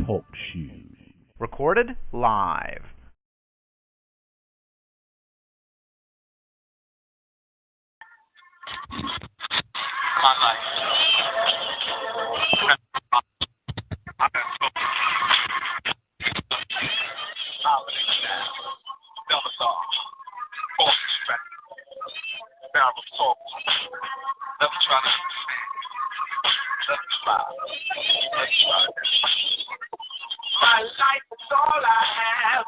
Talk Show. Recorded live. My life. I've been so holiday now. Bellatar. False respect. Barrel of salt. Never try to understand. Let's try. Let's try. My life is all I have.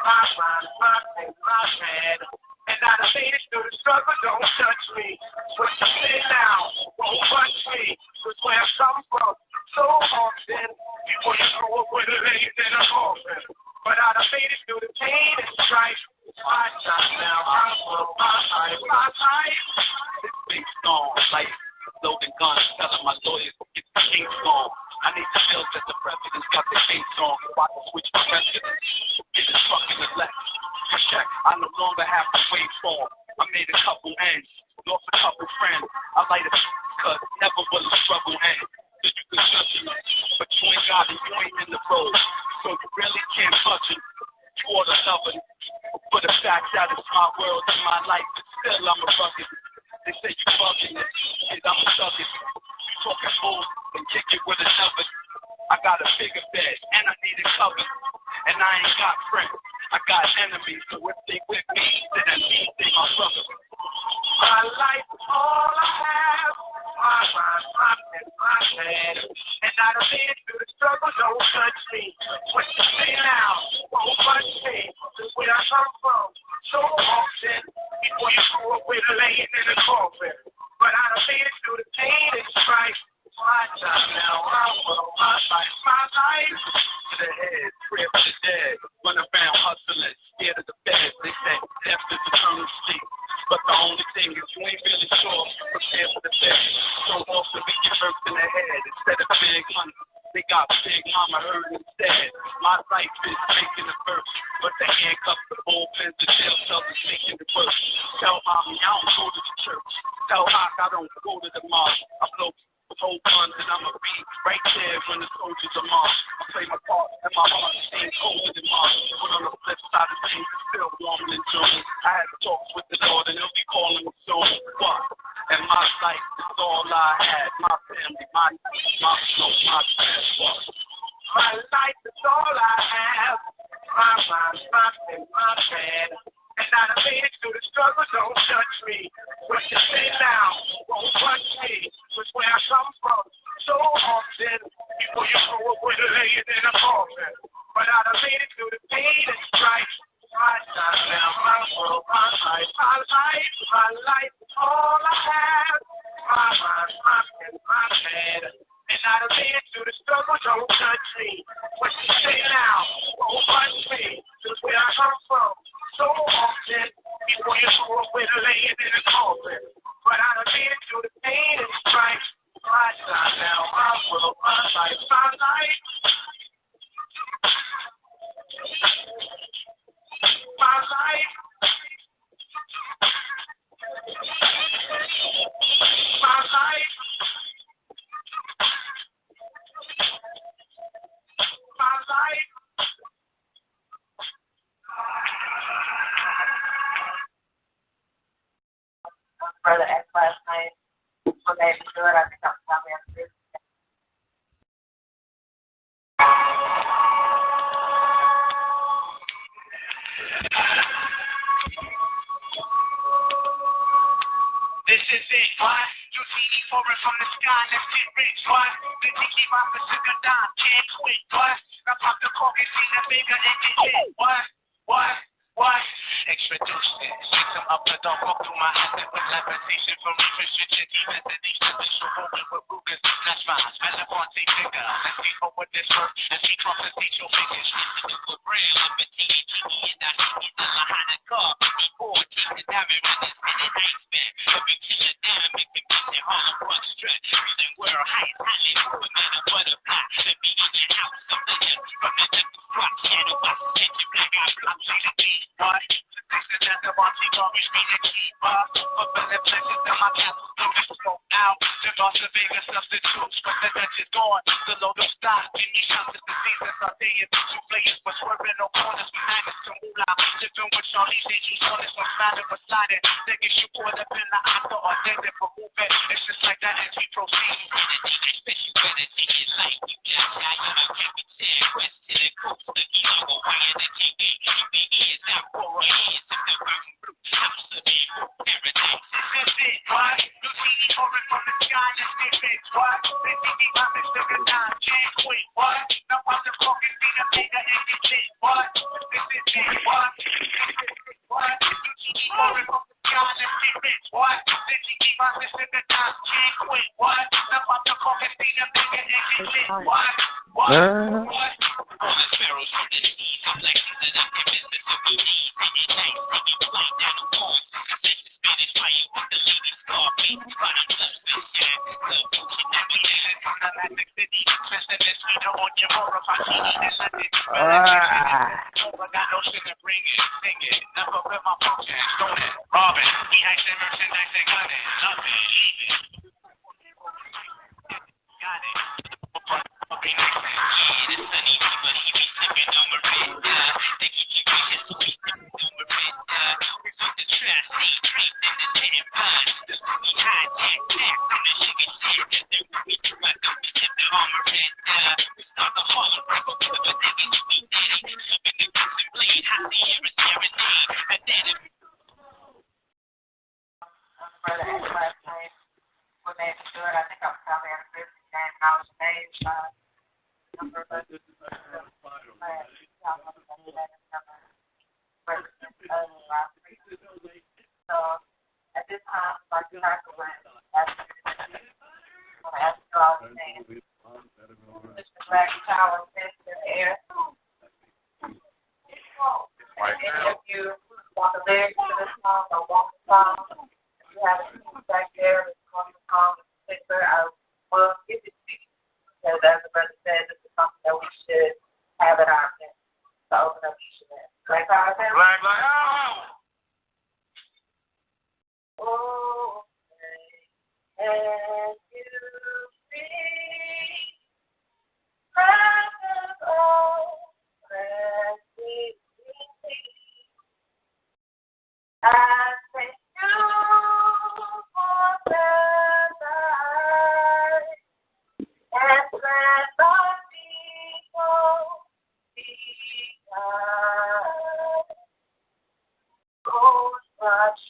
My mind, my thing, my head. And I done made it through the struggle, don't touch me. What you say now won't touch me. Cause where I come from, so often, people you grew up with a lady in a coffin. But I done made it through the pain and strife. My time now, I'm for my life, my life. This big song, like loading guns, telling my lawyers to get the case on. I need to feel that the president's got the case on. So I can switch the president. Get his fucking elect. Check, I no longer have to wait for him. I made a couple ends, lost a couple friends. I light a cause never will a struggle end. So you can judge me, but you ain't got it, you ain't in the road. So you really can't touch it. You ought to love it. For the fact that it's my world and my life, but still I'm a bucket. They say you bugging it, shit, I'm a sucker. You talking move and kick it with another. I got a bigger bed and I need it covered. And I ain't got friends. I got enemies, so if they with me, then at least they my brother. My life is all I have. My mind, my head, my head. And I done made it through the struggle, don't touch me. What you say now won't touch me. Cause where I come from, so often, before you grew up with a lady in a coffin. But I done made it through the pain and strife. My time now, I'm for my life, my life. To the head, prayer for the dead. Run around hustling, scared of the feds. They say death is eternal sleep. But the only thing is you ain't really sure if you prepare for the bed. So often we get hurt in the head instead of big money. They got big mama hurt instead. My life is making it first. But the handcuffs, the bullpens, the jail cells is making it worse. Tell mommy I don't go to the church. Tell Hawk I don't go to the mosque. I blow whole guns and I'ma be right there when the soldiers are marched. I play my part and my heart ain't colder than Mars. But on the flip side of things, it's still warmer than June. I had talks with the Lord and he'll be calling me soon. What? And my life is all I had. My family, my soul, my transport. My life is all I have. My mind, my thing, my head. And I done made it through the struggle, don't touch me. What you say now won't touch me. Cause where I come from, so often, people you grew up with a lady in a coffin. But I done made it through the pain and strife. My time now, my world, my life, my life, my life is all I have. My mind, my thing, my head. And I done made it through the struggle, don't touch me. What you say now won't touch me. Cause where I come from, so often, people you grew up with a lady in a coffin. But I done made it through the pain and strife. My time now, my world, my life, my life. My life. My life. My life. Brother asked last night what they do it. I think I'm telling him this. This is it, what? You see me pouring from the sky, let's get rich, what? The tiki rock, the sugar dime, can't quit, what? I pop the cork and see the bigger and get hit, what? What? Introduce it. Shake them up and don't walk through my acid with levitation from refrigeration, destination, visual movement with Rugas, that's fine. Relevante figure. Let's see over this work and see compensate your figures. This is brand limited. And I hate it behind the car. Before teaching diamond in this minute night span. Every killer dynamic can be their Harlem Crunk strut. Using world height, highly movement and butterfly. Let me in your house, something else. From the left to front, shadow, I catch your black eye, block, see the beat. What? This is just a bouncy garbage, me to keep up. Fulfilling pleasures in my castle, looking smoke out. The Las Vegas substitutes, but the Dutch is gone. The load of stock, give me shots, it's the season. day and two players, but swerving no corners behind us to moolah. Living with Charlie's and he's on this one side beside it. They get you caught up in the octa or dead for moving. It's just like that as we proceed. Especially when it's in your life, you just got your capital. West to the coast, the ego, why the TV, is out for a hands of the mountain blue. House of the paradise. This is what? You see the orange from the sky, let's get it. What? This is the promise, the good time, can't quit. What? Now I'm the focus, be the bigger and the shit. What? This is it. What? What? You see the orange from the sky, let's get rich. What? This is the promise, the good time, can't quit. What? Now I'm the focus, be the bigger and the shit. What? What? What? All the sparrows from the seas, I'm like season up in Mississippi. Singing nice, singing flying down the walls. That's the Spanish fire with the lady Scarface. Riding clubs, bitch, yeah. Club, kidnap me, yeah. From the Atlantic City. Twisting this leader on your motor. If I see you in London, I got no shit to bring it. Sing it. Never with my function. Stone it. Robbing. We action merchandise and gunning. Nothing. Leave it. Got it. Okay, next man. Yeah, this sunny, but he be sipping on Miranda. They keep you rich, so we sipping on Miranda. We fuck the trash, see, creep in the damn line. The spooky hijack, tax on the sugar shit. Then we try to be sipping on Miranda. We start the Harlem break up with a nigga to be daddy. Slipping the crimson blade, hot the air is serenade. And then it. Brother asked last night what they should do it. I think I was probably at a business game house today. Number of us. So at this time, I'd like to tackle it. I'm going to ask you all the names. Mr. Black Tower sits in the air. Any of you want the lyrics to this song or want the song? If you have a piece back there that's on the song in particular, I will give it to you. Because as the brother said, this is something that we should have at our event to open up each event. Black Power Family? Black, oh! Oh, and you see, precious, oh, precious, I thank you for the life and let the people be God. Oh, such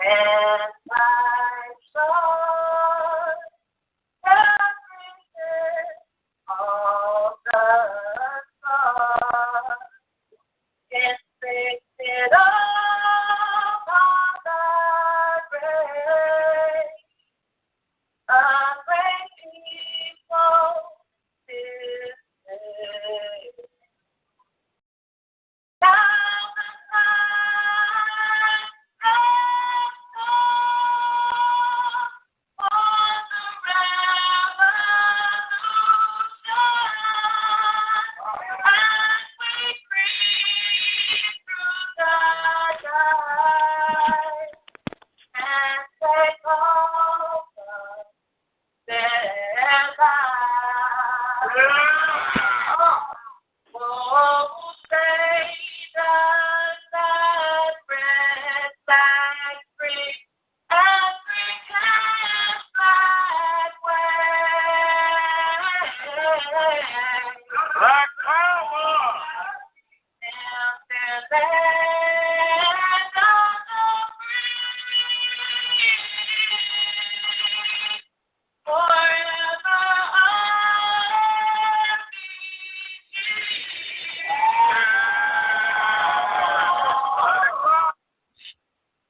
and my soul, everything, all the stars, it's fixed up on the race, a great people this day. Now the time has come for the revolution, as we breathe through the night and take over their lives. Oh, Satan, that red flag free, every hand flag wave. Black power! And their land of the free, forever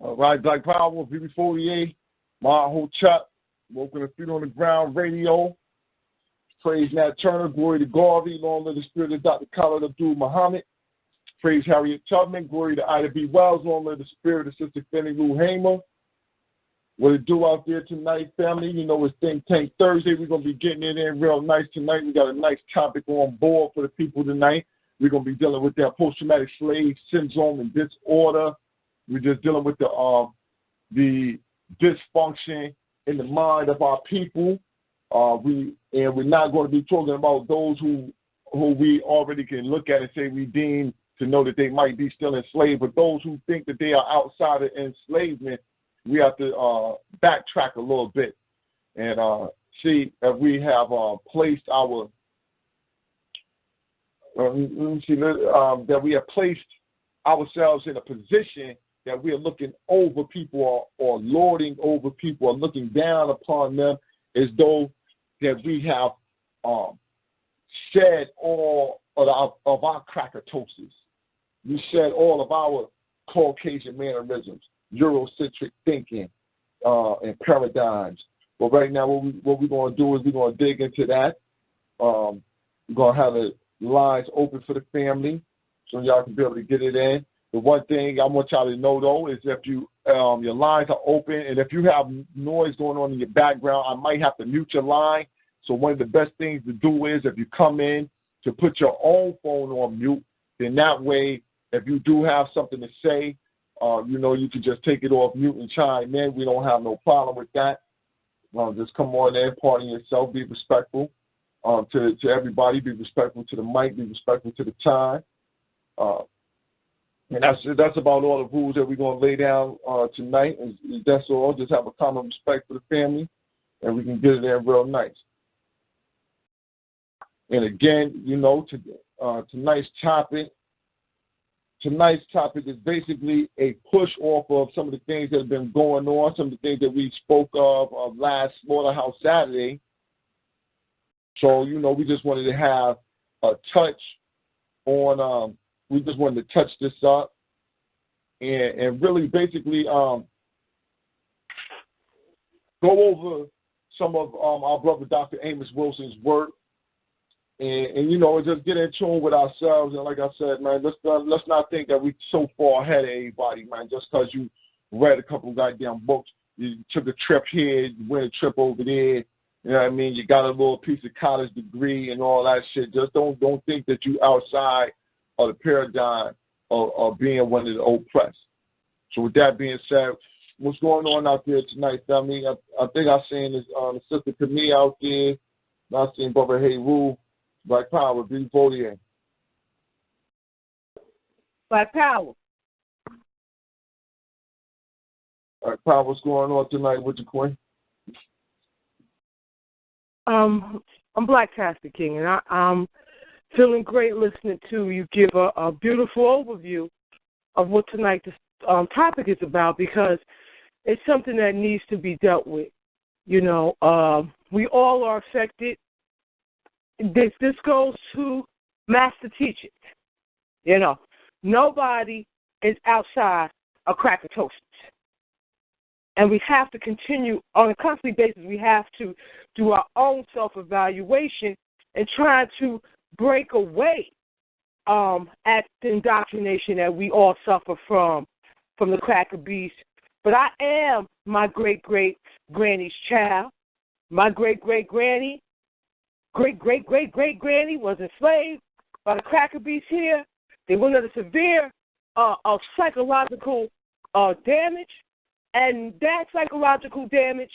All right, Black Power, BB48, my whole chat, Woken the Feet on the Ground Radio. Praise Nat Turner, glory to Garvey, long live the spirit of Dr. Khalid Abdul Muhammad. Praise Harriet Tubman, glory to Ida B. Wells, long live the spirit of Sister Fannie Lou Hamer. What it do out there tonight, family? You know, it's Think Tank Thursday. We're going to be getting it in real nice tonight. We got a nice topic on board for the people tonight. We're going to be dealing with that post-traumatic slave syndrome and disorder. We're just dealing with the dysfunction in the mind of our people. We're not going to be talking about those who who we already can look at and say we deem to know that they might be still enslaved, but those who think that they are outside of enslavement, we have to backtrack a little bit and see if we have placed our that we have placed ourselves in a position that we are looking over people or lording over people or looking down upon them as though that we have shed all of our crackatosis. We shed all of our Caucasian mannerisms, Eurocentric thinking, and paradigms. But right now, what we're going to do is we're going to dig into that. We're going to have the lines open for the family so y'all can be able to get it in. The one thing I want y'all to know, though, is if you your lines are open and if you have noise going on in your background, I might have to mute your line. So one of the best things to do is if you come in to put your own phone on mute, then that way, if you do have something to say, you can just take it off mute and chime in. We don't have no problem with that. Just come on in, pardon yourself, be respectful to everybody, be respectful to the mic, be respectful to the time. And that's about all the rules that we're going to lay down tonight. And that's all. Just have a common respect for the family, and we can get it in real nice. And again, tonight's topic is basically a push off of some of the things that have been going on, some of the things that we spoke of last Slaughterhouse Saturday. So, we just wanted to have a touch on, we just wanted to touch this up and really basically go over some of our brother Dr. Amos Wilson's work. And just get in tune with ourselves. And like I said, man, let's not think that we're so far ahead of everybody, man. Just because you read a couple of goddamn books, you took a trip here, you went a trip over there. You know what I mean? You got a little piece of college degree and all that shit. Just don't think that you outside of the paradigm of being one of the oppressed. So with that being said, what's going on out there tonight, family? I think I seen this Sister Camille out there. I seen Brother Heru. Black Power, be voting. Black Power. Black Power, what's going on tonight with you, Queen? I'm Black Tastic King, and I'm feeling great listening to you give a beautiful overview of what tonight's topic is about, because it's something that needs to be dealt with. We all are affected. This goes to master teachers. Nobody is outside of crackatosis. And we have to continue on a constant basis. We have to do our own self-evaluation and try to break away at the indoctrination that we all suffer from the cracker beast. But I am my great-great-granny's child. My great-great-granny, great-great-great-great-granny was enslaved by the cracker beast here. They went under severe psychological damage, and that psychological damage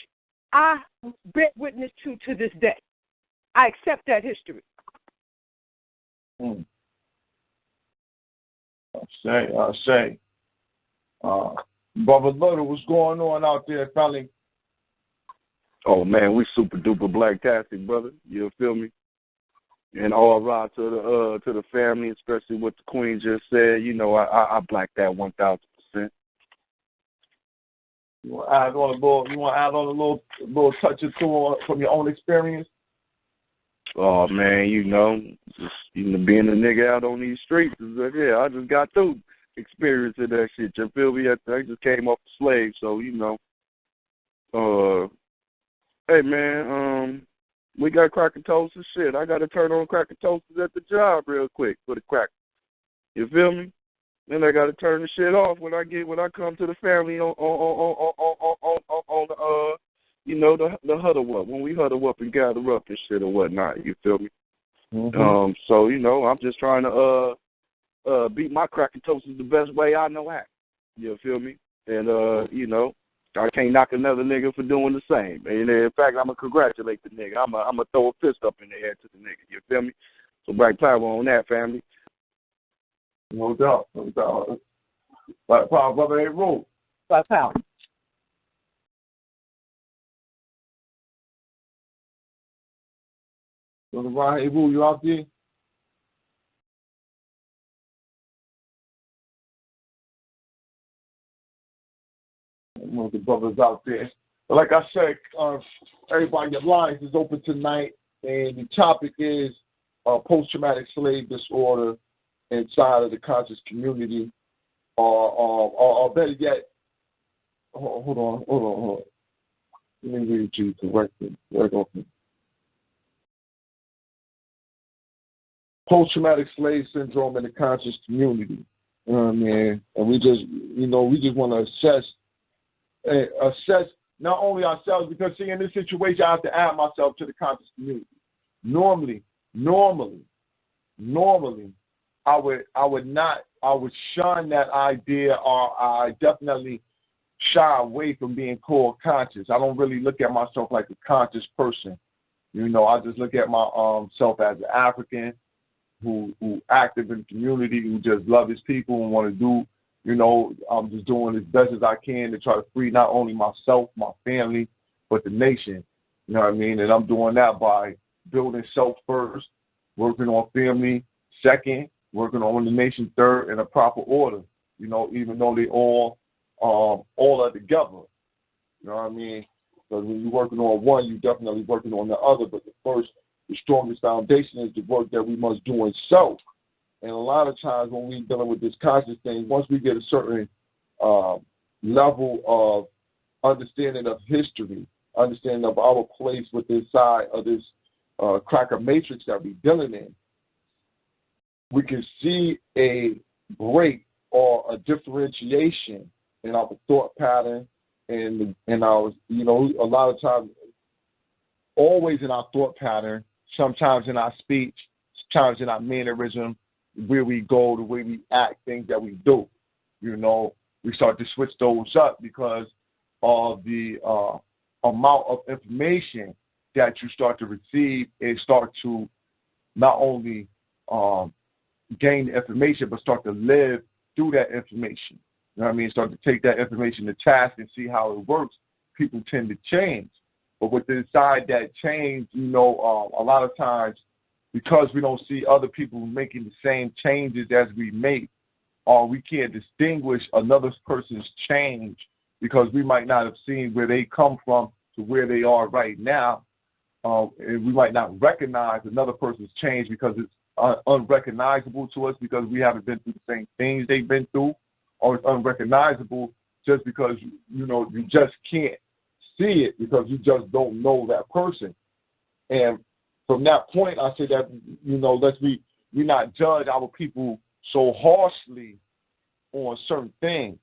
I bear witness to this day. I accept that history. I say. Brother Little, what's going on out there, family? Oh man, we super duper black-tastic, brother. You feel me? And all right to the family, especially what the Queen just said. I black that 1,000%. You want to add on a little touch or two from your own experience? Oh man, just being a nigga out on these streets is like, yeah, I just got through experiencing that shit. You feel me? I just came off a slave, so hey man, we got crackatosis shit. I got to turn on crackatosis at the job real quick for the crack. You feel me? Then I got to turn the shit off when I come to the family on the huddle up, when we huddle up and gather up and shit or whatnot. You feel me? Mm-hmm. So I'm just trying to beat my crackatosis the best way I know how. You feel me? And I can't knock another nigga for doing the same. And in fact, I'm going to congratulate the nigga. I'm going to throw a fist up in the air to the nigga. You feel me? So Black Power on that, family. No doubt, no doubt. Black Power, brother, ain't rule. Black Power. Brother Ron, hey, Rule, you out there? I know the brothers out there. But like I said, everybody, your lines is open tonight, and the topic is post-traumatic slave disorder inside of the conscious community, or better yet, hold on. Let me read you correctly. Post-traumatic slave syndrome in the conscious community. You know what I mean? And we just want to assess not only ourselves, because see, in this situation, I have to add myself to the conscious community. Normally, I would shun that idea, or I definitely shy away from being called conscious. I don't really look at myself like a conscious person. You know, I just look at myself as an African who active in the community, who just love his people and want to do, you know, I'm just doing as best as I can to try to free not only myself, my family, but the nation. You know what I mean? And I'm doing that by building self first, working on family second, working on the nation third, in a proper order. You know, even though they all are together. You know what I mean? Because when you're working on one, you're definitely working on the other. But the strongest foundation is the work that we must do in self. And a lot of times when we're dealing with this conscious thing, once we get a certain level of understanding of history, understanding of our place within inside of this cracker matrix that we're dealing in, we can see a break or a differentiation in our thought pattern and in our, you know, a lot of times, always in our thought pattern, sometimes in our speech, sometimes in our mannerism, where we go, the way we act, things that we do. You know, we start to switch those up because of the amount of information that you start to receive and start to not only gain the information, but start to live through that information. You know what I mean? Start to take that information to task and see how it works. People tend to change. But with inside that change, you know, a lot of times, because we don't see other people making the same changes as we make, or we can't distinguish another person's change because we might not have seen where they come from to where they are right now, and we might not recognize another person's change because it's unrecognizable to us because we haven't been through the same things they've been through, or it's unrecognizable just because, you know, you just can't see it because you just don't know that person. And from that point, I say that, you know, we not judge our people so harshly on certain things.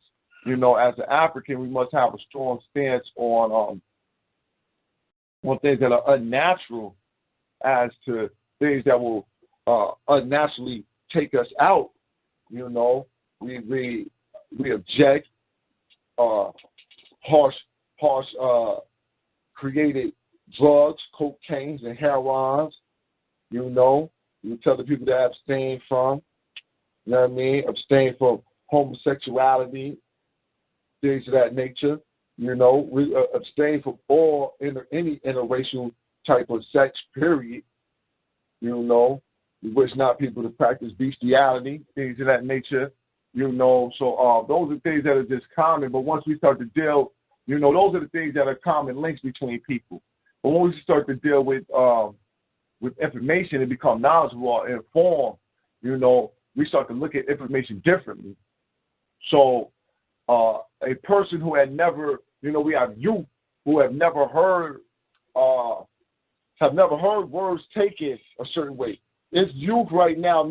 You know, as an African, we must have a strong stance on things that are unnatural as to things that will unnaturally take us out. You know, we object harsh created drugs, cocaines, and heroins. You know, we tell the people to abstain from. You know what I mean? Abstain from homosexuality, things of that nature. You know, we abstain from any interracial type of sex, period. You know, we wish not people to practice bestiality, things of that nature. You know, so those are things that are just common. But once we start to deal, you know, those are the things that are common links between people. But when we start to deal with information and become knowledgeable or informed, you know, we start to look at information differently. So a person who had never, you know, we have youth who have never heard words taken a certain way. It's youth right now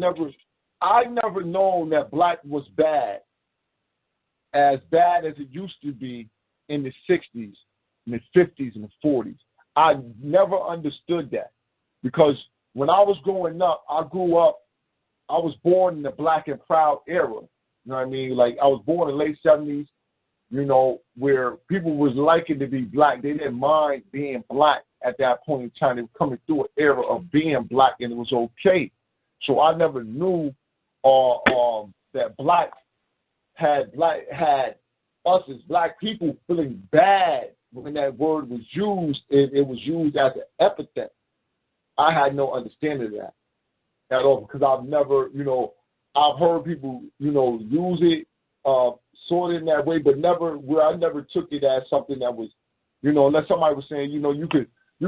I never known that black was bad as it used to be in the 60s, in the 50s, and the 40s. I never understood that because when I was growing up, I was born in the black and proud era. You know what I mean? Like, I was born in the late 70s, you know, where people was liking to be black. They didn't mind being black at that point in time. They were coming through an era of being black, and it was okay. So I never knew that black had us as black people feeling bad when that word was used. It was used as an epithet. I had no understanding of that at all because I've never, I've heard people, use it sort of in that way, but I never took it as something that was, unless somebody was saying, you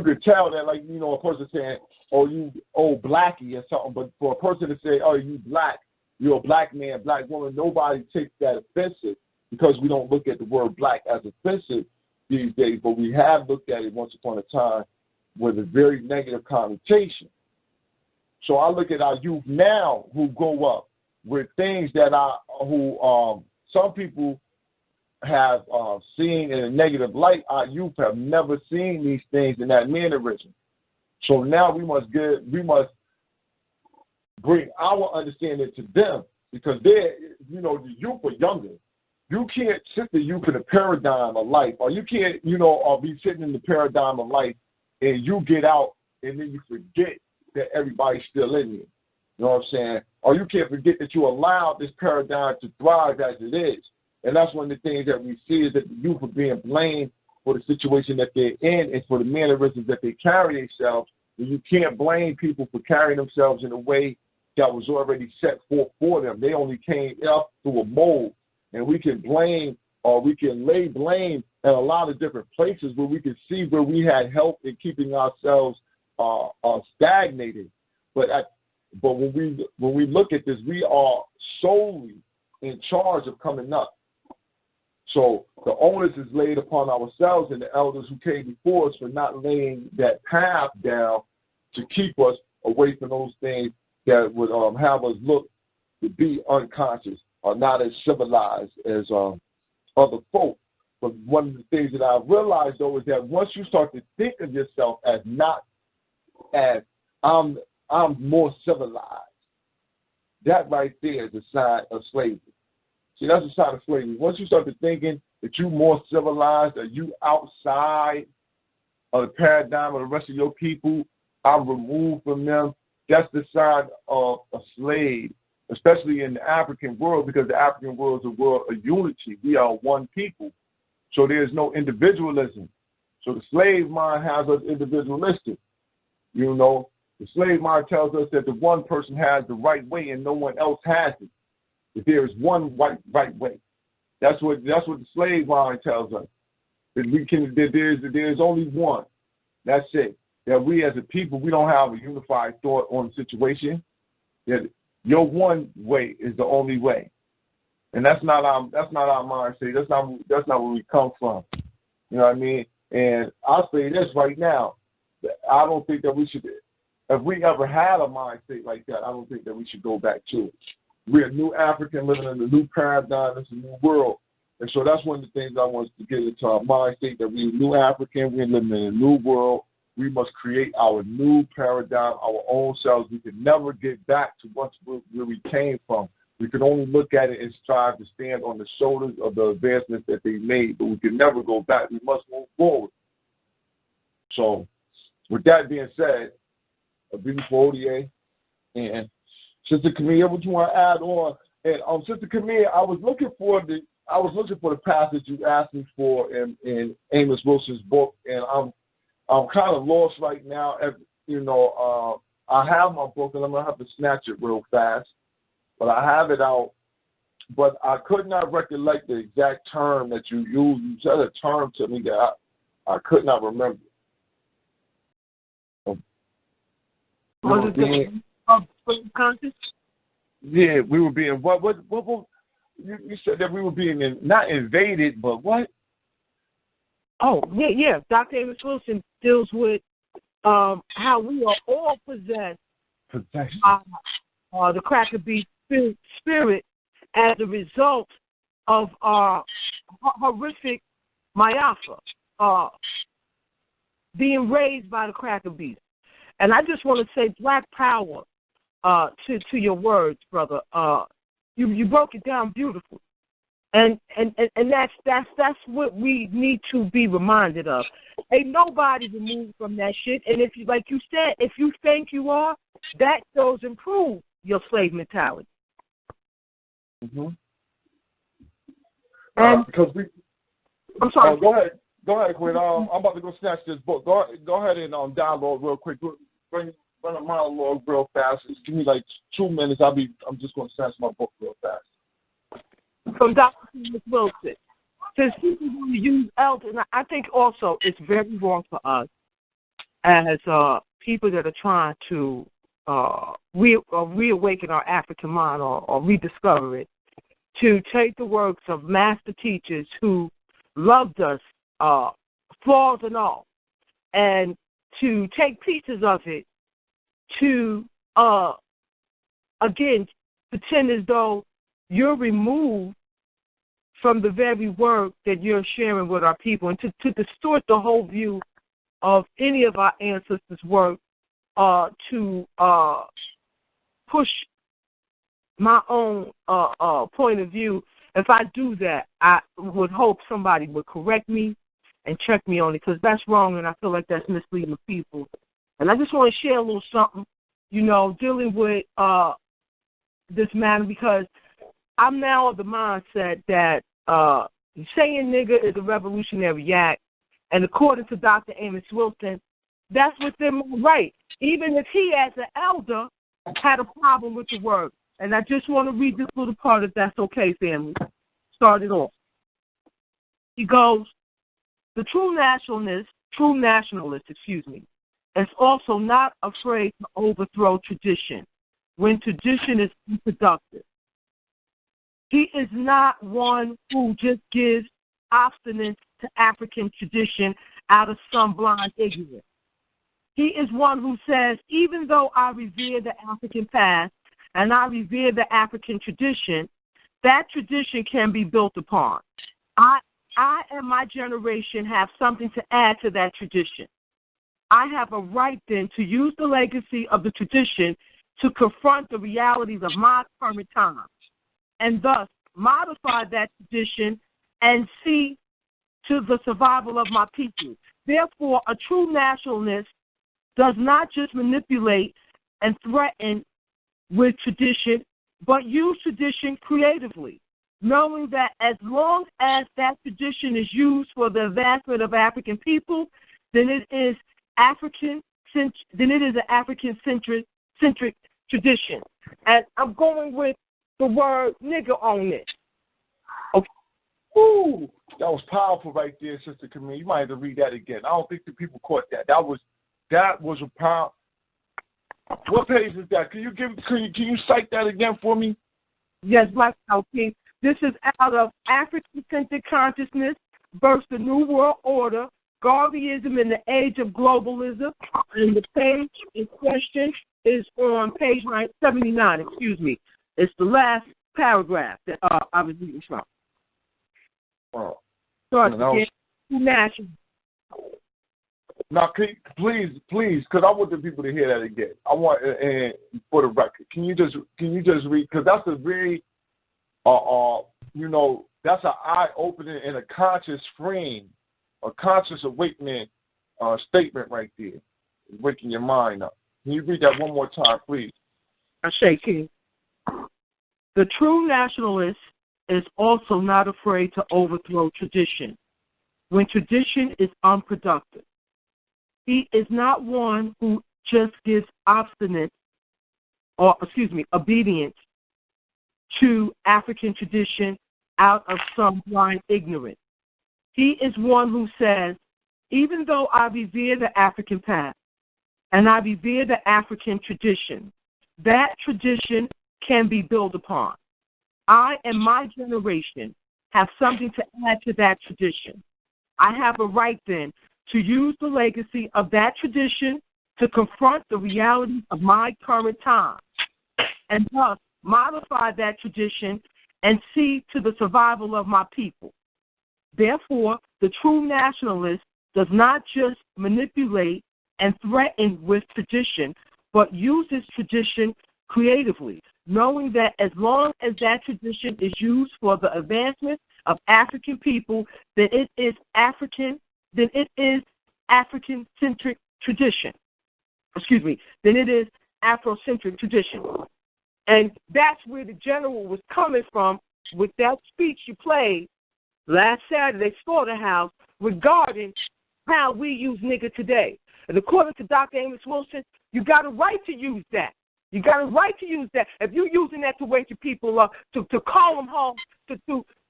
could tell that, like, a person saying, oh, you old blackie or something, but for a person to say, oh, you black, you're a black man, black woman, nobody takes that offensive because we don't look at the word black as offensive these days, but we have looked at it once upon a time with a very negative connotation. So I look at our youth now who grow up with things that some people have seen in a negative light. Our youth have never seen these things in that mannerism. So now we must bring our understanding to them because they're, the youth are younger. You can't sit the youth in a paradigm of life, or you can't, or be sitting in the paradigm of life and you get out and then you forget that everybody's still in you. You know what I'm saying? Or you can't forget that you allowed this paradigm to thrive as it is. And that's one of the things that we see is that the youth are being blamed for the situation that they're in and for the mannerisms that they carry themselves. And you can't blame people for carrying themselves in a way that was already set forth for them. They only came up through a mold. And we can blame or we can lay blame at a lot of different places where we can see where we had help in keeping ourselves stagnated. But when we look at this, we are solely in charge of coming up. So the onus is laid upon ourselves and the elders who came before us for not laying that path down to keep us away from those things that would have us look to be unconscious or not as civilized as other folk. But one of the things that I've realized, though, is that once you start to think of yourself as not as I'm more civilized, that right there is a sign of slavery. See, that's a sign of slavery. Once you start to thinking that you're more civilized or you outside of the paradigm of the rest of your people, I'm removed from them, that's the sign of a slave, especially in the African world, because the African world is a world of unity. We are one people. So there's no individualism. So the slave mind has us individualistic. The slave mind tells us that the one person has the right way and no one else has it. If there is one right way. That's what the slave mind tells us. That there's only one. That's it. That we as a people, we don't have a unified thought on the situation. That your one way is the only way. And that's not our mindset. That's not where we come from. You know what I mean? And I'll say this right now. I don't think that we should, if we ever had a mindset like that, I don't think that we should go back to it. We're a new African living in a new paradigm. It's a new world. And so that's one of the things I want to get into our mindset, that we're a new African. We're living in a new world. We must create our new paradigm, our own selves. We can never get back to where we came from. We can only look at it and strive to stand on the shoulders of the advancements that they made, but we can never go back. We must move forward. So, with that being said, a beautiful ODA, and Sister Camille, what you want to add on? And Sister Camille, I was looking for the passage you asked me for in Amos Wilson's book, and I'm kind of lost right now. I have my book, and I'm gonna have to snatch it real fast, but I have it out. But I could not recollect the exact term that you used. You said a term to me that I could not remember. Was it conscious? Yeah, we were being what you said that we were being not invaded, but what? Oh, yeah. Dr. Amos Wilson deals with how we are all possessed by the cracker beast spirit as a result of our horrific Mayafa being raised by the cracker beast. And I just want to say black power to your words, brother. You broke it down beautifully. And that's what we need to be reminded of. Ain't nobody removed from that shit. And if you, like you said, if you think you are, that shows and proves your slave mentality. Mm-hmm. And because we. I'm sorry. Go ahead, Quinn. I'm about to go snatch this book. Go ahead and dialogue real quick. Run a monologue real fast. Just give me like 2 minutes. I'm just going to snatch my book real fast. From Dr. Wilson. Since people want to use elder, and I think also it's very wrong for us as people that are trying to reawaken our African mind or rediscover it, to take the works of master teachers who loved us, flaws and all, and to take pieces of it to, again, pretend as though you're removed from the very work that you're sharing with our people, and to distort the whole view of any of our ancestors' work to push my own point of view. If I do that, I would hope somebody would correct me and check me on it, because that's wrong, and I feel like that's misleading people. And I just want to share a little something, dealing with this matter, because I'm now of the mindset that saying nigger is a revolutionary act, and according to Dr. Amos Wilson, that's within my right, even if he, as an elder, had a problem with the word. And I just want to read this little part, if that's okay, family. Start it off. He goes, the true nationalist, is also not afraid to overthrow tradition when tradition is unproductive. He is not one who just gives obstinance to African tradition out of some blind ignorance. He is one who says, even though I revere the African past and I revere the African tradition, that tradition can be built upon. I and my generation have something to add to that tradition. I have a right then to use the legacy of the tradition to confront the realities of my current times, and thus modify that tradition and see to the survival of my people. Therefore, a true nationalist does not just manipulate and threaten with tradition, but use tradition creatively, knowing that as long as that tradition is used for the advancement of African people, then it is an African-centric tradition. And I'm going with the word nigger on it. Okay. Ooh, that was powerful right there, Sister Camille. You might have to read that again. I don't think the people caught that. That was a power. What page is that? Can you cite that again for me? Yes, Black King. This is out of African-centered consciousness versus the New World Order, Garveyism in the Age of Globalism. And the page in question is on page 79. It's the last paragraph that I was reading from. Oh. Starts again, national. Now, please, because I want the people to hear that again. I want, and for the record, can you just read? Because that's a very, that's an eye-opening and a conscious frame, a conscious awakening statement right there, waking your mind up. Can you read that one more time, please? I say, King. The true nationalist is also not afraid to overthrow tradition when tradition is unproductive. He is not one who just gives obedience to African tradition out of some blind ignorance. He is one who says, even though I revere the African past and I revere the African tradition, that tradition can be built upon. I and my generation have something to add to that tradition. I have a right then to use the legacy of that tradition to confront the realities of my current time, and thus modify that tradition and see to the survival of my people. Therefore, the true nationalist does not just manipulate and threaten with tradition, but uses tradition creatively, knowing that as long as that tradition is used for the advancement of African people, then it is African-centric tradition. Then it is Afrocentric tradition. And that's where the general was coming from with that speech you played last Saturday, Slaughterhouse, regarding how we use nigger today. And according to Dr. Amos Wilson, you got a right to use that. You got a right to use that. If you're using that to wake your people up, to call them home, that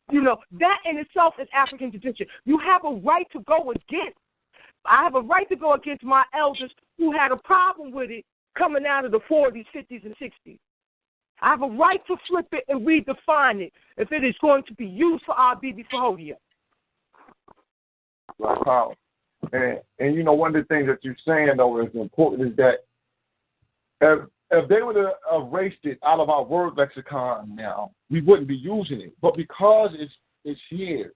in itself is African tradition. You have a right to go against. I have a right to go against my elders who had a problem with it coming out of the 40s, 50s, and 60s. I have a right to flip it and redefine it if it is going to be used for our BB F.O.G. Black power. And one of the things that you're saying, though, is important is that if they would have erased it out of our word lexicon now, we wouldn't be using it. But because it's here,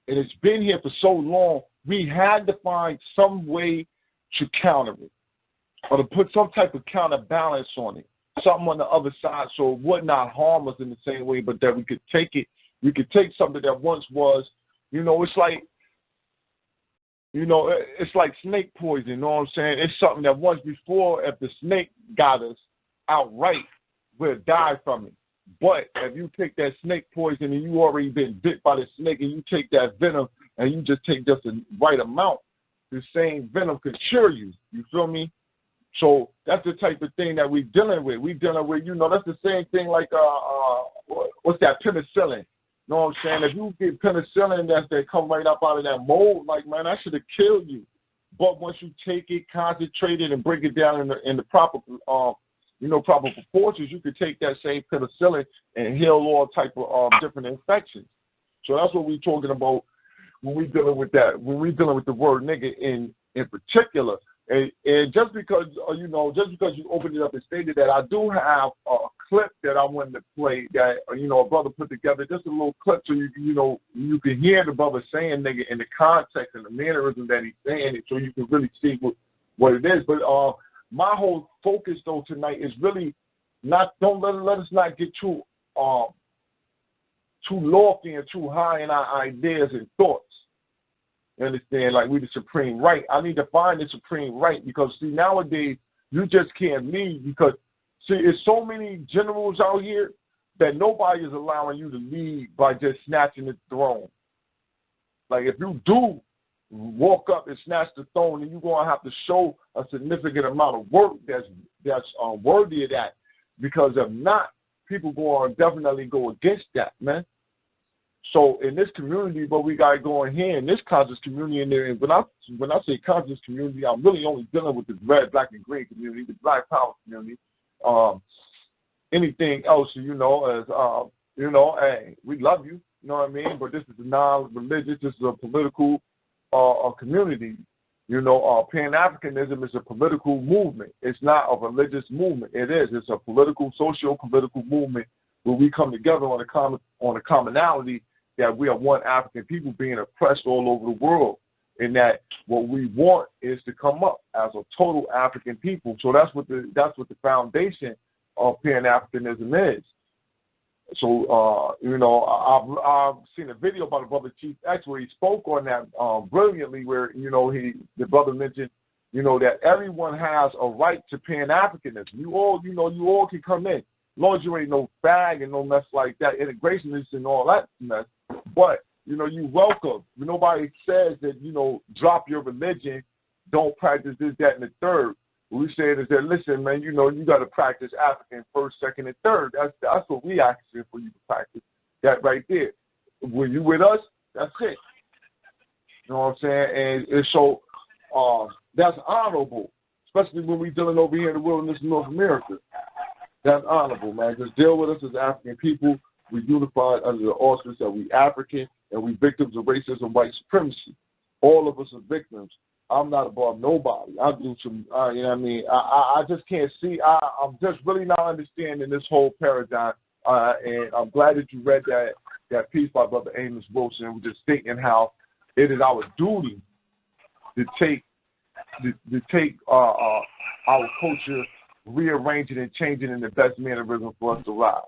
and it's been here for so long, we had to find some way to counter it or to put some type of counterbalance on it, something on the other side so it would not harm us in the same way, but that we could take it. We could take something that once was, it's like snake poison, you know what I'm saying? It's something that once before, if the snake got us outright, we'll die from it. But if you take that snake poison and you already been bit by the snake and you take that venom and you just take just the right amount, the same venom can cure you. You feel me? So that's the type of thing that we're dealing with. We're dealing with, that's the same thing like, what's that, penicillin? You know what I'm saying? If you get penicillin that come right up out of that mold, like, man, that should have killed you. But once you take it, concentrate it, and break it down in the proper, proper proportions, you could take that same penicillin and heal all type of different infections. So that's what we're talking about when we're dealing with that. When we're dealing with the word nigga in particular. And just because you opened it up and stated that, I do have a clip that I wanted to play that a brother put together, just a little clip so you can hear the brother saying nigga in the context and the mannerism that he's saying it, so you can really see what it is. But my whole focus though tonight is really don't let us not get too lofty and too high in our ideas and thoughts. You understand? Like we the supreme right. I need to find the supreme right because, see, nowadays you just can't lead because, see, there's so many generals out here that nobody is allowing you to lead by just snatching the throne. Like if you do walk up and snatch the throne, then you're going to have to show a significant amount of work that's worthy of that. Because if not, people going to definitely go against that, man. So in this community, what we got going here in this conscious community, and when I say conscious community, I'm really only dealing with the red, black, and green community, the Black Power community. Anything else, hey, we love you, you know what I mean? But this is a non-religious, this is a political community. Pan-Africanism is a political movement. It's not a religious movement. It is. It's a political, socio-political movement where we come together on a commonality that we are one African people being oppressed all over the world, and that what we want is to come up as a total African people. So that's what the foundation of Pan-Africanism is. So I've seen a video about the brother Chief X where he spoke on that brilliantly, where the brother mentioned that everyone has a right to Pan-Africanism. You all can come in. As long as you ain't no fag and no mess like that, integrationists and all that mess. But, you welcome. Nobody says that, drop your religion, don't practice this, that, and the third. What we say is that, listen, man, you got to practice African first, second, and third. That's what we asking for you to practice. That right there. When you with us, that's it. You know what I'm saying? And so that's honorable, especially when we're dealing over here in the wilderness of North America. That's honorable, man. Just deal with us as African people. We unified under the auspice that we African and we victims of racism, white supremacy. All of us are victims. I'm not above nobody. I do some, I just can't see. I'm just really not understanding this whole paradigm. And I'm glad that you read that piece by Brother Amos Wilson, just stating how it is our duty to take our culture, rearrange it and change it in the best mannerism for us to rise.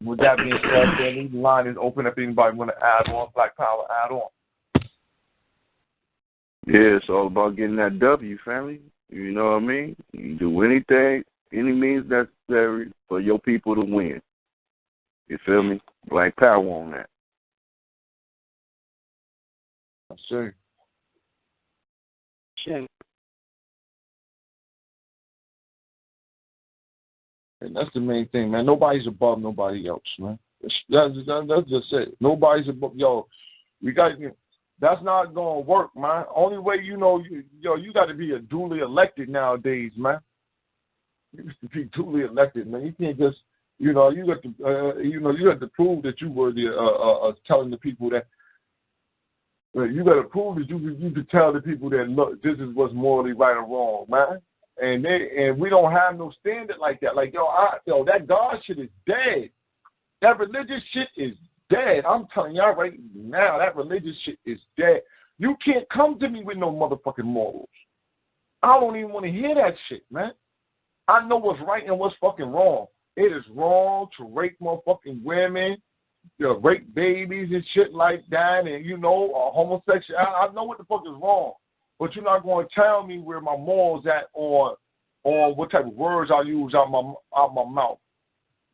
With that being said, the line is open if anybody want to add on. Black Power, add on. Yeah, it's all about getting that W, family. You know what I mean? You do anything, any means necessary for your people to win. You feel me? Black power on that. I see. Sure. And that's the main thing, man. Nobody's above nobody else, man. That's just it. Nobody's above. Yo, we got. That's not gonna work, man. Only way you got to be a duly elected nowadays, man. You used to be duly elected, man. You can't just, you got to, you have to prove that you were telling the people that. You got to prove that you could tell the people that, look, this is what's morally right or wrong, man. And we don't have no standard like that. Like, that God shit is dead. That religious shit is dead. I'm telling y'all right now, that religious shit is dead. You can't come to me with no motherfucking morals. I don't even want to hear that shit, man. I know what's right and what's fucking wrong. It is wrong to rape motherfucking women, rape babies and shit like that, and homosexual. I know what the fuck is wrong, but you're not going to tell me where my morals at on what type of words I use out my mouth.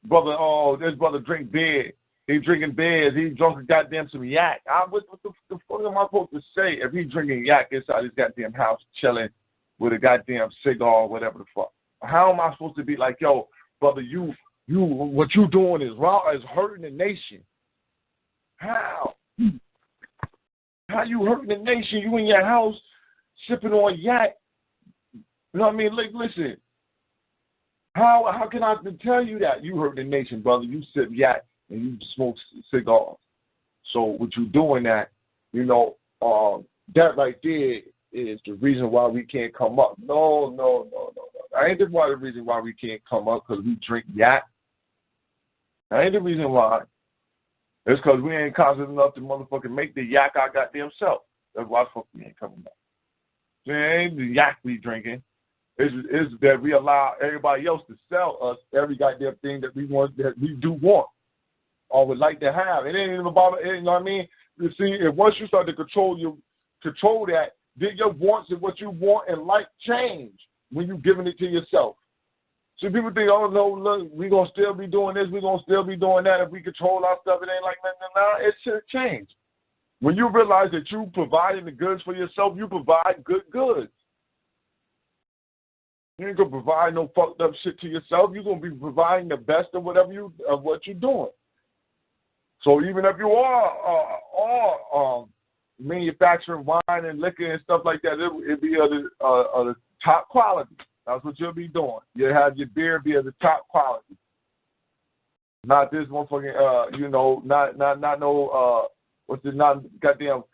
Brother, this brother drink beer. He's drinking beers. He's drunk a goddamn some yak. What the fuck am I supposed to say if he's drinking yak inside his goddamn house, chilling with a goddamn cigar or whatever the fuck? How am I supposed to be like, yo, brother, you what you doing is wrong, is hurting the nation? How? How you hurting the nation? You in your house sipping on yak? You know what I mean? Like, listen. How can I tell you that you hurt the nation, brother? You sip yak and you smoke cigars. So what you doing that, that right there is the reason why we can't come up. No. I ain't the reason why we can't come up because we drink yak. That ain't the reason why. It's because we ain't confident enough to motherfucking make the yak our goddamn self. That's why the fuck we ain't coming up. So it ain't the yak we drinking. It's that we allow everybody else to sell us every goddamn thing that we want, that we do want or would like to have. It ain't even about it, you know what I mean? You see, if once you start to control that, then your wants and what you want and like change when you're giving it to yourself. So people think, oh, no, look, we're going to still be doing this, we're going to still be doing that. If we control our stuff, it ain't like nothing. Now it should change. When you realize that you providing the goods for yourself, you provide good goods. You ain't going to provide no fucked up shit to yourself. You're going to be providing the best of what you're doing. So even if you are manufacturing wine and liquor and stuff like that, it'd be of the top quality. That's what you'll be doing. You'll have your beer be of the top quality. Not this motherfucking, not no, not goddamn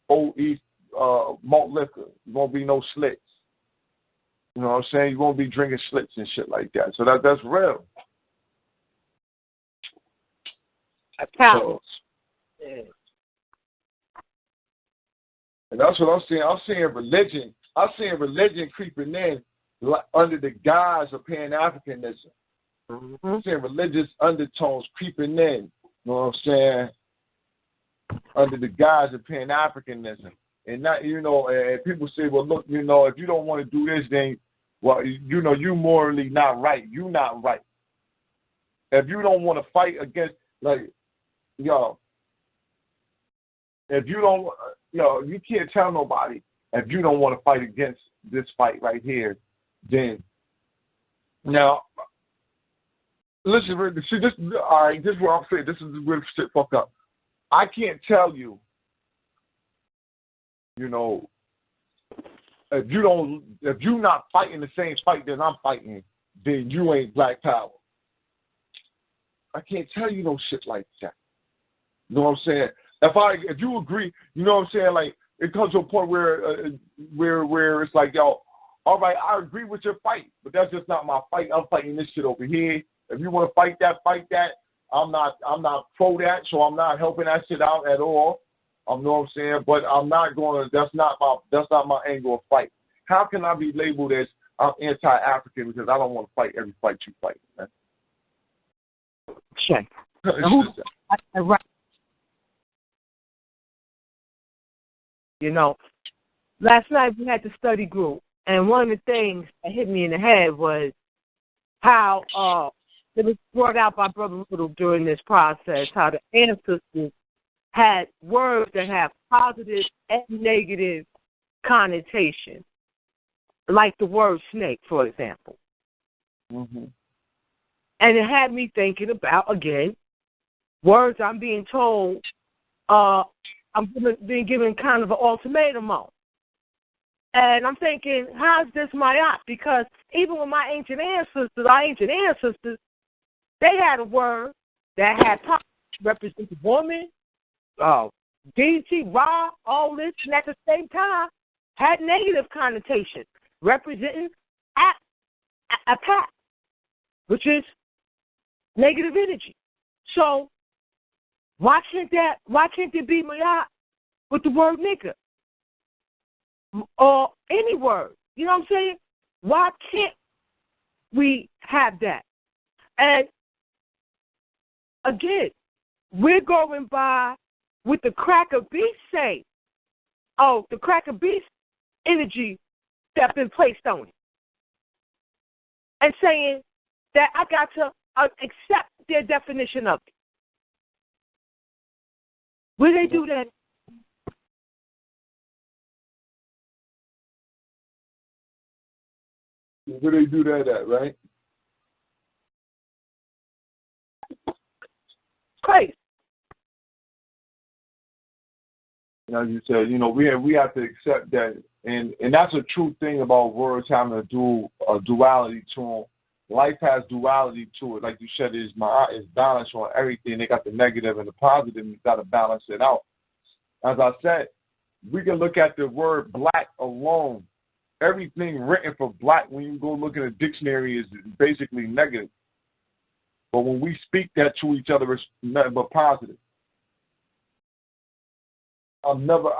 Old East malt liquor. There won't be no slits. You know what I'm saying? You won't be drinking slits and shit like that. So that's real. So, and that's what I'm saying. I'm seeing religion creeping in under the guise of Pan-Africanism. Mm-hmm. I'm seeing religious undertones creeping in. You know what I'm saying? Under the guise of Pan-Africanism. And not, and people say, well, look, if you don't want to do this, then, well, you morally not right. You not right. If you don't want to fight against, like, if you don't, you can't tell nobody if you don't want to fight against this fight right here, then, now, listen, see, this, all right, this is what I'm saying. This is where shit fucked up. I can't tell you, if you're not fighting the same fight that I'm fighting, then you ain't Black Power. I can't tell you no shit like that. You know what I'm saying? If you agree, you know what I'm saying? Like, it comes to a point where it's like, yo, all right, I agree with your fight, but that's just not my fight. I'm fighting this shit over here. If you want to fight that, fight that. I'm not pro that, so I'm not helping that shit out at all. You know what I'm saying? But I'm not going to, that's not my angle of fight. How can I be labeled as I'm anti-African because I don't want to fight every fight you fight, man? Sure. Right. Last night we had the study group, And one of the things that hit me in the head was how it was brought out by Brother Little during this process, how the ancestors had words that have positive and negative connotation, like the word snake, for example. Mm-hmm. And it had me thinking about, again, words I'm being told, I'm being given kind of an ultimatum on. And I'm thinking, how's this myopic? Because even with my ancient ancestors, they had a word that had power, represented woman, deity, Ra, all this, and at the same time had negative connotation, representing a path, which is negative energy. So why can't there be myopic with the word nigga? Or any word, you know what I'm saying? Why can't we have that? And again, we're going by what the cracker beast say. Oh, the cracker beast energy that's been placed on it. And saying that I got to accept their definition of it. Will they do that? Where they do that at, right? Crazy. And as you said, we have to accept that, and that's a true thing about words having a duality to them. Life has duality to it. Like you said, it's balanced on everything. They got the negative and the positive, and you got to balance it out. As I said, we can look at the word black alone. Everything written for black, when you go look in a dictionary, is basically negative. But when we speak that to each other, it's nothing but positive. I've never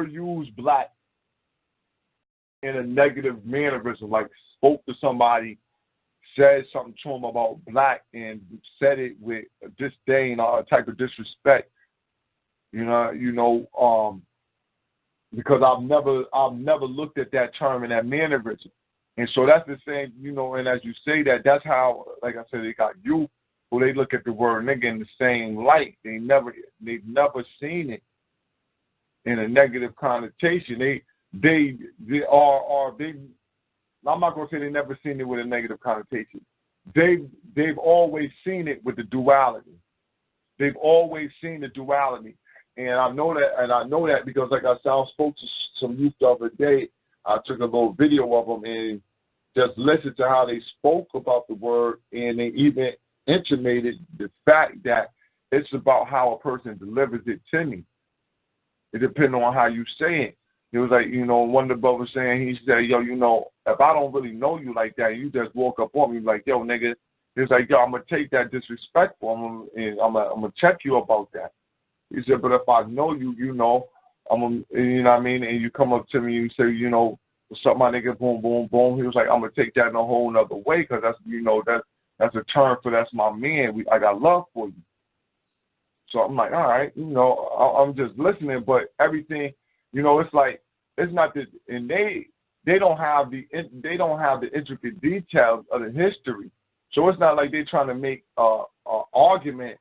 used black in a negative mannerism, like spoke to somebody, said something to them about black, and said it with disdain or a type of disrespect. Because I've never looked at that term in that mannerism. And so that's the same, and as you say that's how, like I said, they got youth who they look at the word nigga in the same light. They've never seen it in a negative connotation. I'm not gonna say they never seen it with a negative connotation. They've always seen it with the duality. They've always seen the duality. And I know that because, like I said, I spoke to some youth the other day. I took a little video of them and just listened to how they spoke about the word, and they even intimated the fact that it's about how a person delivers it to me. It depends on how you say it. It was like, one of the brothers saying, he said, yo, if I don't really know you like that, you just walk up on me like, yo, nigga. He was like, yo, I'm going to take that disrespectful, and I'm going to check you about that. He said, but if I know you, I'm, you know what I mean? And you come up to me and you say, what's up, my nigga, boom, boom, boom. He was like, I'm going to take that in a whole nother way because that's a term for that's my man. I got love for you. So I'm like, all right, I'm just listening, but everything, it's like, it's not that, and they don't have the intricate details of the history. So it's not like they're trying to make an argument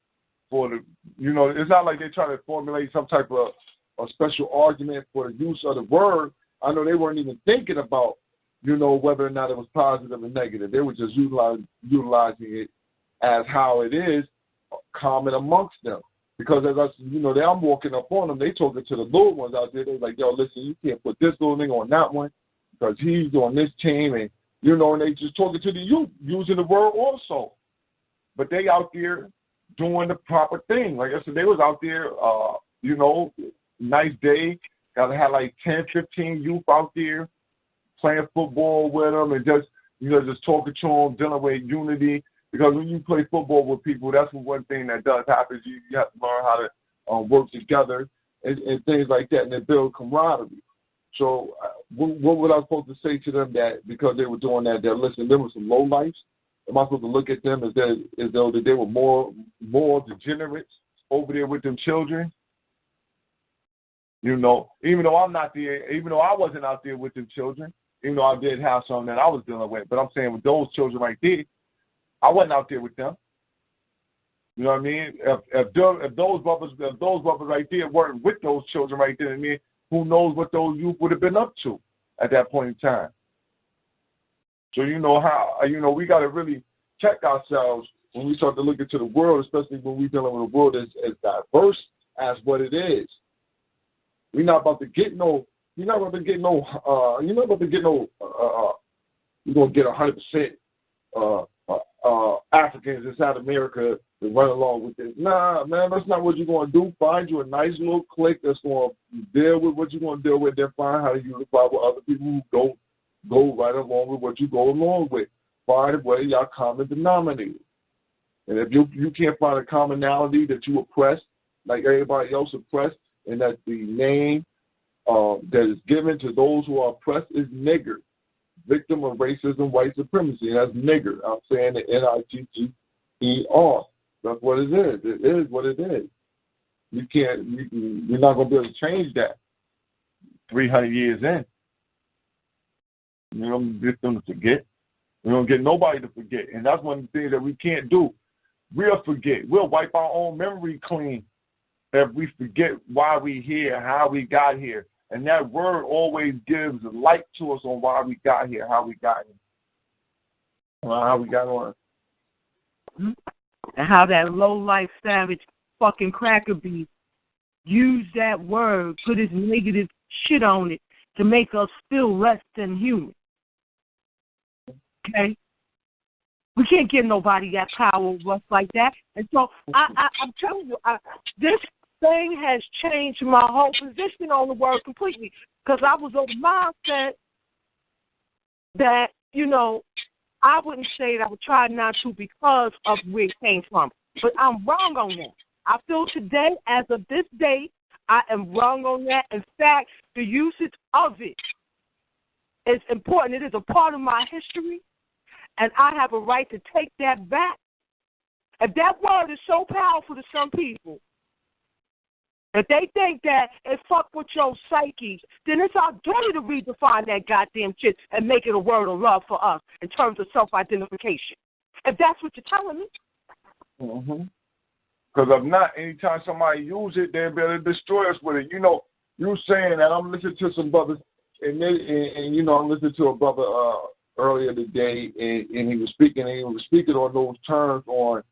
for the, it's not like they're trying to formulate some type of a special argument for the use of the word. I know they weren't even thinking about, whether or not it was positive or negative. They were just utilizing it as how it is, common amongst them. Because as I'm walking up on them, they talking to the little ones out there. They're like, yo, listen, you can't put this little nigga on that one because he's on this team, and and they just talking to the youth, using the word also. But they out there doing the proper thing. Like I said, they was out there, nice day. Had like 10, 15 youth out there playing football with them and just talking to them, dealing with unity. Because when you play football with people, that's one thing that does happen. You have to learn how to work together and things like that, and they build camaraderie. So what was I supposed to say to them that because they were doing that, they're listening, there were some lowlifes? Am I supposed to look at them as though that they were more degenerates over there with them children? You know, even though I'm not there, even though I wasn't out there with the children, even though I did have some that I was dealing with, but I'm saying with those children right there, I wasn't out there with them. You know what I mean? If those brothers right there weren't with those children right there, I mean, who knows what those youth would have been up to at that point in time. So you know how, we got to really check ourselves when we start to look into the world, especially when we're dealing with a world as diverse as what it is. We're not about to get no, you're going to get 100% Africans inside America to run along with this. Nah, man, that's not what you're going to do. Find you a nice little clique that's going to deal with what you're going to deal with, then find how to unify with other people who don't go right along with what you go along with. Find a way y'all common denominator. And if you can't find a commonality that you oppress, like everybody else oppressed, and that the name that is given to those who are oppressed is nigger, victim of racism, white supremacy. That's nigger. I'm saying the N-I-G-G-E-R. That's what it is. It is what it is. You're not going to be able to change that 300 years in. You don't get them to forget. We don't get nobody to forget. And that's one of the things that we can't do. We'll forget. We'll wipe our own memory clean if we forget why we here, how we got here. And that word always gives light to us on why we got here, how we got here, how we got on. And how that low-life savage fucking cracker beef used that word, put his negative shit on it to make us feel less than human. Okay? We can't give nobody that power over us like that. And so I'm telling you, this thing has changed my whole position on the word completely, because I was of the mindset that, I wouldn't say that I would try not to because of where it came from. But I'm wrong on that. I feel today, as of this day, I am wrong on that. In fact, the usage of it is important. It is a part of my history, and I have a right to take that back. If that word is so powerful to some people, if they think that it fuck with your psyche, then it's our duty to redefine that goddamn shit and make it a word of love for us in terms of self-identification. If that's what you're telling me. Mm-hmm. Because if not, anytime somebody use it, they'll be able to destroy us with it. You saying that, I'm listening to some brothers, and I'm listening to a brother earlier today, and he was speaking on those terms on,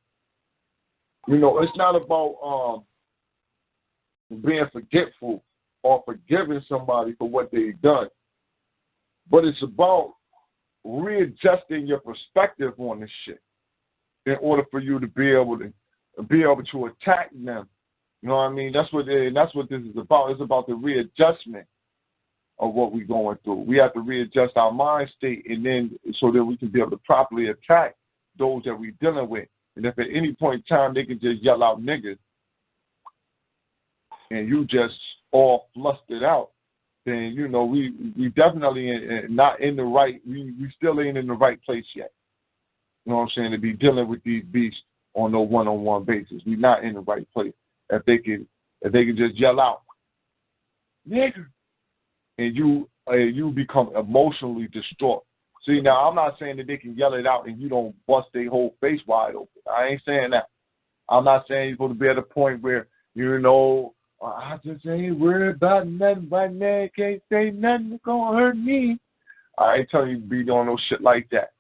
it's not about being forgetful or forgiving somebody for what they've done, but it's about readjusting your perspective on this shit in order for you to be able to attack them. You know what I mean? That's what this is about. It's about the readjustment of what we're going through. We have to readjust our mind state, and then so that we can be able to properly attack those that we're dealing with. And if at any point in time they can just yell out niggas, and you just all flustered out, then we definitely not in the right. We still ain't in the right place yet. You know what I'm saying? To be dealing with these beasts on no one-on-one basis, we're not in the right place. If they can just yell out, nigga, and you become emotionally distraught. See, now I'm not saying that they can yell it out and you don't bust their whole face wide open. I ain't saying that. I'm not saying you're going to be at a point where I just ain't worried about nothing right now. Can't say nothing that's going to hurt me. I ain't telling you to be doing no shit like that.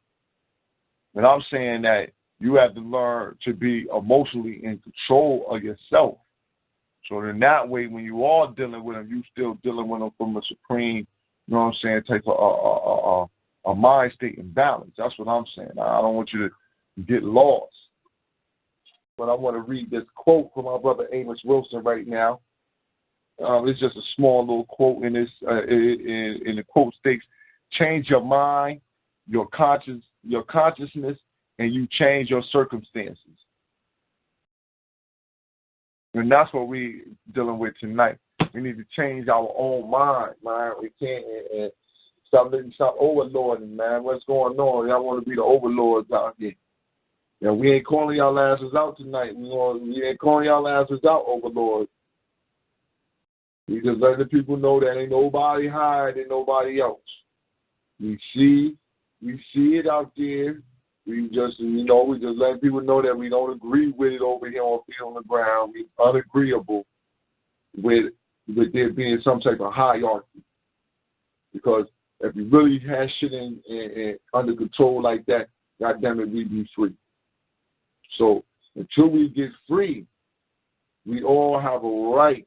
But I'm saying that you have to learn to be emotionally in control of yourself. So then that way, when you are dealing with them, you still dealing with them from a supreme, type of a mind state and balance. That's what I'm saying. I don't want you to get lost. But I want to read this quote from our brother Amos Wilson right now. It's just a small little quote, and the quote states, "Change your mind, your consciousness, and you change your circumstances." And that's what we're dealing with tonight. We need to change our own mind, man. We can't and stop overlording, man. What's going on? Y'all want to be the overlords out here. We ain't calling y'all asses out tonight. We ain't calling y'all asses out, overlords. We just letting the people know that ain't nobody higher than nobody else. We see it out there. We just letting people know that we don't agree with it over here on Feet on the Ground. We unagreeable with there being some type of hierarchy. Because if we really had shit in under control like that, goddamn it, we'd be free. So until we get free, we all have a right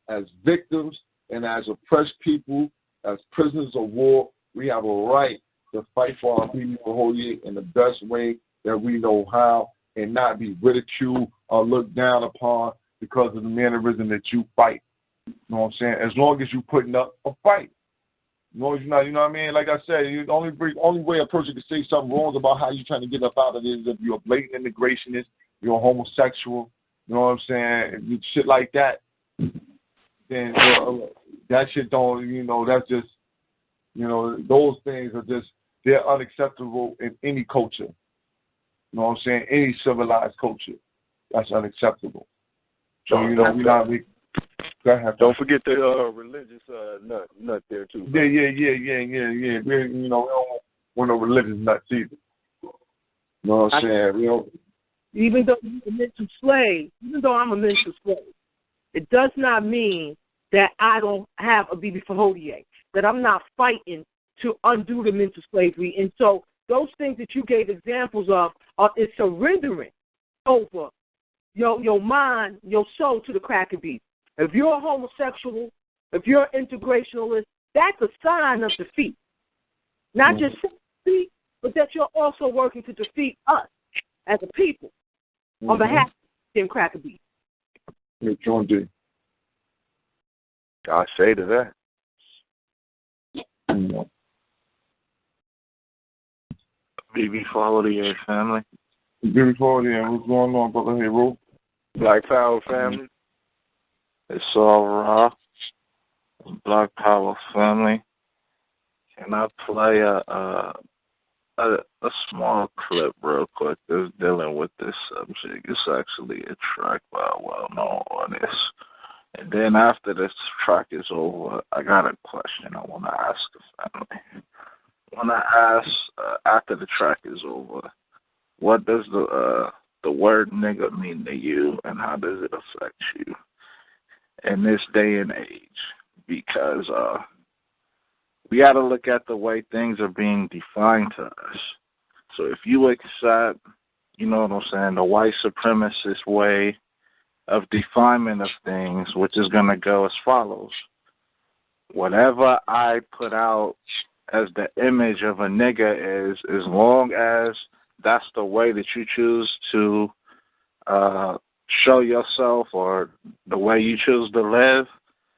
as victims and as oppressed people, as prisoners of war, we have a right to fight for our people wholly in the best way that we know how and not be ridiculed or looked down upon because of the mannerism that you fight. You know what I'm saying? As long as you're putting up a fight. As long as you're not, you know what I mean? Like I said, the only way a person can say something wrong about how you're trying to get up out of it is if you're a blatant integrationist, you're a homosexual, you know what I'm saying? Shit like that. Then that shit don't, that's just, those things are just, they're unacceptable in any culture. You know what I'm saying? Any civilized culture, that's unacceptable. So, go ahead. Don't forget the religious nut there, too. Yeah. We don't want no religious nuts either. You know what I'm saying? Even though I'm a mental slave, it does not mean that I don't have a Bibi Fahodie, that I'm not fighting to undo the mental slavery. And so those things that you gave examples of is surrendering over your mind, your soul to the cracker beast. If you're a homosexual, if you're an integrationalist, that's a sign of defeat. Not just defeat, but that you're also working to defeat us as a people on behalf of them cracker beast. Yeah, John D. I say to that. Bibi Fahodie family. Bibi Fahodie, what's going on, brother? Hey, Ro. Black Power family. It's all raw. Black Power family. Can I play a small clip real quick that's dealing with this subject? It's actually a track by a well-known artist. And then after this track is over, I got a question I want to ask the family. I want to ask, after the track is over, what does the word nigga mean to you, and how does it affect you in this day and age? Because we got to look at the way things are being defined to us. So if you accept, you know what I'm saying, the white supremacist way of definement of things, which is going to go as follows. Whatever I put out as the image of a nigga is, as long as that's the way that you choose to show yourself or the way you choose to live,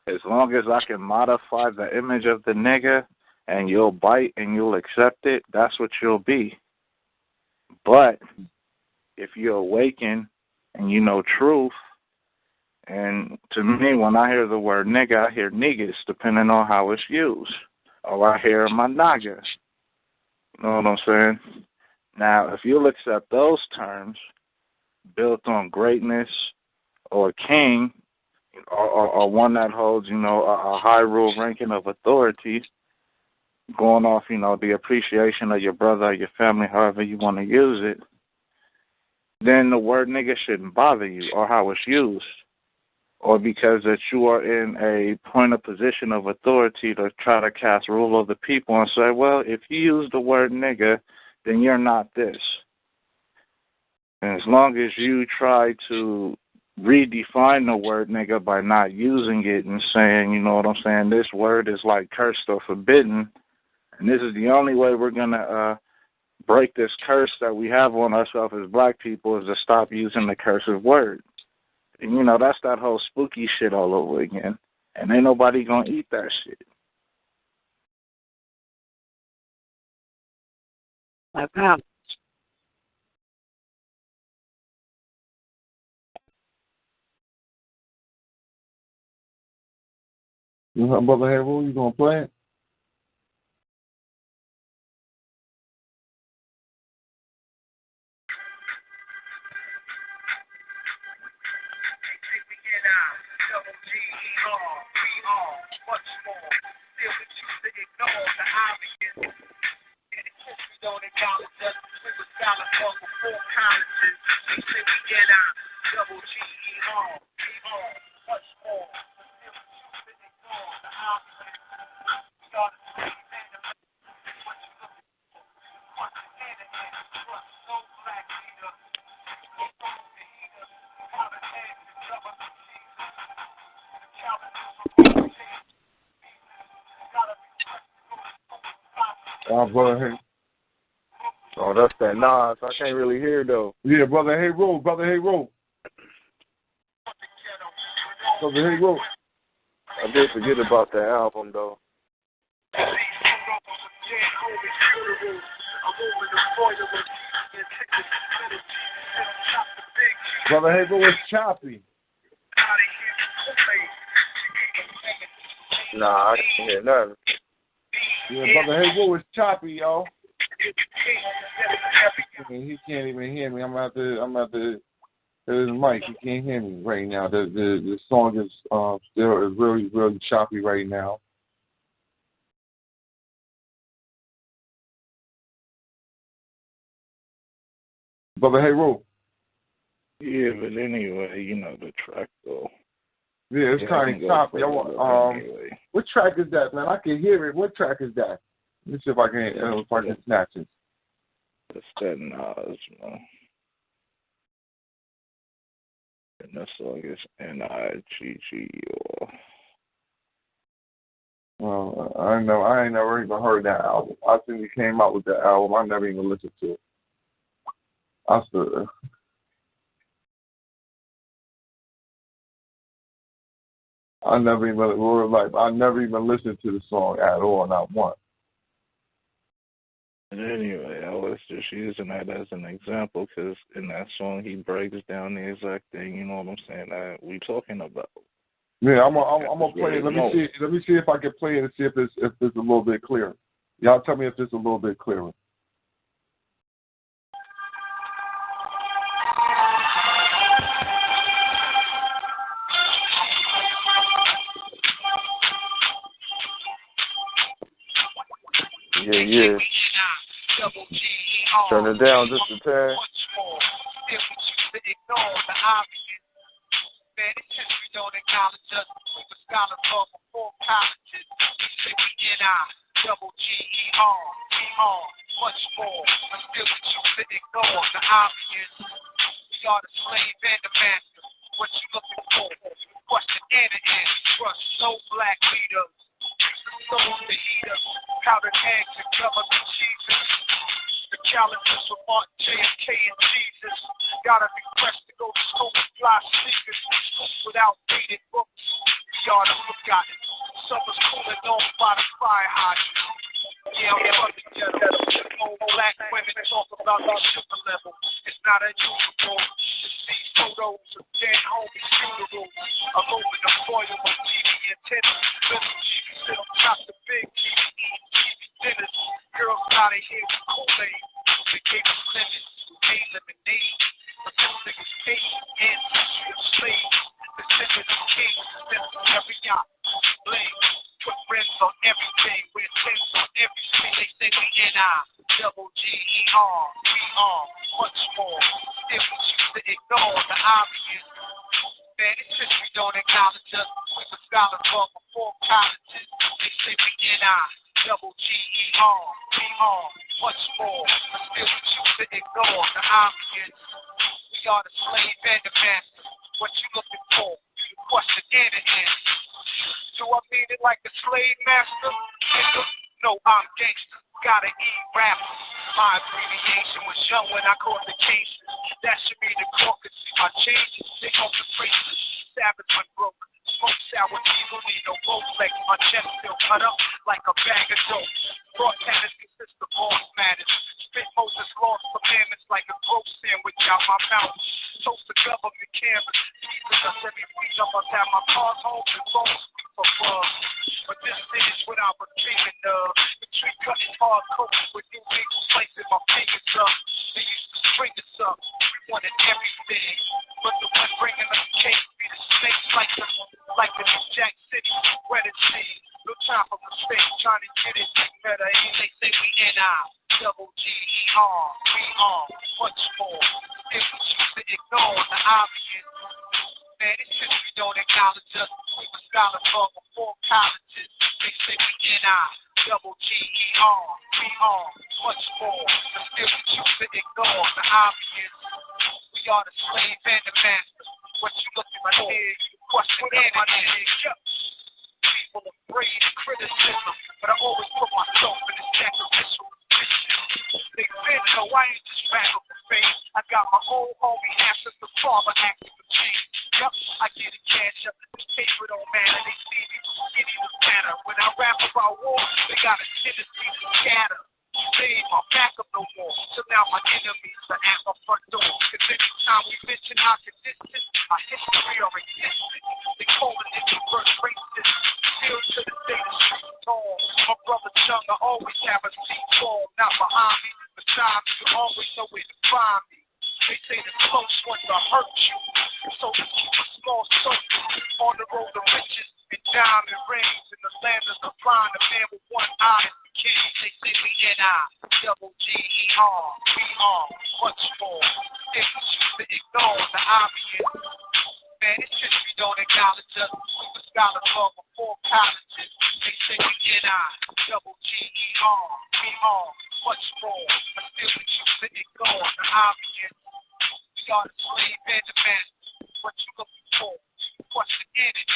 as long as I can modify the image of the nigga and you'll bite and you'll accept it, that's what you'll be. But if you awaken and you know truth, and to me, when I hear the word nigga, I hear niggas, depending on how it's used. Or I hear my naga. You know what I'm saying? Now, if you'll accept those terms, built on greatness or king, or one that holds, a high rule ranking of authority, going off, the appreciation of your brother or your family, however you want to use it, then the word nigga shouldn't bother you or how it's used. Or because that you are in a point of position of authority to try to cast rule over the people and say, well, if you use the word nigga, then you're not this. And as long as you try to redefine the word nigga by not using it and saying, you know what I'm saying, this word is like cursed or forbidden, and this is the only way we're going to break this curse that we have on ourselves as black people is to stop using the cursive word. And, that's that whole spooky shit all over again. And ain't nobody going to eat that shit. Black Power. Brother Harold, you going to play it? don't acknowledge us. We were scholars from before colleges. They say we get out. Double G, E-R, E-R, much more. Brother, hey. Oh, that's that Nas. I can't really hear though. Yeah, brother, hey, roll, brother, hey, roll. Brother, hey, roll. I did forget about that album though. Brother, hey, roll, it's choppy. Nah, I can't hear nothing. Yeah, brother, hey, roll, it's choppy, yo. He can't even hear me. I'm at the his mic. He can't hear me right now. The song is still is really, really choppy right now. Brother, hey, roll. Yeah, but anyway, you know the track though. Yeah, it's kind of choppy. Anyway. What track is that, man? I can hear it. What track is that? Let me see if I can snatch it. It's that Nas, man. And that song is N-I-G-G-O. Well, I ain't never even heard that album. I think he came out with that album. I never even listened to it. I never even listened to the song at all, not once. Anyway, I was just using that as an example because in that song he breaks down the exact thing. You know what I'm saying? That we talking about. Yeah, I'm gonna play it. Let me see if I can play it and see if it's a little bit clearer. Y'all tell me if it's a little bit clearer. Yeah. Turn it down just a tad. Don't acknowledge us. We were scholars from before colleges. We say we N-I-double-G-E-R, E-R, much more. But still we choose to ignore the obvious. We are the slave and the master. What you looking for? Question and an answer. Trust no black leaders. Souls to heat us. Powdered eggs and government cheeses. The challenges for Martin, J.F.K. and Jesus. Gotta be pressed to go to school and fly sneakers. Without dated books, we are the forgotten. Summer's cooling off by the fire hydrant. Yeah, I'm from the ghetto. Old black women talk about the sugar level. It's not unusual to see photos of dead homies' funerals. Aluminum foil with TV antennas. Little TV sit on top of big TV eating TV dinners. Girls out of here with Kool-Aid. They gave us lemons, made lemonade. But those niggas paid ancestry of slaves. Descendants of kings, descendants of every yacht. Blame, put reds on everything. We're tents on every street. They say we N-I-double-G-E-R, we-R, much more. Still we choose to ignore the obvious. Man, it's history don't acknowledge us. We were scholars from before colleges. They say we N-I-double-G-E-R, we-R, much more. But still we choose to ignore the obvious. We are the slave and the master. What you looking for? Question and an answer. Do I mean it like a slave master? No, I'm gangster. Gotta eat rapper. My abbreviation was young when I caught the case. That should be the court could see my changes. They on the faces. Savage when broke. Smoke sour diesel, need no both legs. My chest still cut up like a bag of dope. Broad tennis consists of boss matters. Spit Moses lost commandments like a gross sandwich out my mouth. Toast the government cameras. Teasing us every week. I must have my cars home and phones for fun. But this is what I was dreaming of. The tree cutting hard coats with new niggas placing my fingers up. They used to string us up. We wanted everything. But the one bringing us cake be the snakes like the New Jack City Reddit scene. No time for mistakes. Trying to get it better. And they say we N-I. F.O.G. We are much more. If we choose to ignore the obvious, man, it's just we don't acknowledge us. We were scholars long before colleges. They say we N.I.G.E.R. We are much more. But still we choose to ignore the obvious. We are the slave and the master. What you looking for here, you question and people afraid of criticism, but I always put myself in a sacrificial position. They been know I ain't just rapping for fame. I got my old homie after the father acting for change. Yup, I get a cash up in this paper, don't matter. They see me skinny with matter. When I rap about war, they got a tendency to scatter. They ain't my backup no more. So now my enemies are at my front door. Cause anytime we mention our conditions, our history or existence, they call it introverse racist. Still to the day the streets tall. My brother Chung, I always have a seat tall. Not behind me, beside me, you always know where to find me. They say the close ones will hurt you. So just keep a small circle on the road to riches and diamond rings. In the land of the blind, a man with one eye is the king. They say we N.I.G.E.R. We are much more. If we choose to ignore the obvious, man, it's just we don't acknowledge us. We were scholars long before colleges. They say we N.I.G.E.R. We are much more. But still we choose to ignore the obvious. We are the slave and the master. What you looking for? Question and it is.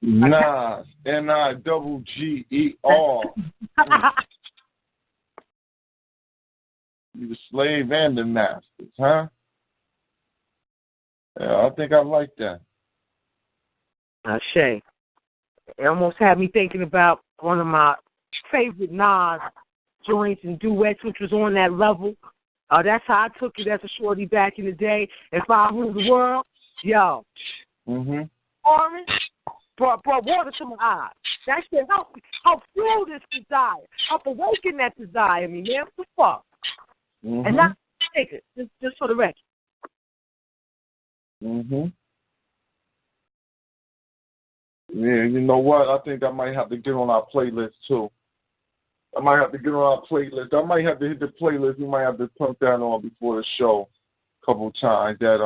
Nas, N.I.G.G.E.R. You the slave and the masters, huh? Yeah, I think I like that. Shay. It almost had me thinking about one of my favorite Nas joints and duets, which was on that level. That's how I took it as a shorty back in the day. If I ruled the world, yo. Orange brought water to my eyes. That shit helped fuel this desire. Help awaken that desire in me, man. What the fuck? And not take it, just for the record. Yeah, you know what? I think I might have to get on our playlist too. I might have to hit the playlist. We might have to put that on before the show a couple of times. That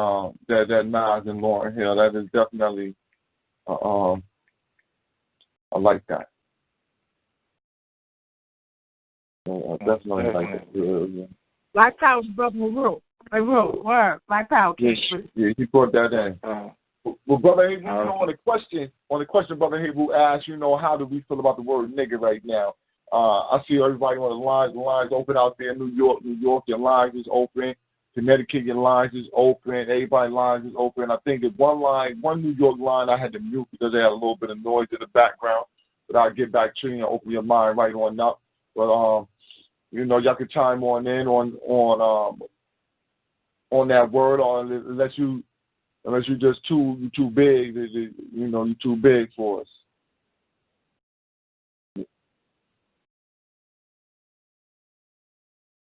Nas and Lauryn Hill. That is definitely I like that. I definitely like it. Yeah. Black Power, brother Rule. Word. Black Power. Yeah, he brought that in. Well, Brother Hebrew, on the question, Brother Hebrew asked, how do we feel about the word nigga right now? I see everybody on the lines open out there. New York, your lines is open. Connecticut, your lines is open. Everybody's lines is open. I think that one New York line I had to mute because they had a little bit of noise in the background. But I'll get back to you and open your mind right on up. But y'all can chime on in on that word, or unless you just too big, you're too big for us.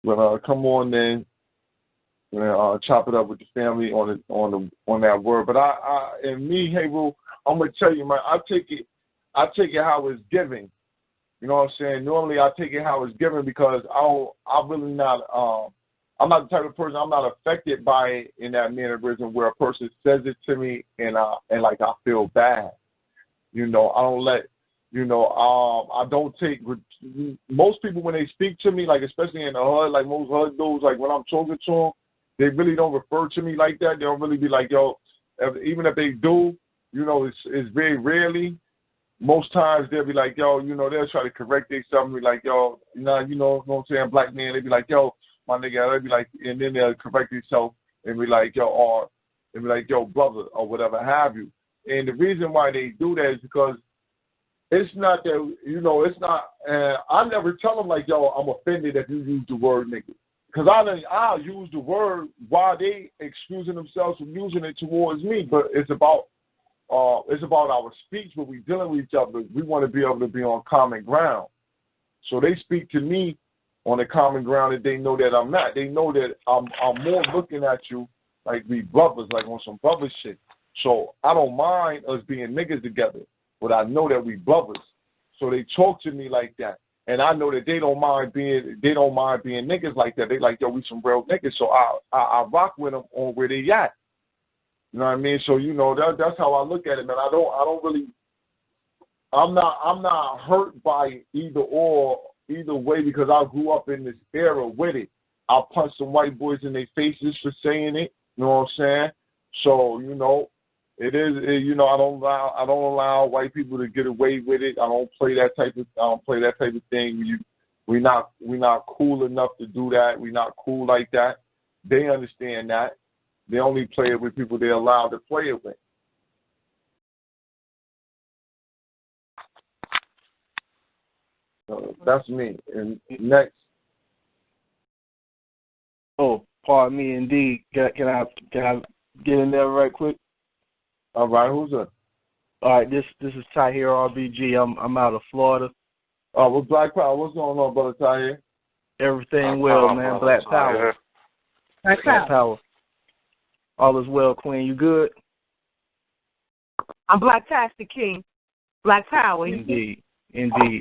But come on then, chop it up with the family on that word. But Hebrew, I'm gonna tell you, man, I take it how it's given. You know what I'm saying? Normally I take it how it's given because I'm not the type of person, I'm not affected by it in that mannerism where a person says it to me and I feel bad. I don't let, I don't take, most people when they speak to me, like especially in the hood, like most hood dudes, like when I'm talking to them, they really don't refer to me like that. They don't really be like, yo, even if they do, it's very rarely. Most times they'll be like, yo, they'll try to correct themselves and be like, yo, you know what I'm saying, black man, they'll be like, yo, my nigga, they'll be like, and then they'll correct themselves and be like, yo, or they'll be like, yo, brother, or whatever have you. And the reason why they do that is because it's not that, it's not, I never tell them like, yo, I'm offended if you use the word nigga. Because I'll use the word while they excusing themselves from using it towards me, but it's about our speech when we're dealing with each other. We want to be able to be on common ground. So they speak to me on the common ground that they know that I'm not. They know that I'm more looking at you like we brothers, like on some brother shit. So I don't mind us being niggas together, but I know that we brothers. So they talk to me like that. And I know that they don't mind being niggas like that. They like, yo, we some real niggas. So I rock with them on where they at. You know what I mean? So, you know, that's how I look at it, man. I'm not hurt by either way because I grew up in this era with it. I punched some white boys in their faces for saying it. You know what I'm saying? So, you know, you know, I don't allow white people to get away with it. I don't play that type of thing. We're not cool enough to do that. We're not cool like that. They understand that. They only play it with people they're allowed to play it with. So that's me. And next. Oh, pardon me, indeed. Can I get in there right quick? All right, who's that? All right, this is Tahir RBG. I'm out of Florida. Oh, well, Black Power. What's going on, brother Tahir? Everything well, man. Black Power. Black Power. All is well, Queen. You good? I'm Black-tastic King. Black Power. Indeed.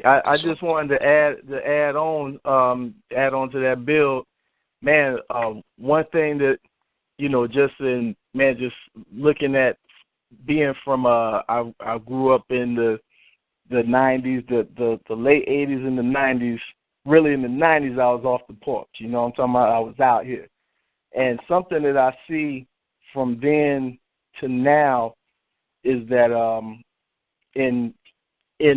I just wanted to add on to that build, man. One thing that, you know, just looking at being from I grew up in the 90s, the late 80s and the 90s. Really in the 90s, I was off the porch. You know what I'm talking about? I was out here, and something that I see from then to now is that in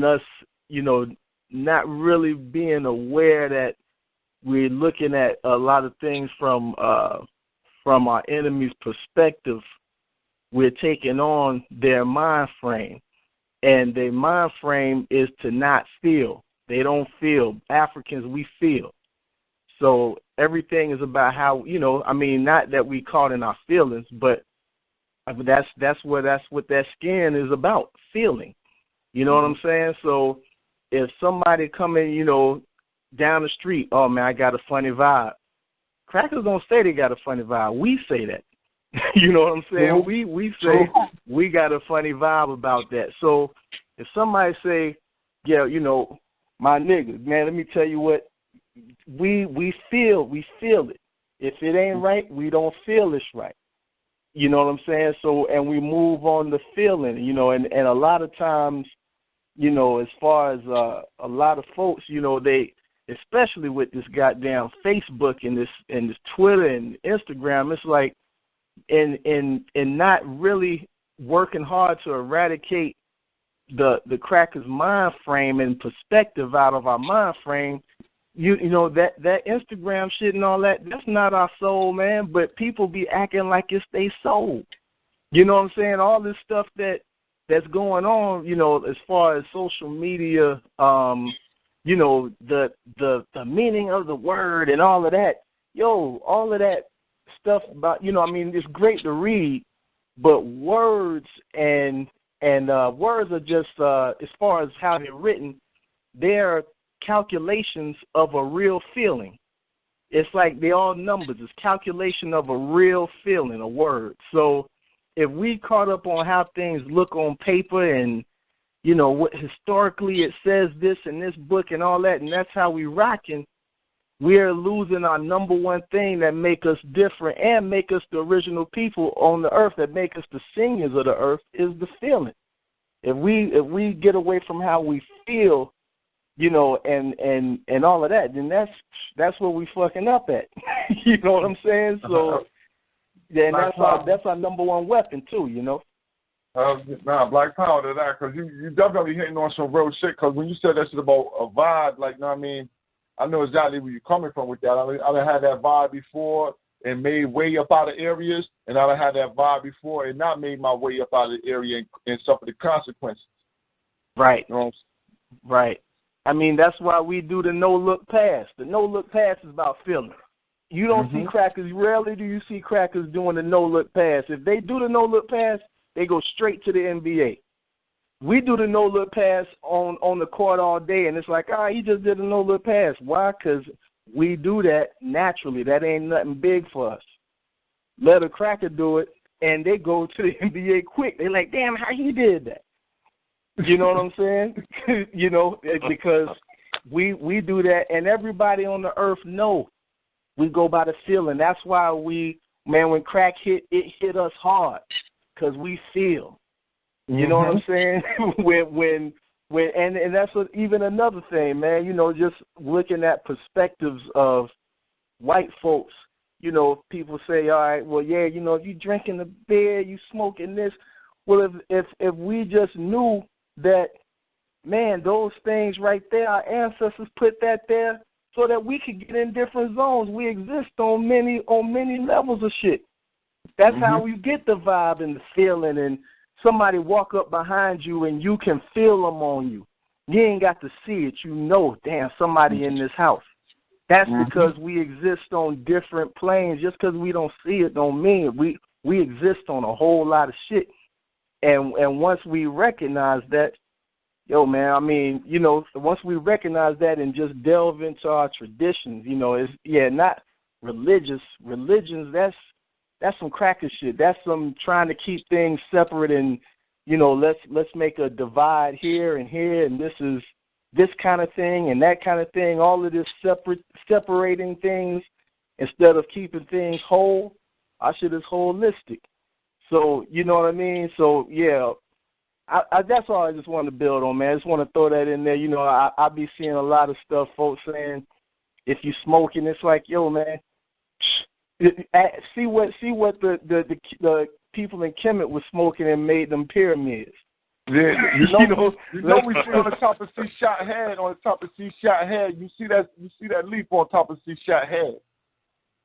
us, you know, not really being aware that we're looking at a lot of things from our enemy's perspective. We're taking on their mind frame, and their mind frame is to not feel. They don't feel. Africans, we feel. So everything is about how, you know, I mean, not that we caught in our feelings, but that's what that skin is about, feeling. You know what I'm saying? So if somebody coming, you know, down the street, oh man, I got a funny vibe. Crackers don't say they got a funny vibe. We say that. You know what I'm saying? We say we got a funny vibe about that. So if somebody say, yeah, you know, my nigga, man, let me tell you what, we feel it. If it ain't right, we don't feel it's right. You know what I'm saying? So, and we move on to feeling, you know, and a lot of times, you know, as far as a lot of folks, you know, they, especially with this goddamn Facebook and this Twitter and Instagram, it's like, in not really working hard to eradicate the cracker's mind frame and perspective out of our mind frame, you know, that Instagram shit and all that, that's not our soul, man, but people be acting like it's their soul. You know what I'm saying? All this stuff that's going on, you know, as far as social media, you know, the meaning of the word and all of that, all of that stuff about, you know, I mean, it's great to read, but words and words are just, as far as how they're written, they're calculations of a real feeling. It's like they're all numbers. It's calculation of a real feeling, a word. So if we caught up on how things look on paper and, you know, what historically it says this in this book and all that, and that's how we rocking, we're losing our number one thing that make us different and make us the original people on the earth, that make us the singers of the earth, is the feeling. If we get away from how we feel, you know, and all of that, then that's where we fucking up at. You know what I'm saying? So then that's our number one weapon too, you know. Black Power to that, because you definitely hitting on some real shit. Because when you said that shit about a vibe, like, you know what I mean, I know exactly where you're coming from with that. I done had that vibe before and made way up out of areas, and I done had that vibe before and not made my way up out of the area and suffer the consequences. Right. You know? Right. I mean, that's why we do the no-look pass. The no-look pass is about feeling. You don't see crackers, rarely do you see crackers doing the no-look pass. If they do the no-look pass, they go straight to the NBA. We do the no-look pass on the court all day, and it's like, he just did a no-look pass. Why? Because we do that naturally. That ain't nothing big for us. Let a cracker do it, and they go to the NBA quick. They're like, damn, how he did that? You know what I'm saying? You know, because we do that, and everybody on the earth know we go by the feeling. That's why when crack hit, it hit us hard because we feel. You know what I'm saying? And that's even another thing, man. You know, just looking at perspectives of white folks. You know, people say, all right, well, yeah, you know, if you drinking the beer, you smoking this. Well, if we just knew that, man, those things right there, our ancestors put that there so that we could get in different zones. We exist on many levels of shit. That's how we get the vibe and the feeling, and somebody walk up behind you and you can feel them on you. You ain't got to see it. You know, damn, somebody in this house. That's because we exist on different planes. Just because we don't see it don't mean it. We exist on a whole lot of shit. And once we recognize that, yo, man, I mean, you know, once we recognize that and just delve into our traditions, you know, it's, not religious. Religions, that's some cracker shit. That's some trying to keep things separate and, you know, let's make a divide here, and this is this kind of thing and that kind of thing, all of this separating things instead of keeping things whole. Our shit is holistic. So, you know what I mean? So, yeah, I that's all I just want to build on, man. I just want to throw that in there. You know, I be seeing a lot of stuff, folks saying, if you smoking, it's like, yo, man, see what the people in Kemet was smoking and made them pyramids. Yeah, you know we see on the top of C-Shot Head, you see that leaf on top of C-Shot Head.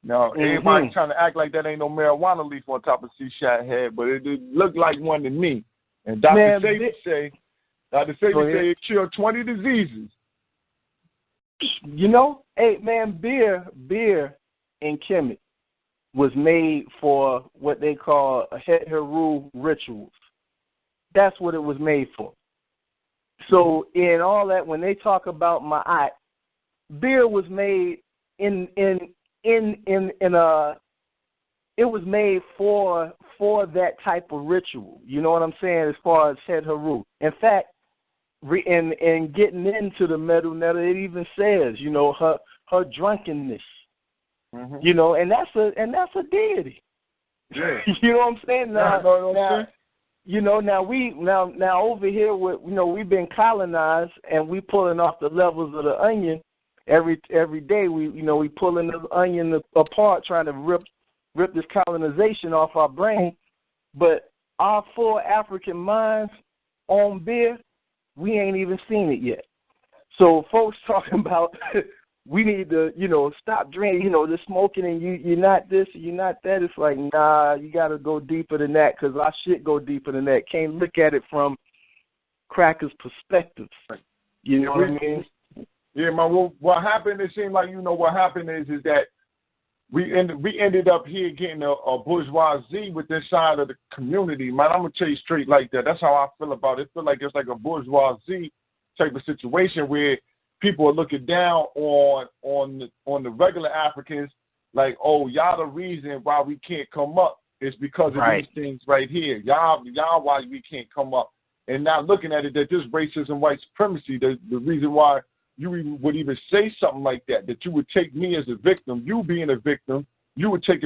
Now, everybody trying to act like that ain't no marijuana leaf on top of C-Shot Head, but it looked like one to me. And Dr. Sabi say it cured 20 diseases. You know, hey, man, beer in Kemet was made for what they call a Het Heru rituals. That's what it was made for. So in all that, when they talk about ma'at, beer was made it was made for that type of ritual. You know what I'm saying? As far as Het Heru. In fact, in getting into the Medu Netta, it even says, you know, her drunkenness. You know, and that's a deity. Yeah. You know what I'm saying? Now, you know, now over here, we've been colonized, and we pulling off the levels of the onion every day. We pulling the onion apart, trying to rip this colonization off our brain. But our full African minds on beer, we ain't even seen it yet. So folks talking about we need to, you know, stop drinking, you know, the smoking, and you're not this, you're not that. It's like, nah, you got to go deeper than that, because our shit go deeper than that. Can't look at it from crackers' perspectives. You know what I mean? Yeah, man. What happened? It seemed like, you know, what happened is that we ended up here getting a bourgeoisie with this side of the community, man. I'm gonna tell you straight like that. That's how I feel about it. I feel like it's like a bourgeoisie type of situation where people are looking down on the regular Africans, like, oh, y'all the reason why we can't come up is because of these things right here. Y'all why we can't come up, and not looking at it that this racism, white supremacy, the reason why you would even say something like that you would take me as a victim, you being a victim, you would take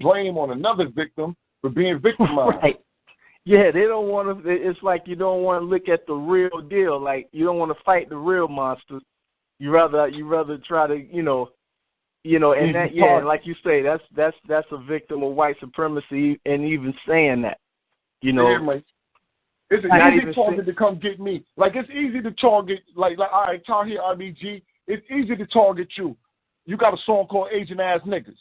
blame on another victim for being victimized. Right. Yeah, they don't want to. It's like you don't want to look at the real deal. Like you don't want to fight the real monsters. You rather try to, you know, and that, like you say, that's a victim of white supremacy, and even saying that, you know. Yeah, man. It's an easy target to come get me. Like, it's easy to target, like all right, Tahir RBG, it's easy to target you. You got a song called Asian Ass Niggas.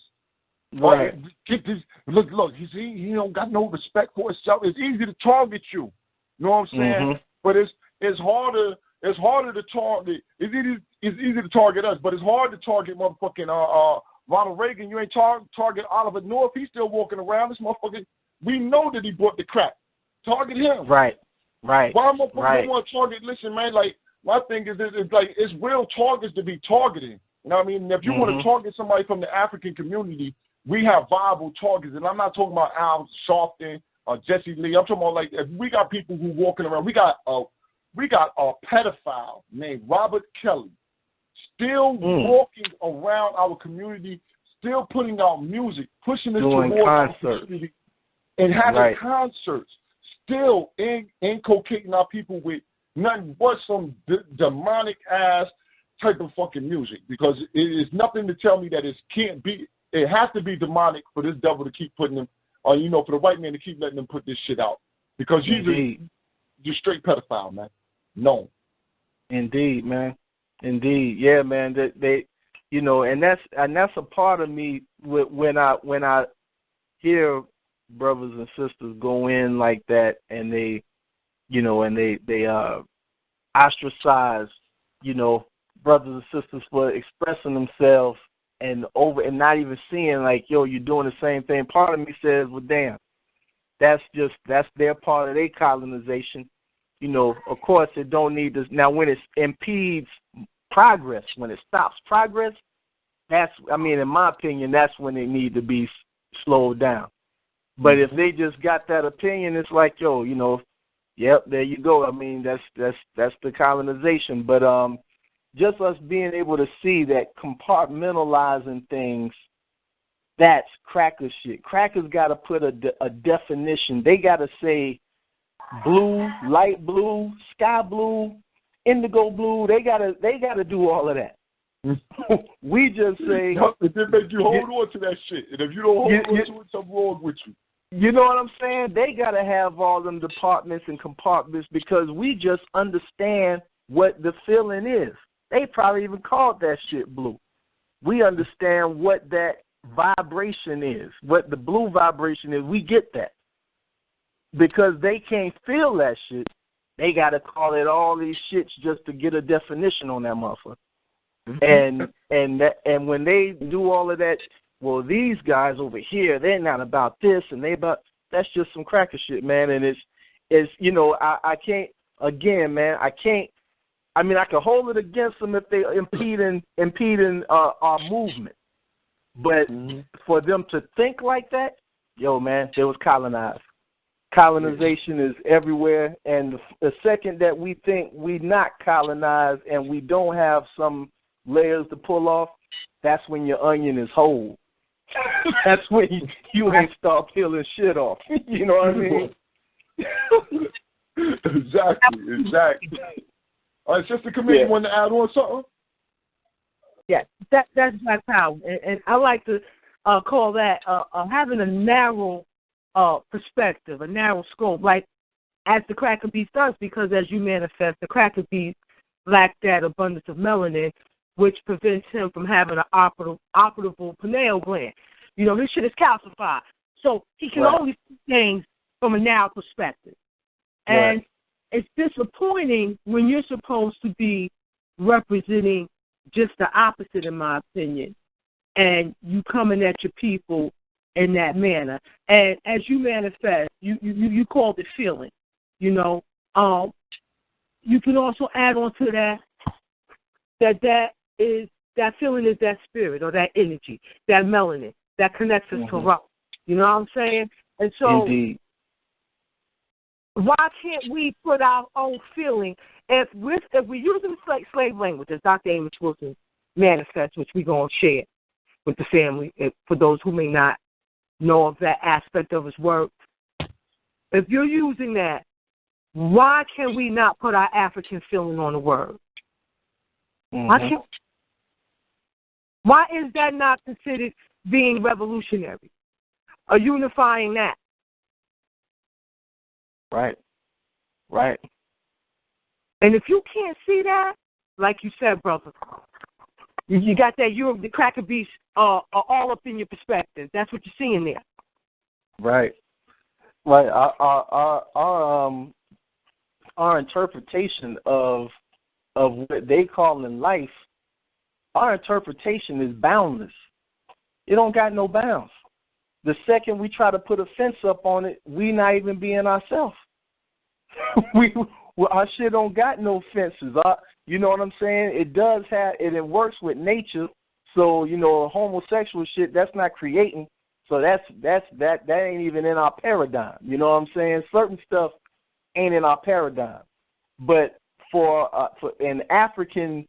Right. Get this, look, he don't got no respect for himself. It's easy to target you. You know what I'm saying? But it's harder to target. It's easy to target us, but it's hard to target motherfucking Ronald Reagan. You ain't target Oliver North. He's still walking around. This motherfucker, we know that he bought the crack. Target him. Right. Why motherfuckers don't want to target? Listen, man, like, my thing is like, it's real targets to be targeting. You know what I mean? And if you want to target somebody from the African community, we have viable targets. And I'm not talking about Al Sharpton or Jesse Lee. I'm talking about like if we got people who walking around. We got a pedophile named Robert Kelly still walking around our community, still putting out music, pushing us towards our community, and having concerts, still inculcating our people with nothing but some demonic ass type of fucking music, because it is nothing to tell me that it can't be. It has to be demonic for this devil to keep putting them, or for the white man to keep letting them put this shit out, because he's just straight pedophile, man. No. Indeed, man. Indeed, yeah, man. They and that's a part of me when I hear brothers and sisters go in like that, and they ostracize, brothers and sisters for expressing themselves and not even seeing like, yo, you're doing the same thing. Part of me says, well, damn, that's their part of their colonization. Of course, it don't need this. Now, when it impedes progress, when it stops progress, in my opinion, that's when it need to be slowed down. But if they just got that opinion, it's like, yo, yep, there you go. I mean, that's the colonization. But just us being able to see that compartmentalizing things, that's cracker shit. Crackers got to put a definition. They got to say blue, light blue, sky blue, indigo blue. They gotta do all of that. We just say it did make you hold on to that shit, and if you don't hold on to it, something wrong with you. You know what I'm saying? They gotta have all them departments and compartments, because we just understand what the feeling is. They probably even called that shit blue. We understand what that vibration is, what the blue vibration is. We get that. Because they can't feel that shit, they got to call it all these shits just to get a definition on that motherfucker. And when they do all of that, well, these guys over here, they're not about this, and that's just some cracker shit, man. And it's I can't, again, man, I can hold it against them if they impeding our movement. But for them to think like that, yo, man, they was colonized. Colonization is everywhere, and the second that we think we not colonized and we don't have some layers to pull off, that's when your onion is whole. That's when you ain't start peeling shit off. You know what I mean? Exactly. All right, Sister Camille, you want to add on something? Yeah, that's Black Power, and I like to call that having a narrow perspective, a narrow scope, like as the cracker beast does, because as you manifest, the cracker beast lack that abundance of melanin, which prevents him from having an operable pineal gland. His shit is calcified, so he can only see things from a narrow perspective. And it's disappointing when you're supposed to be representing just the opposite, in my opinion, and you coming at your people in that manner. And as you manifest, you called it feeling. You can also add on to that feeling is that spirit or that energy, that melanin that connects us to rock. You know what I'm saying? And so, indeed, why can't we put our own feeling if we're using slave language, as Dr. Amos Wilson manifests, which we're going to share with the family, for those who may not know of that aspect of his work. If you're using that, why can we not put our African feeling on the word? Why is that not considered being revolutionary or unifying that? Right. And if you can't see that, like you said, brother, you got that the cracker beast all up in your perspective. That's what you're seeing there. Right. Our interpretation of what they call in life, our interpretation is boundless. It don't got no bounds. The second we try to put a fence up on it, we not even being ourselves. Our shit don't got no fences. You know what I'm saying? It does have it works with nature. So, you know, homosexual shit, that's not creating. So that ain't even in our paradigm. You know what I'm saying? Certain stuff ain't in our paradigm. But for an African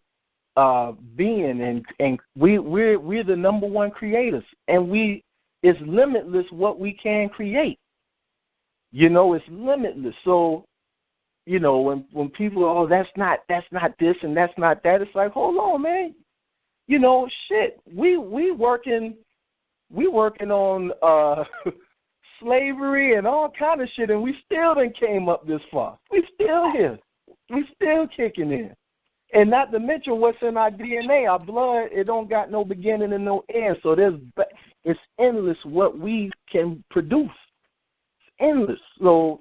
being, and we're the number one creators, and it's limitless what we can create. You know, it's limitless. So, you know, when people, oh, that's not this and that's not that, it's like, hold on, man. You know, shit. We working on slavery and all kind of shit, and we still done came up this far. We still here. We still kicking in. And not to mention what's in our DNA, our blood, it don't got no beginning and no end. So it's endless what we can produce. It's endless. So,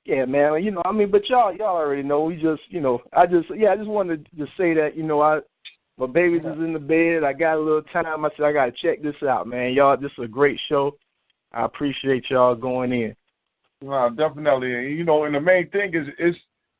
yeah, man, you know, I mean, but y'all already know. We just, you know, I just wanted to say that, you know, my baby's is in the bed. I got a little time. I said, I got to check this out, man. Y'all, this is a great show. I appreciate y'all going in. Definitely. And, you know, and the main thing is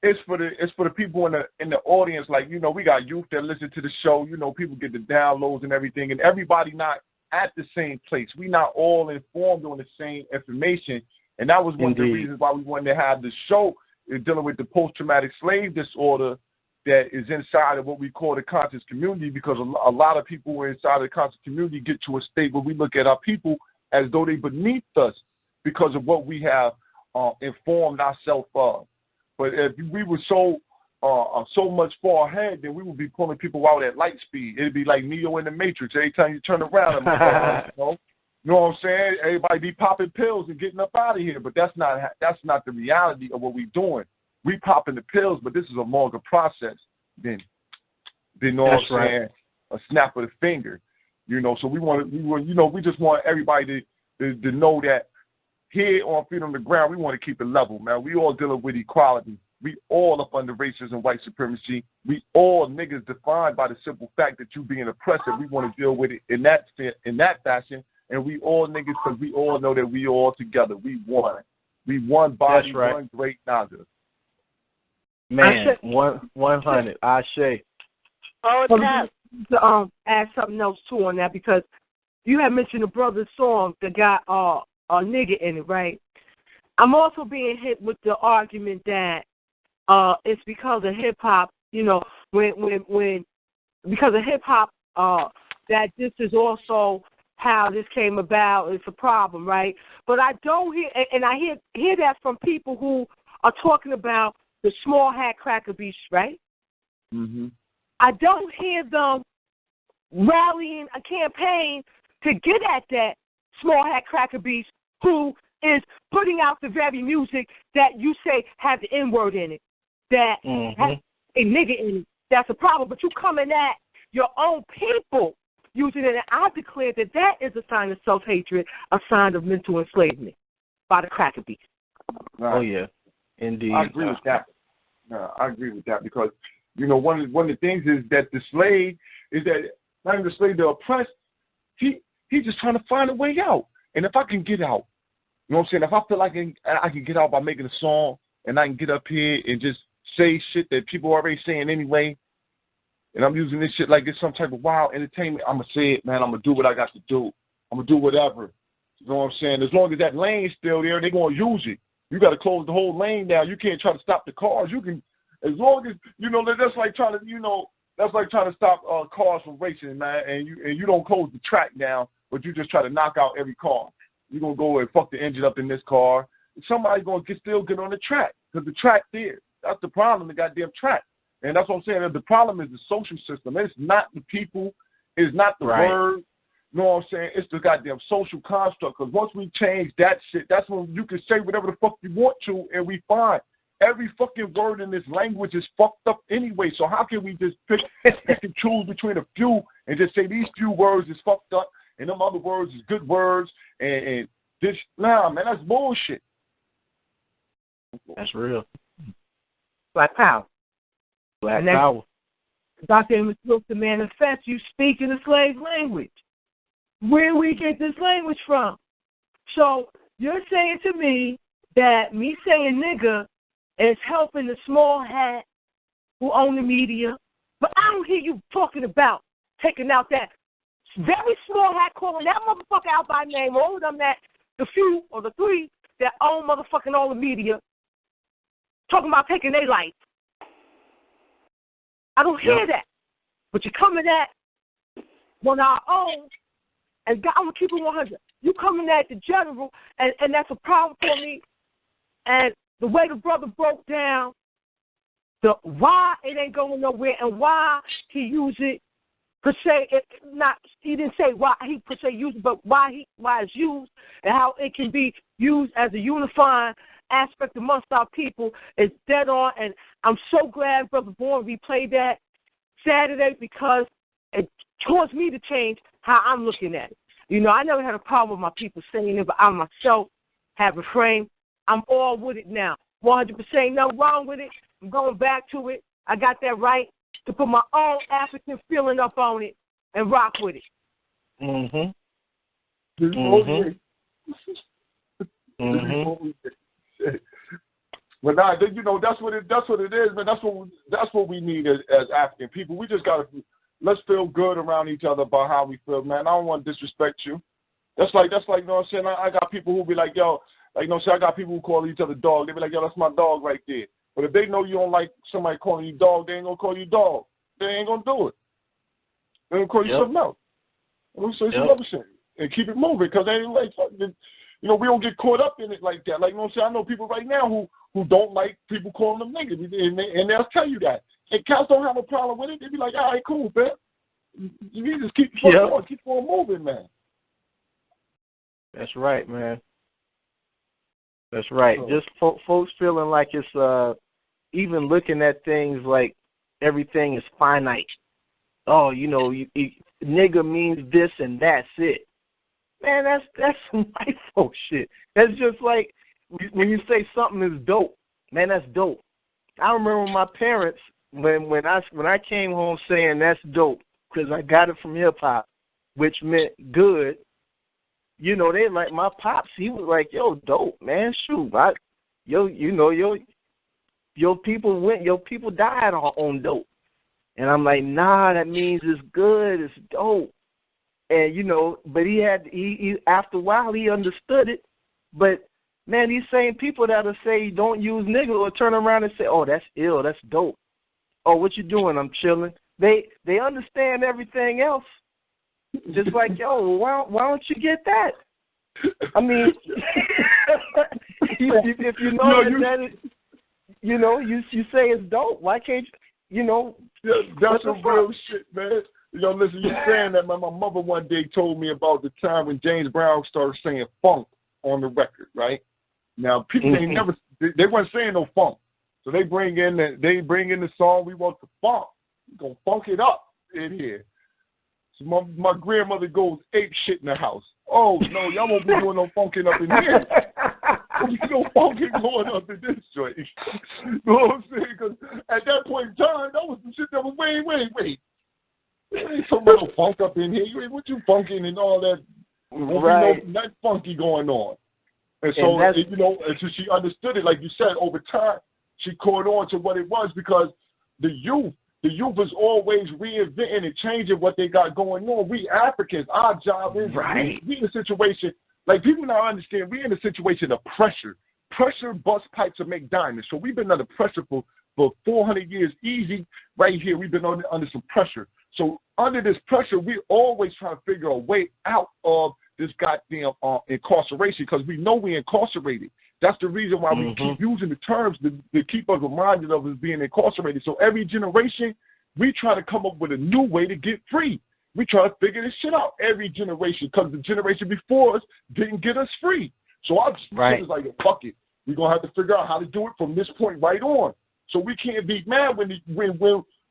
it's for the people in the audience. Like, you know, we got youth that listen to the show. You know, people get the downloads and everything, and everybody not at the same place. We not all informed on the same information, and that was one of the reasons why we wanted to have the show is dealing with the post-traumatic slave disorder that is inside of what we call the conscious community, because a lot of people inside of the conscious community get to a state where we look at our people as though they beneath us because of what we have informed ourselves of. But if we were so much far ahead, then we would be pulling people out at light speed. It'd be like Neo in the Matrix. Every time you turn around, you know what I'm saying? Everybody be popping pills and getting up out of here. But that's not the reality of what we're doing. We popping the pills, but this is a longer process than you know what I'm saying, a snap of the finger. You know, so we just want everybody to know that here on Feet on the Ground, we want to keep it level, man. We all dealing with equality. We all up under racism and white supremacy. We all niggas defined by the simple fact that you being oppressed. We want to deal with it in that fashion. And we all niggas, because we all know that we all together. We one. We one body, one great Naga. Man, 100. Ashe. Oh, to add something else too on that, because you had mentioned the brother's song that got a nigga in it, right? I'm also being hit with the argument that it's because of hip hop, you know, when because of hip hop, that this is also how this came about. It's a problem, right? But I don't hear, and I hear that from people who are talking about the small hat cracker beast, right? Mm-hmm. I don't hear them rallying a campaign to get at that small hat cracker beast who is putting out the very music that you say has the N-word in it, that has a nigga in it. That's a problem. But you coming at your own people using it, and I declare that is a sign of self-hatred, a sign of mental enslavement by the cracker beast. Right. Oh, yeah. Indeed. I agree with that. I agree with that because, you know, one of the things is that the slave is that not even the slave, the oppressed, he's just trying to find a way out. And if I can get out, you know what I'm saying? If I feel like I can get out by making a song and I can get up here and just say shit that people are already saying anyway, and I'm using this shit like it's some type of wild entertainment, I'm going to say it, man. I'm going to do what I got to do. I'm going to do whatever. You know what I'm saying? As long as that lane's still there, they're going to use it. You got to close the whole lane down. You can't try to stop the cars. You can, as long as, you know, that's like trying to, you know, that's like trying to stop cars from racing, man. And you don't close the track down, but you just try to knock out every car. You're going to go and fuck the engine up in this car. Somebody's going to still get on the track because the track there. That's the problem, the goddamn track. And that's what I'm saying. The problem is the social system. It's not the people. It's not the word. You know what I'm saying? It's the goddamn social construct. Because once we change that shit, that's when you can say whatever the fuck you want to, and we find every fucking word in this language is fucked up anyway. So how can we just pick and choose between a few and just say these few words is fucked up and them other words is good words and this? Nah, man, that's bullshit. That's real. Black power. Black power. Dr. Amos Wilson manifest, you speak in the slave language. Where we get this language from? So you're saying to me that me saying nigga is helping the small hat who own the media, But I don't hear you talking about taking out that very small hat, calling that motherfucker out by name, all of them that, the few or the three that own motherfucking all the media, talking about taking their life. I don't hear that. But you're coming at on our own, and God, I'm going to keep it 100. You coming at the general, and that's a problem for me. And the way the brother broke down, the why it ain't going nowhere and why he used it, per se, he didn't say why he per se used it, but why it's used and how it can be used as a unifying aspect amongst our people is dead on. And I'm so glad Brother Bourne replayed that Saturday because it caused me to change how I'm looking at it. You know, I never had a problem with my people saying it, but I myself have a frame. I'm all with it now. 100% nothing wrong with it. I'm going back to it. I got that right to put my own African feeling up on it and rock with it. Mm-hmm. Mm-hmm. Mm-hmm. But nah, you know, that's what it is, man. That's what we need as African people. We just gotta let's feel good around each other about how we feel, man. I don't want to disrespect you. That's like you know what I'm saying? I got people who be like, yo, like, you know what I'm saying? I got people who call each other dog. They be like, yo, that's my dog right there. But if they know you don't like somebody calling you dog, they ain't gonna call you dog. They ain't gonna do it. They're gonna call you something else. I'm gonna say some other shit and keep it moving because they ain't like, you know, we don't get caught up in it like that. Like, you know what I'm saying? I know people right now who don't like people calling them niggas, and they'll tell you that. And cats don't have a problem with it. They be like, all right, cool, man. You just keep on moving, man. That's right, man. That's right. Just folks feeling like it's even looking at things like everything is finite. Oh, you know, nigga means this and that's it. Man, that's some white folk shit. That's just like when you say something is dope. Man, that's dope. I remember my parents when I came home saying that's dope because I got it from hip hop, which meant good. You know, they like my pops. He was like, "Yo, dope, man. Shoot, your people died on dope." And I'm like, "Nah, that means it's good. It's dope." And you know, but he after a while he understood it. But man, these same people that'll say don't use nigga or turn around and say, "Oh, that's ill. That's dope." Oh, what you doing? I'm chilling. They understand everything else. Just like, yo, why don't you get that? I mean, if you know you say it's dope. Why can't you know? Yeah, that's some real shit, man. You know, listen, you're saying that, man. My mother one day told me about the time when James Brown started saying funk on the record, right? Now, people ain't they weren't saying no funk. So they bring in the song, we want the funk. We're going to funk it up in here. So my grandmother goes ape shit in the house. Oh, no, y'all won't be doing no funking up in here. There'll be no funking going up in this joint. You know what I'm saying? Because at that point in time, that was some shit that was wait. There ain't talking about no funk up in here. What you funking and all that? Right. No, nothing funky going on. And so, you know, until she understood it, like you said, over time, she caught on to what it was because the youth is always reinventing and changing what they got going on. We Africans, our job is we in a situation, like people now understand, we in a situation of pressure. Pressure busts pipes to make diamonds. So we've been under pressure for 400 years. Easy right here, we've been under some pressure. So under this pressure, we're always trying to figure a way out of this goddamn incarceration because we know we're incarcerated. That's the reason why we keep using the terms to keep us reminded of us being incarcerated. So every generation, we try to come up with a new way to get free. We try to figure this shit out every generation because the generation before us didn't get us free. So our shit is like, fuck it. We're going to have to figure out how to do it from this point right on. So we can't be mad when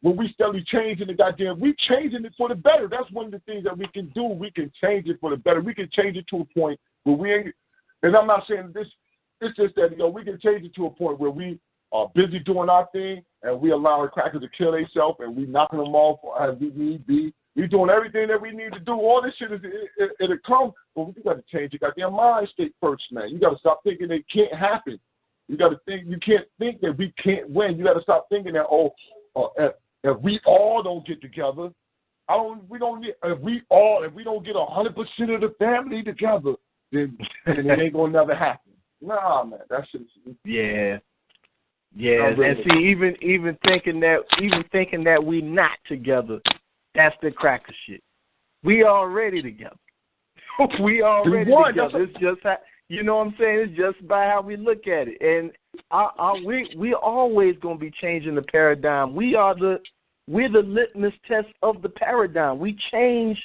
we steadily changing the goddamn, we changing it for the better. That's one of the things that we can do. We can change it for the better. We can change it to a point where we ain't, and I'm not saying this, it's just that, you know, we can change it to a point where we are busy doing our thing and we allowing crackers to kill themselves and we knocking them off as we need be. We doing everything that we need to do. All this shit it'll come, but we got to change your goddamn mind state first, man. You got to stop thinking it can't happen. You got to think, you can't think that we can't win. You got to stop thinking that, if we all don't get together, we don't get, if we don't get 100% of the family together, then it ain't gonna never happen. Nah, man, that shit's yeah. And see, even thinking that we not together, that's the cracker shit. We already together. We already together. It's just how, you know what I'm saying? It's just by how we look at it. And we always gonna be changing the paradigm. We're the litmus test of the paradigm. We change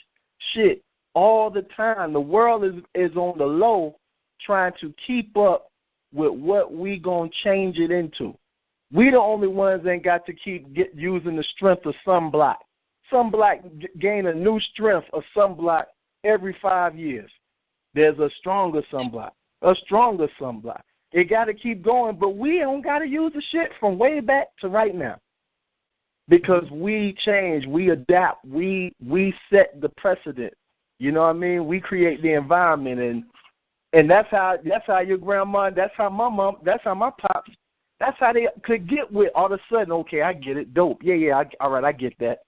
shit all the time. The world is on the low trying to keep up with what we gonna change it into. We the only ones that ain't got to keep using the strength of sunblock. Sunblock gain a new strength of sunblock every 5 years. There's a stronger sunblock. It got to keep going, but we don't got to use the shit from way back to right now. Because we change, we adapt, we set the precedent. You know what I mean? We create the environment, and that's how your grandma, that's how my mom, that's how my pops, that's how they could get with all of a sudden. Okay, I get it, dope. Yeah, all right, I get that.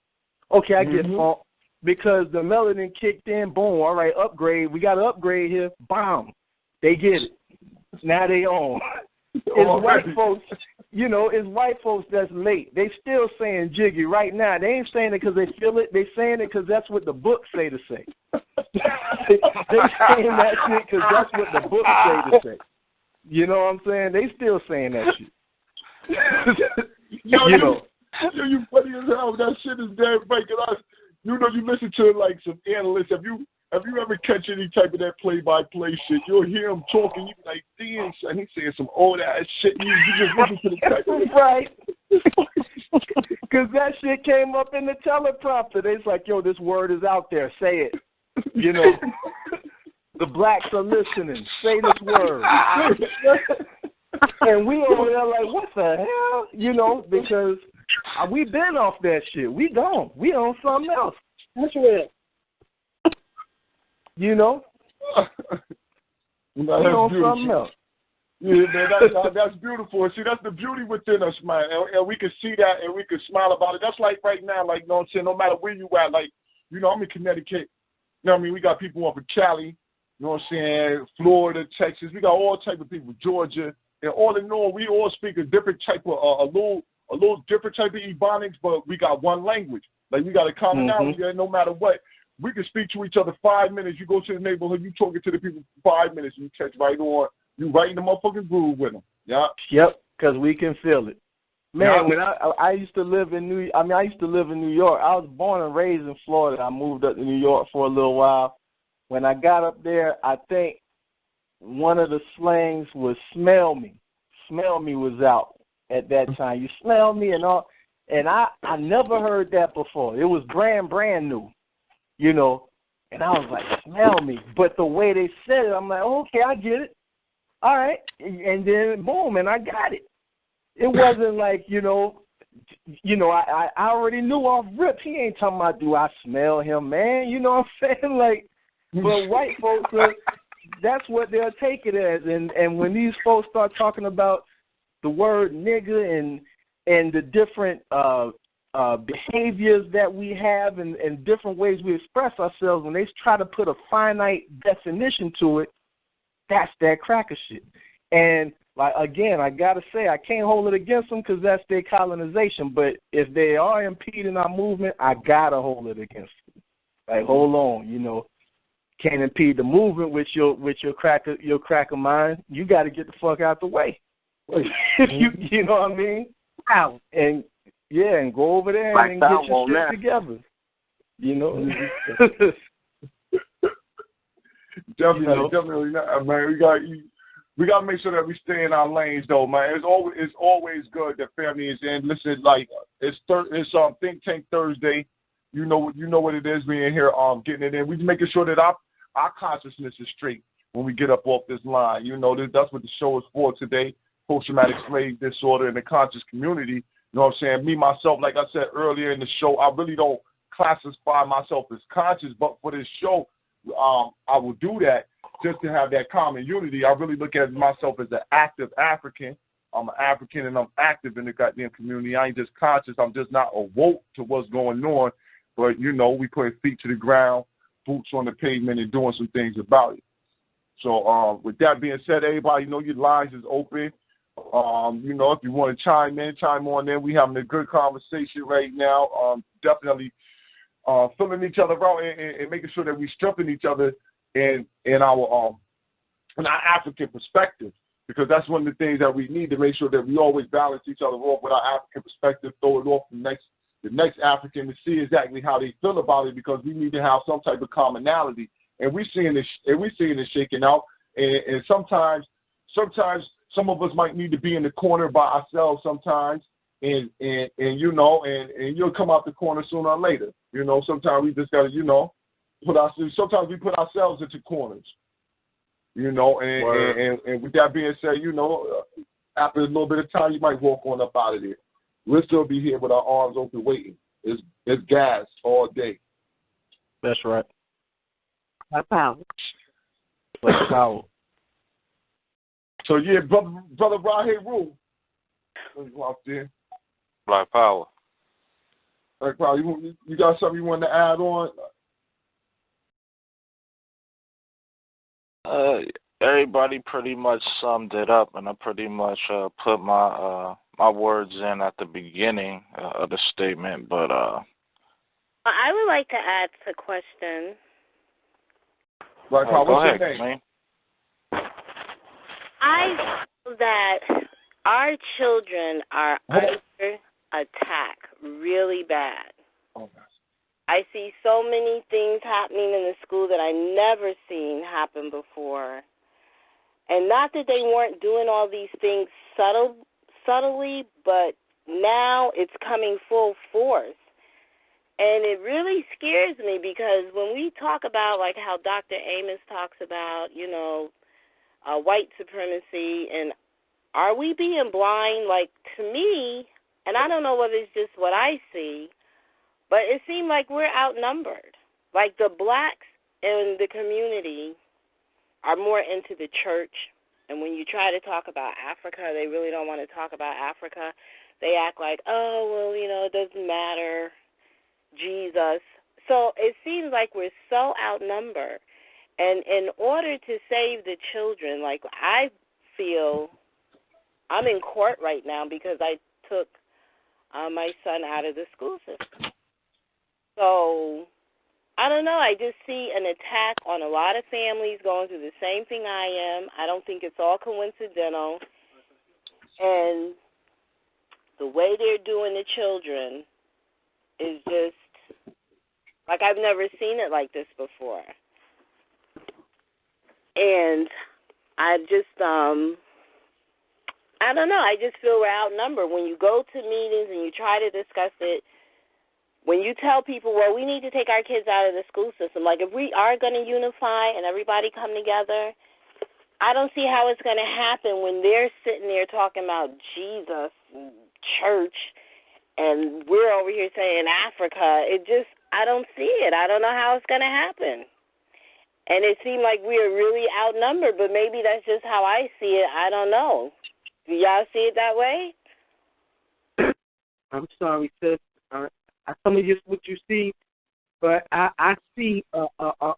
Okay, I get funk because the melanin kicked in. Boom, all right, upgrade. We got to upgrade here. Bomb, they get it. Now they on. It's white folks. You know, it's white folks that's late. They still saying jiggy right now. They ain't saying it because they feel it. They saying it because that's what the books say to say. They saying that shit because that's what the books say to say. You know what I'm saying? They still saying that shit. You funny as hell. That shit is damn right. You listen to like some analysts. Have you ever catch any type of that play-by-play shit? You'll hear him talking. You be like, damn, son, he's saying some old ass shit. You just listen to the text. Right. Because that shit came up in the teleprompter. They's like, yo, this word is out there. Say it. You know, the blacks are listening. Say this word. And we over there like, what the hell? You know, because we been off that shit. We gone. We on something else. That's real. You know? No, that's on something else. Yeah, man, that's beautiful. See, that's the beauty within us, man. And we can see that and we can smile about it. That's like right now, like, you know what I'm saying, no matter where you at, like, you know, I'm in Connecticut. You know what I mean? We got people up in Cali, you know what I'm saying, Florida, Texas. We got all type of people, Georgia. And all in all, we all speak a different type of, a little different type of Ebonics, but we got one language. Like, we got a commonality, and no matter what, we can speak to each other 5 minutes. You go to the neighborhood, you talking to the people for 5 minutes, and you catch right on. You right in the motherfucking groove with them. Yeah. Yep, because we can feel it. Man, when I used to live in New York. I was born and raised in Florida. I moved up to New York for a little while. When I got up there, I think one of the slangs was smell me. Smell me was out at that time. You smell me and all. And I never heard that before. It was brand new, you know. And I was like, smell me. But the way they said it, I'm like, okay, I get it. All right. And then, boom, and I got it. It wasn't like, I already knew off rip. He ain't talking about, do I smell him, man? You know what I'm saying? Like, but white folks, that's what they'll take it as. And when these folks start talking about the word nigga and the different behaviors that we have and different ways we express ourselves, when they try to put a finite definition to it, that's that cracker shit. And, like, again, I got to say, I can't hold it against them because that's their colonization. But if they are impeding our movement, I got to hold it against them. Like, hold on, can't impede the movement with your cracker mind. You got to get the fuck out the way. You know what I mean? Wow. And go over there and get your shit together. You know. Definitely not, man. We got to make sure that we stay in our lanes, though, man. It's always good that family is in. Listen, like it's Think Tank Thursday. You know what it is. We in here getting it in. We making sure that our consciousness is straight when we get up off this line. That's what the show is for today. Post-traumatic slave disorder in the conscious community. You know what I'm saying? Me, myself, like I said earlier in the show, I really don't classify myself as conscious, but for this show, I will do that just to have that common unity. I really look at myself as an active African, I'm an African and I'm active in the goddamn community. I ain't just conscious. I'm just not awoke to what's going on. But, you know, we put feet to the ground, boots on the pavement, and doing some things about it. So with that being said, everybody, you know, your lines is open. You know, if you want to chime on in. We having a good conversation right now. Definitely filling each other out and making sure that we strengthen each other in our African perspective, because that's one of the things that we need to make sure that we always balance each other off with our African perspective, throw it off the next African to see exactly how they feel about it, because we need to have some type of commonality. And we're seeing this shaking out. And sometimes some of us might need to be in the corner by ourselves sometimes, and you know, and you'll come out the corner sooner or later. You know, sometimes we just gotta, you know, sometimes we put ourselves into corners. You know, and with that being said, you know, after a little bit of time, you might walk on up out of there. We'll still be here with our arms open waiting. It's gas all day. That's right. Black power. Black power. So yeah, brother Rahe Rule. Let's go out there. Black power. Black power. You got something you want to add on? Everybody pretty much summed it up, and I pretty much put my my words in at the beginning of the statement. But I would like to add a question. Black power. What's your name? Man. I feel that our children are under attack really bad. Oh, I see so many things happening in the school that I never seen happen before. And not that they weren't doing all these things subtly, but now it's coming full force. And it really scares me, because when we talk about, like how Dr. Amos talks about, you know, white supremacy, and are we being blind? Like, to me, and I don't know whether it's just what I see, but it seemed like we're outnumbered. Like, the blacks in the community are more into the church, and when you try to talk about Africa, they really don't want to talk about Africa. They act like, oh, well, you know, it doesn't matter, Jesus. So it seems like we're so outnumbered. And in order to save the children, like, I feel I'm in court right now because I took my son out of the school system. So, I don't know. I just see an attack on a lot of families going through the same thing I am. I don't think it's all coincidental. And the way they're doing the children is just, like, I've never seen it like this before. And I just, I don't know. I just feel we're outnumbered. When you go to meetings and you try to discuss it, when you tell people, well, we need to take our kids out of the school system, like if we are going to unify and everybody come together, I don't see how it's going to happen when they're sitting there talking about Jesus, church, and we're over here saying Africa. It just, I don't see it. I don't know how it's going to happen. And it seemed like we are really outnumbered, but maybe that's just how I see it. I don't know. Do y'all see it that way? I'm sorry, sis. I tell you just what you see, but I see a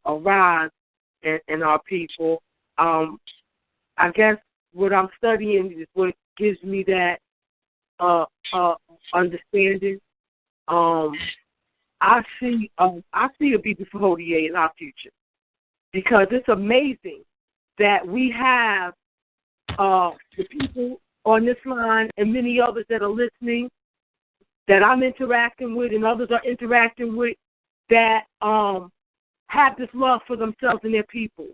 rise in our people. I guess what I'm studying is what gives me that understanding. I see a beautiful F.O.G in our future, because it's amazing that we have the people on this line and many others that are listening, that I'm interacting with and others are interacting with, that have this love for themselves and their people,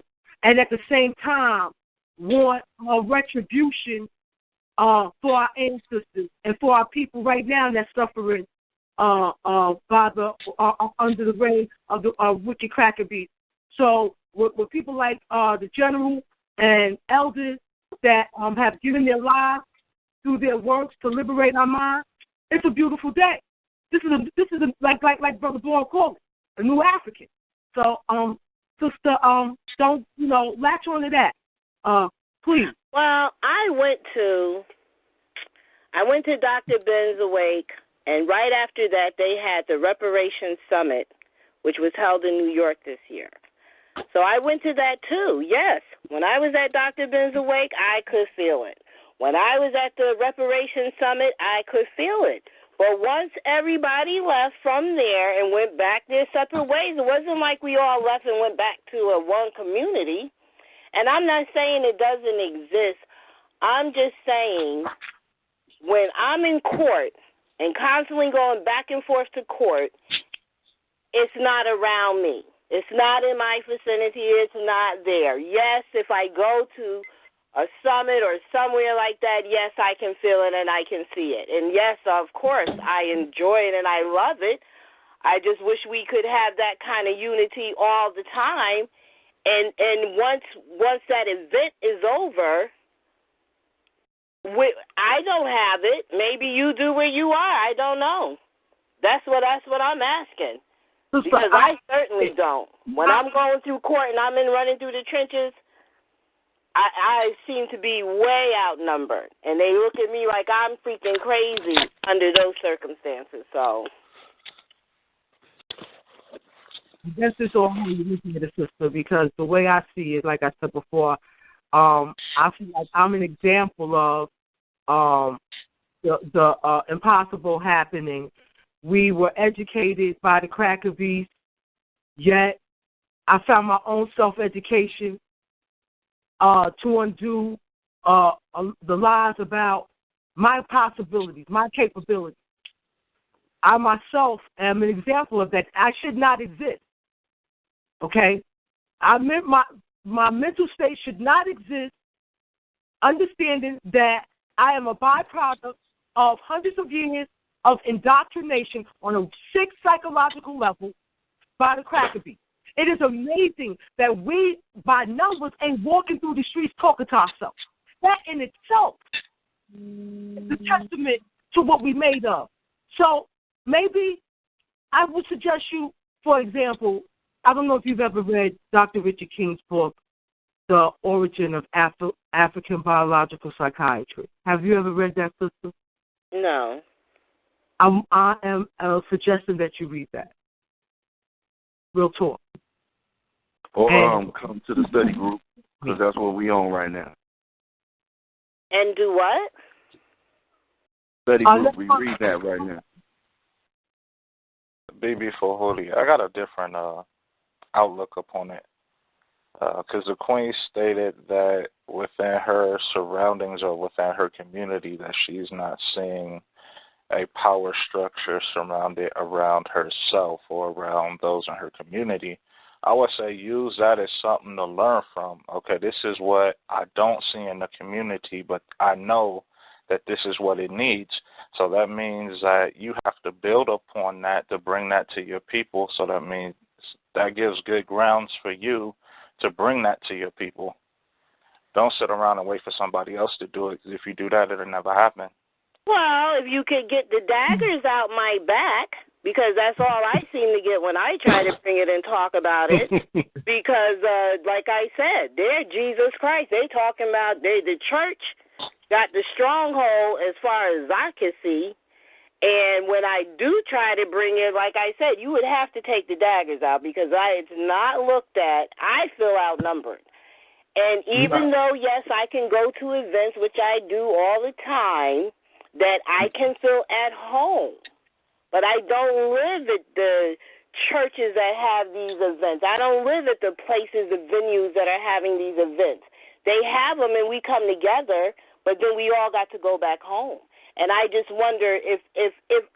and at the same time want a retribution for our ancestors and for our people right now that's suffering by the under the reign of the wicked cracker beast. So with people like the general and elders that have given their lives through their works to liberate our minds, it's a beautiful day. This is like Brother Boyle called it, a new African. So sister, don't latch on to that, please. Well, I went to I went to Dr. Ben's Awake, and right after that, they had the Reparations Summit, which was held in New York this year. So I went to that too, yes. When I was at Dr. Ben's Awake, I could feel it. When I was at the Reparations Summit, I could feel it. But once everybody left from there and went back their separate ways, it wasn't like we all left and went back to one community. And I'm not saying it doesn't exist. I'm just saying when I'm in court and constantly going back and forth to court, it's not around me. It's not in my vicinity. It's not there. Yes, if I go to a summit or somewhere like that, yes, I can feel it and I can see it. And yes, of course, I enjoy it and I love it. I just wish we could have that kind of unity all the time. And once that event is over, I don't have it. Maybe you do where you are. I don't know. That's what I'm asking. Because I certainly don't. When I'm going through court and I'm running through the trenches, I seem to be way outnumbered. And they look at me like I'm freaking crazy under those circumstances. So I guess it's all how you looking at it, sister, because the way I see it, like I said before, I feel like I'm an example of the impossible happening. We were educated by the cracker beast, yet I found my own self-education to undo the lies about my possibilities, my capabilities. I myself am an example of that. I should not exist, okay? My mental state should not exist, understanding that I am a byproduct of hundreds of years of indoctrination on a sick psychological level by the cracker beast. It is amazing that we, by numbers, ain't walking through the streets talking to ourselves. That in itself is a testament to what we made of. So maybe I would suggest you, for example, I don't know if you've ever read Dr. Richard King's book, The Origin of African Biological Psychiatry. Have you ever read that, sister? No. I am suggesting that you read that. Real talk. Or come to the study group, because that's what we on right now. And do what? Study group, we read that right now. Baby for Holy, I got a different outlook upon it. Because the Queen stated that within her surroundings or within her community that she's not seeing a power structure surrounded around herself or around those in her community. I would say use that as something to learn from. Okay, this is what I don't see in the community, but I know that this is what it needs. So that means that you have to build upon that to bring that to your people. So that means that gives good grounds for you to bring that to your people. Don't sit around and wait for somebody else to do it, because if you do that, it'll never happen. Well, if you could get the daggers out my back, because that's all I seem to get when I try to bring it and talk about it. Because, like I said, they're Jesus Christ. They talking about the church got the stronghold as far as I can see. And when I do try to bring it, like I said, you would have to take the daggers out because it's not looked at. I feel outnumbered. And even though, yes, I can go to events, which I do all the time, that I can feel at home. But I don't live at the churches that have these events. I don't live at the places, the venues that are having these events. They have them and we come together, but then we all got to go back home. And I just wonder if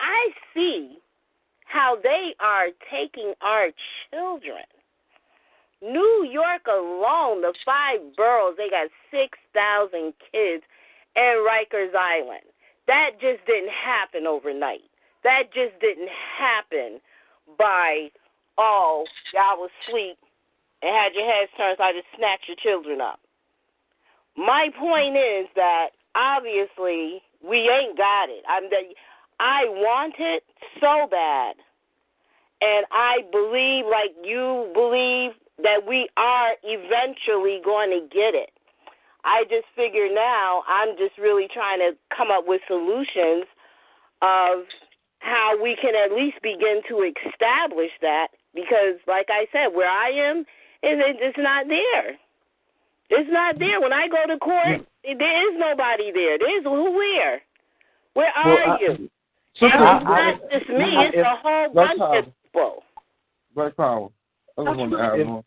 I see how they are taking our children. New York alone, the 5 boroughs, they got 6,000 kids in Rikers Island. That just didn't happen overnight. That just didn't happen by, y'all was asleep and had your heads turned, so I just snatched your children up. My point is that obviously we ain't got it. I want it so bad, and I believe, like you believe, that we are eventually going to get it. I just figure now I'm just really trying to come up with solutions of how we can at least begin to establish that, because, like I said, where I am, it's not there. It's not there. When I go to court, there is nobody there. There's where? Where are you? It's not just me. It's a whole bunch of people. Black Power. I just wanted to add on.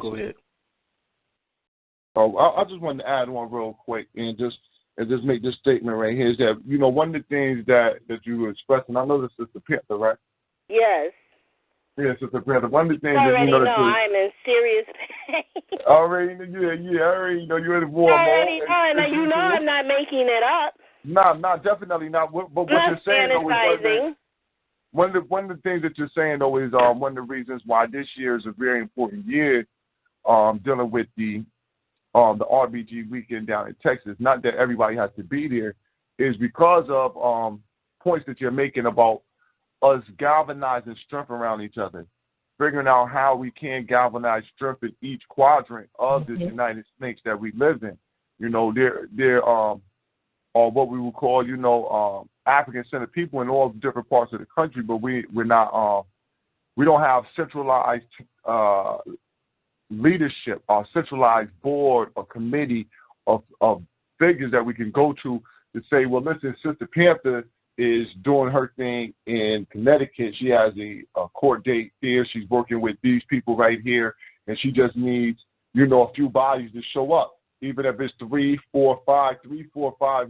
Go ahead. I just wanted to add on real quick and just make this statement right here is that, you know, one of the things that you were expressing, I know this is the Panther, right? Yes. Yes, it's the Panther. One of the things that you know I'm in serious pain. I already know you're in the war mode. You know I'm not making it up. No, definitely not. But what you're saying though is one of the things that you're saying though is one of the reasons why this year is a very important year dealing with the RBG weekend down in Texas. Not that everybody has to be there, is because of points that you're making about us galvanizing strength around each other, figuring out how we can galvanize strength in each quadrant of this United States that we live in. You know, there are what we would call, you know, African-centered people in all different parts of the country, but we're not we don't have centralized leadership or centralized board or committee of figures that we can go to say, well, listen, Sister Panther is doing her thing in Connecticut. She has a court date here. She's working with these people right here, and she just needs, you know, a few bodies to show up, even if it's 3, 4, 5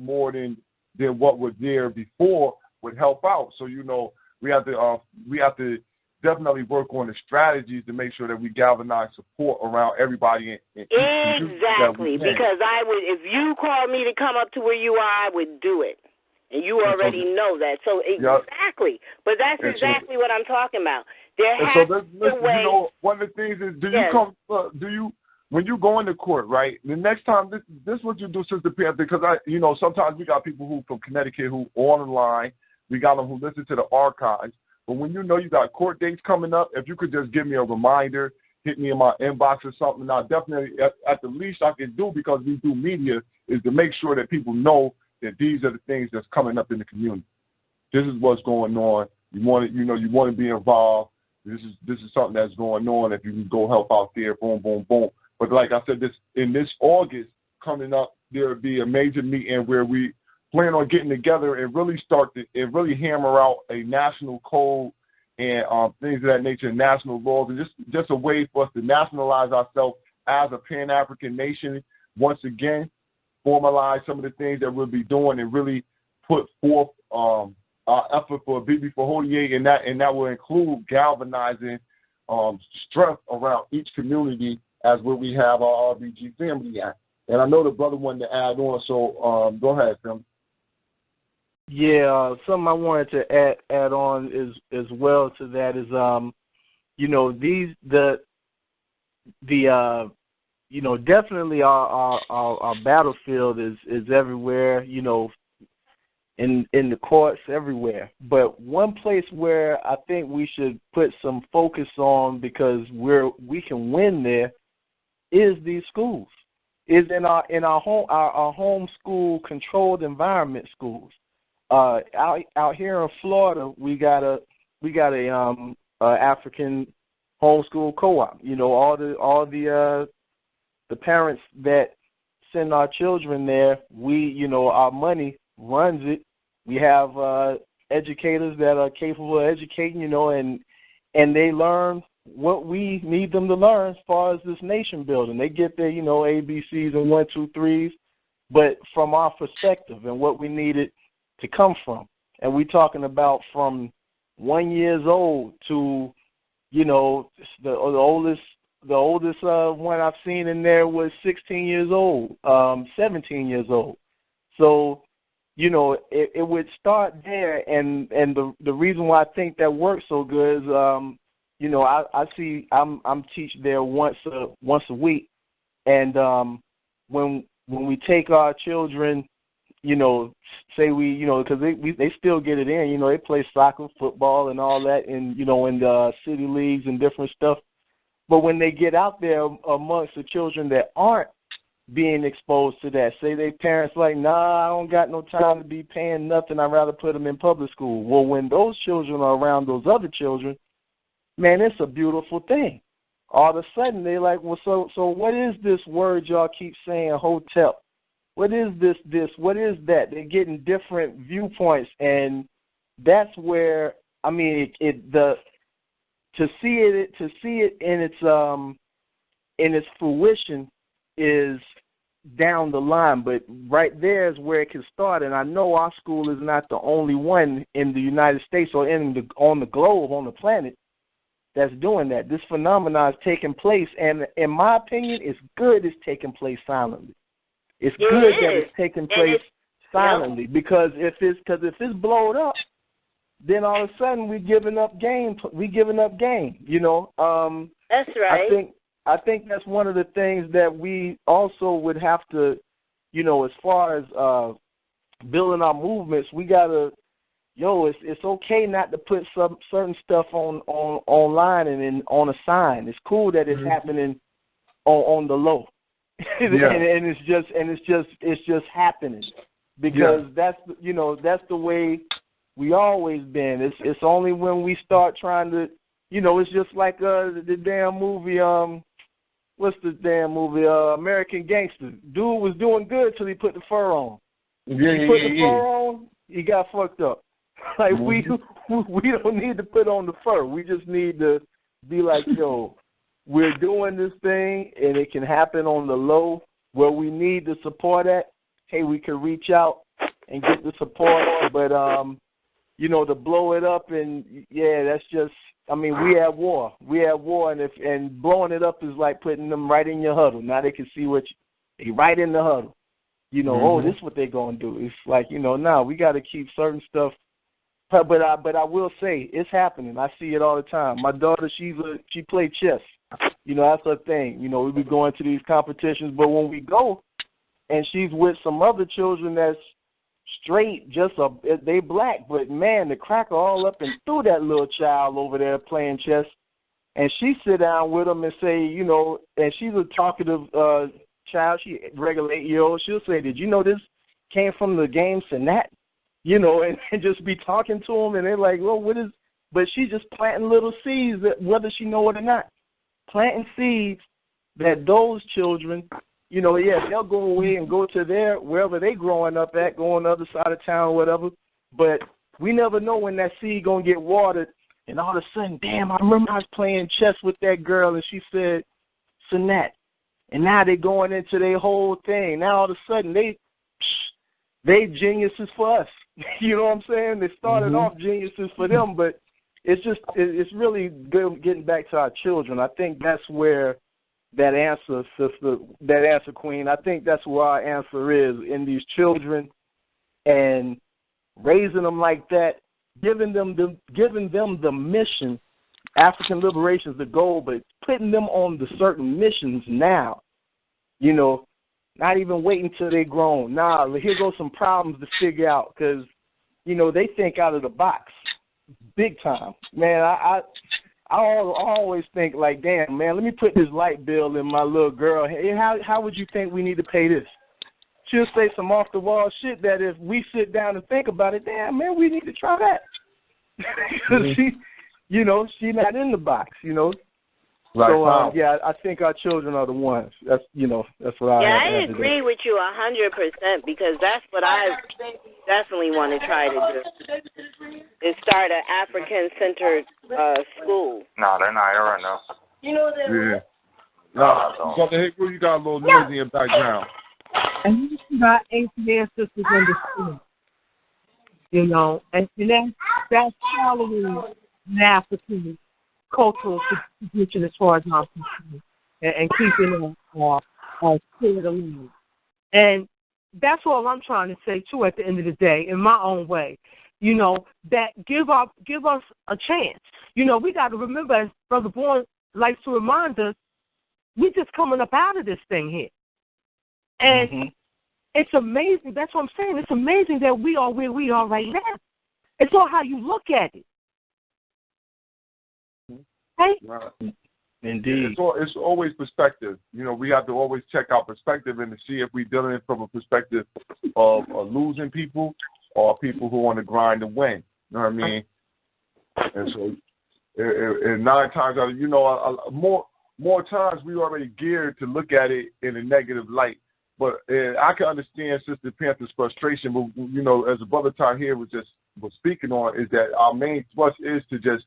more than what was there before would help out. So, you know, we have to definitely work on the strategies to make sure that we galvanize support around everybody. Exactly, because I would, if you called me to come up to where you are, I would do it. And you already know that. So exactly. But that's exactly what I'm talking about. There has to be a way. You know, one of the things is, when you go into court, right, the next time, this is what you do, Sister Panther, because sometimes we got people who from Connecticut who on the line. We got them who listen to the archives. But when you know you got court dates coming up, if you could just give me a reminder, hit me in my inbox or something, I definitely, at the least I can do, because we do media, is to make sure that people know that these are the things that's coming up in the community. This is what's going on. You want to be involved. This is something that's going on. If you can go help out there, boom, boom, boom. But like I said, this August coming up, there will be a major meeting where we plan on getting together and really hammer out a national code and things of that nature, national laws, and just a way for us to nationalize ourselves as a Pan-African nation once again, formalize some of the things that we'll be doing, and really put forth our effort for BB448, and that will include galvanizing strength around each community as where we have our RBG family at. And I know the brother wanted to add on, so go ahead, Tim. Yeah, something I wanted to add on is as well to that is definitely our battlefield is everywhere, in the courts everywhere. But one place where I think we should put some focus on, because we can win there, is these schools. Is in our home school controlled environment schools. Out here in Florida, we got a African homeschool co-op. All the parents that send our children there, our money runs it. We have educators that are capable of educating, and they learn what we need them to learn as far as this nation building. They get their, ABCs and 1, 2, 3s, but from our perspective and what we need it to come from. And we're talking about from 1 year old to, the oldest one I've seen in there was 16 years old, 17 years old. So, it would start there, and the reason why I think that works so good is, I'm teaching there once a week, and when we take our children, say because they still get it in, they play soccer, football, and all that, in the city leagues and different stuff. But when they get out there amongst the children that aren't being exposed to that. Say their parents like, nah, I don't got no time to be paying nothing. I'd rather put them in public school. Well, when those children are around those other children, man, it's a beautiful thing. All of a sudden, they're like, well, so what is this word y'all keep saying, hotel? What is this? What is that? They're getting different viewpoints, and that's where, I mean, to see it in its fruition is down the line, but right there is where it can start. And I know our school is not the only one in the United States or on the globe, on the planet, that's doing that. This phenomenon is taking place, and in my opinion, it's good it's taking place silently. It's good that it's taking place silently, because if it's blowed up, then all of a sudden we're giving up game. You know. That's right. I think that's one of the things that we also would have to, you know, as far as building our movements, we gotta, it's okay not to put some certain stuff online and on a sign. It's cool that it's happening on the low, and it's just happening, because that's the way we always been. It's only when we start trying to, it's just like the damn movie. What's the damn movie? American Gangster. Dude was doing good till he put the fur on. He put the fur on, he got fucked up. Like we don't need to put on the fur. We just need to be like, we're doing this thing, and it can happen on the low where we need the support at. Hey, we can reach out and get the support, but to blow it up and that's just. I mean, we at war, and blowing it up is like putting them right in your huddle. Now they can see they right in the huddle. Oh, this is what they're gonna do. It's like, now we got to keep certain stuff. But I will say it's happening. I see it all the time. My daughter, she played chess. That's her thing. We be going to these competitions, but when we go, and she's with some other children that's straight, they black, but man, the cracker all up and through that little child over there playing chess, and she sit down with them and say, and she's a talkative child, she regular 8-year-old, she'll say, did you know this came from the game Senat? And just be talking to them, and they're like, well, what is, but she's just planting little seeds, that whether she know it or not, planting seeds that those children, they'll go away and go to wherever they growing up at, go on the other side of town or whatever. But we never know when that seed going to get watered. And all of a sudden, damn, I remember I was playing chess with that girl, and she said, Senat. And now they going into their whole thing. Now all of a sudden, they geniuses for us. You know what I'm saying? They started off geniuses for them, but it's really good getting back to our children. I think that's where that answer, sister, that answer, Queen, I think that's where our answer is, in these children, and raising them like that, giving them the mission. African liberation is the goal, but putting them on the certain missions now, not even waiting till they're grown. Nah, here goes some problems to figure out, because, they think out of the box big time. Man, I always think like, damn, man, let me put this light bill in my little girl. Hey, how would you think we need to pay this? She'll say some off-the-wall shit that if we sit down and think about it, damn, man, we need to try that. Because she's not in the box, Right. So, I think our children are the ones. That's what I. Yeah, I agree with you 100%, because that's what I definitely want to try to do. Is start an African-centered school. No, they're not here right now. Yeah. No, Brother Hickory, you got a little noise in your background. And you got ancient ancestors in the school. And that's following an African cultural tradition as far as I'm concerned, and keeping our spirit alive. And that's all I'm trying to say too. At the end of the day, in my own way, that give us a chance. We got to remember, as Brother Bourne likes to remind us, we just coming up out of this thing here, and it's amazing. That's what I'm saying. It's amazing that we are where we are right now. It's all how you look at it. Right? Indeed. It's always perspective. You know, we have to always check our perspective and to see if we're dealing from a perspective of losing people or people who want to grind and win. You know what I mean? And so, and 9 times out of, you know, more times we already geared to look at it in a negative light. But I can understand Sister Panther's frustration. But, you know, as the brother Ty here was speaking on, is that our main thrust is to just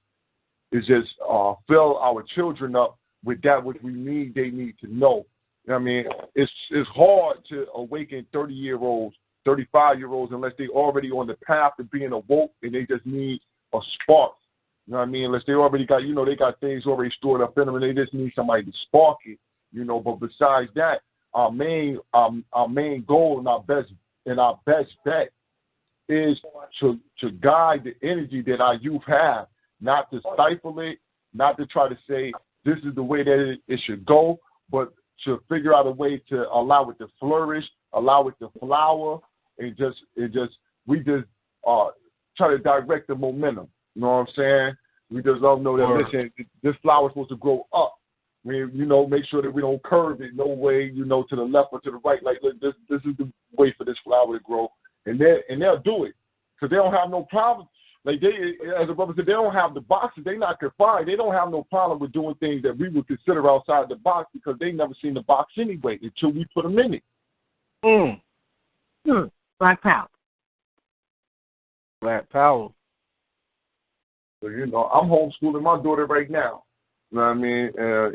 fill our children up with that which they need to know. You know what I mean? It's hard to awaken 30-year-olds, 35-year-olds, unless they're already on the path to being awoke and they just need a spark. You know what I mean? Unless they already got, you know, they got things already stored up in them and they just need somebody to spark it. You know, but besides that, our main goal and our best bet is to guide the energy that our youth have, not to stifle it, not to try to say this is the way that it should go, but to figure out a way to allow it to flourish, allow it to flower, and we try to direct the momentum. You know what I'm saying? We just don't know that, listen, this flower is supposed to grow up. You know, make sure that we don't curve it no way, you know, to the left or to the right. Like, look, this is the way for this flower to grow. And they'll do it because they don't have no problem. Like, as a brother said, they don't have the boxes. They're not confined. They don't have no problem with doing things that we would consider outside the box because they never seen the box anyway until we put them in it. Black power. Black power. So, you know, I'm homeschooling my daughter right now. You know what I mean?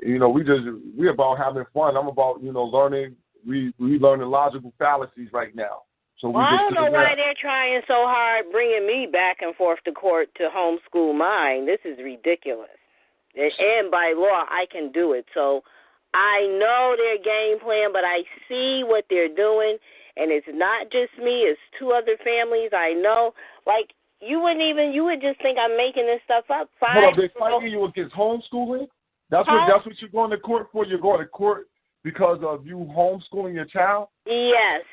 You know, we about having fun. I'm about, you know, learning. We learning logical fallacies right now. So I don't know why they're trying so hard bringing me back and forth to court to homeschool mine. This is ridiculous. And by law, I can do it. So I know their game plan, but I see what they're doing, and it's not just me. It's 2 other families I know. Like, you would just think I'm making this stuff up. Hold on, they fighting you against homeschooling? That's what you're going to court for? You're going to court because of you homeschooling your child? Yes.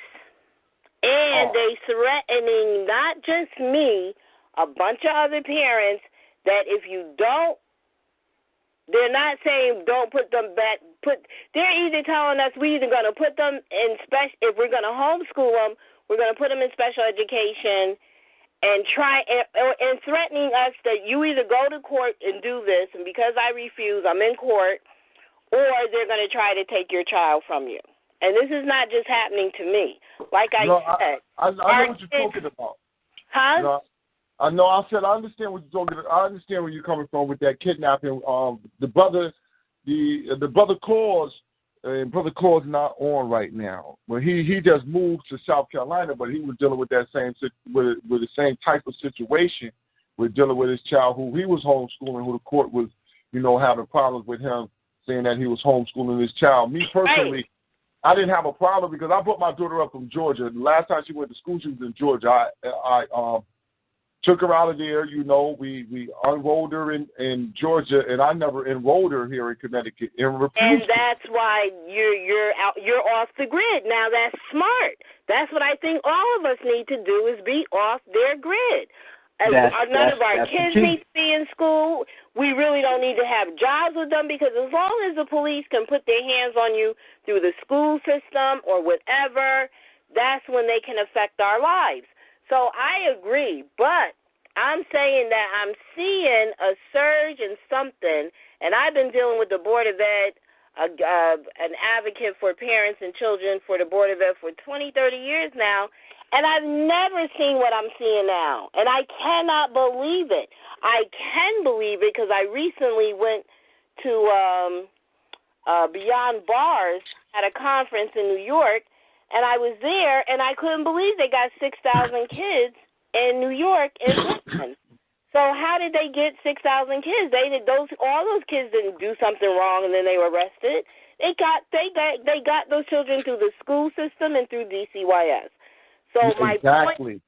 And they threatening not just me, a bunch of other parents, that if you don't, they're not saying don't put them back. They're either telling us we're either going to put them in if we're going to homeschool them, we're going to put them in special education, and threatening us that you either go to court and do this, and because I refuse, I'm in court, or they're going to try to take your child from you. And this is not just happening to me. Like I said, I know what you're talking about. Huh? You know, I understand what you're talking about. I understand where you're coming from with that kidnapping. The brother calls, and Brother Claw's not on right now. Well, he just moved to South Carolina, but he was dealing with that with the same type of situation. With dealing with his child who he was homeschooling, who the court was, you know, having problems with him, saying that he was homeschooling his child. Me personally. Right. I didn't have a problem because I brought my daughter up from Georgia. The last time she went to school, she was in Georgia. I took her out of there. You know, we enrolled her in Georgia, and I never enrolled her here in Connecticut. And that's why you're off the grid. Now that's smart. That's what I think all of us need to do is be off their grid. None of our kids need to be in school. We really don't need to have jobs with them because as long as the police can put their hands on you through the school system or whatever, that's when they can affect our lives. So I agree, but I'm saying that I'm seeing a surge in something, and I've been dealing with the Board of Ed, an advocate for parents and children for the Board of Ed for 20, 30 years now, and I've never seen what I'm seeing now, and I cannot believe it. I can believe it because I recently went to Beyond Bars at a conference in New York, and I was there, and I couldn't believe they got 6,000 kids in New York in Brooklyn. So how did they get 6,000 kids? All those kids didn't do something wrong and then they were arrested. They got those children through the school system and through DCYS. So my point,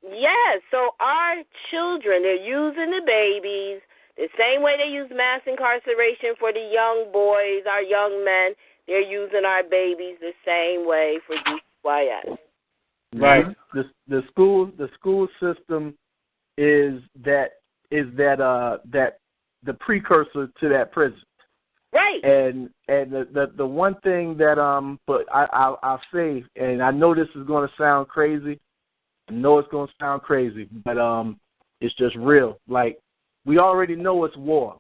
yes. So our children, they're using the babies the same way they use mass incarceration for the young boys, our young men. They're using our babies the same way for DCYS. Right. The school system is the precursor to that prison. Right. And the one thing that but I'll say, and I know this is going to sound crazy. I know it's going to sound crazy, but it's just real. Like, we already know it's war.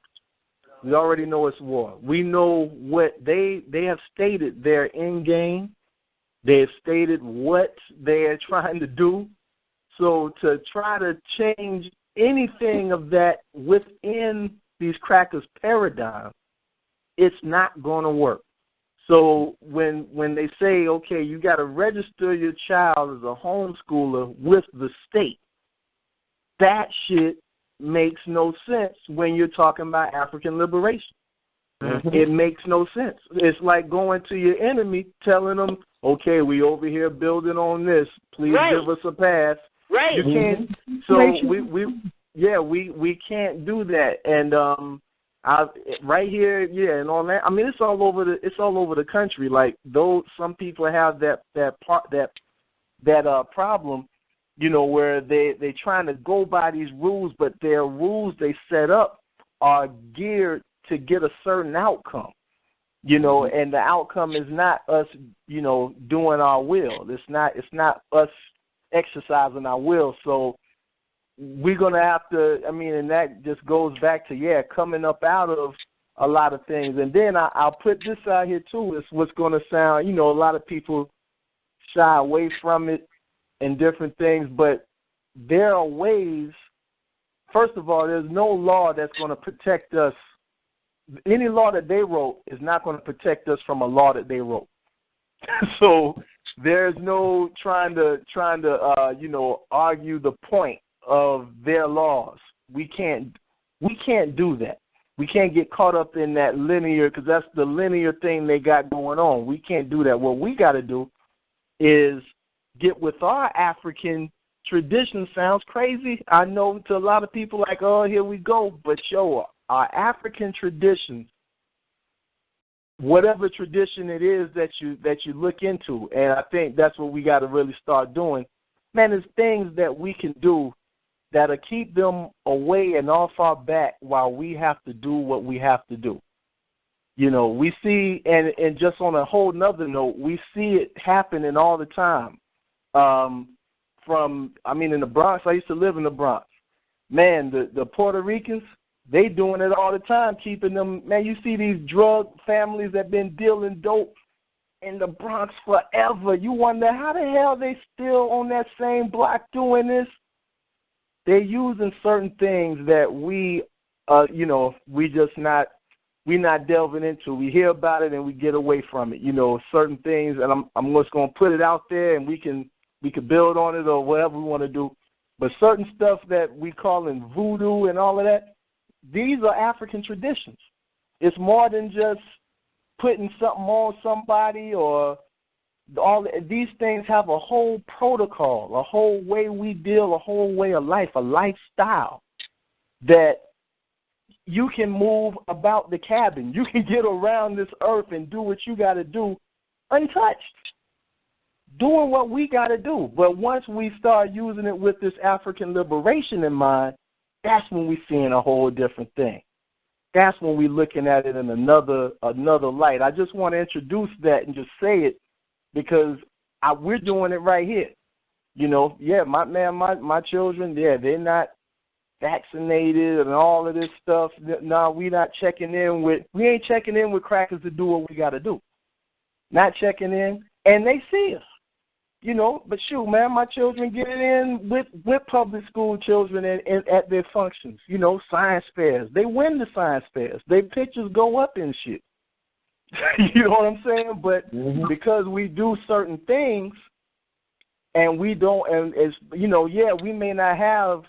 We already know it's war. We know what they have stated their end game. They have stated what they're trying to do. So to try to change anything of that within these crackers' paradigm, it's not going to work. So when they say, okay, you got to register your child as a homeschooler with the state, that shit makes no sense when you're talking about African liberation. Mm-hmm. It makes no sense. It's like going to your enemy, telling them, okay, we over here building on this. Please give us a pass. Right. You can't. So we can't do that. And right here, and on that. I mean, it's all over the country. Like, though some people have that problem, where they trying to go by these rules, but their rules they set up are geared to get a certain outcome. And the outcome is not us, doing our will. It's not us exercising our will. So we're going to have to, and that just goes back to, coming up out of a lot of things. And then I'll put this out here, too. It's what's going to sound, a lot of people shy away from it and different things. But there are ways, first of all, there's no law that's going to protect us. Any law that they wrote is not going to protect us from a law that they wrote. So there's no trying to argue the point of their laws. We can't do that. We can't get caught up in that linear, because that's the linear thing they got going on. We can't do that. What we got to do is get with our African tradition. Sounds crazy, I know, to a lot of people, like, oh, here we go. But our African traditions, whatever tradition it is that you look into, and I think that's what we got to really start doing. Man, there's things that we can do that'll keep them away and off our back while we have to do what we have to do. We see, and just on a whole nother note, we see it happening all the time. In the Bronx, I used to live in the Bronx. Man, the Puerto Ricans, they doing it all the time, keeping them. Man, you see these drug families that been dealing dope in the Bronx forever. You wonder how the hell they still on that same block doing this. They're using certain things that we're not delving into. We hear about it and we get away from it. Certain things, and I'm just gonna put it out there, and we can build on it or whatever we want to do. But certain stuff that we call in voodoo and all of that, these are African traditions. It's more than just putting something on somebody, or these things have a whole protocol, a whole way we deal, a whole way of life, a lifestyle that you can move about the cabin. You can get around this earth and do what you got to do untouched, doing what we got to do. But once we start using it with this African liberation in mind, that's when we're seeing a whole different thing. That's when we're looking at it in another light. I just want to introduce that and just say it, because we're doing it right here. My children, they're not vaccinated and all of this stuff. No, we ain't checking in with crackers to do what we got to do. Not checking in, and they see us. But shoot, man, my children get it in with public school children and at their functions. Science fairs. They win the science fairs. Their pictures go up and shit. You know what I'm saying? But because we do certain things, and we don't, and it's, we may not have,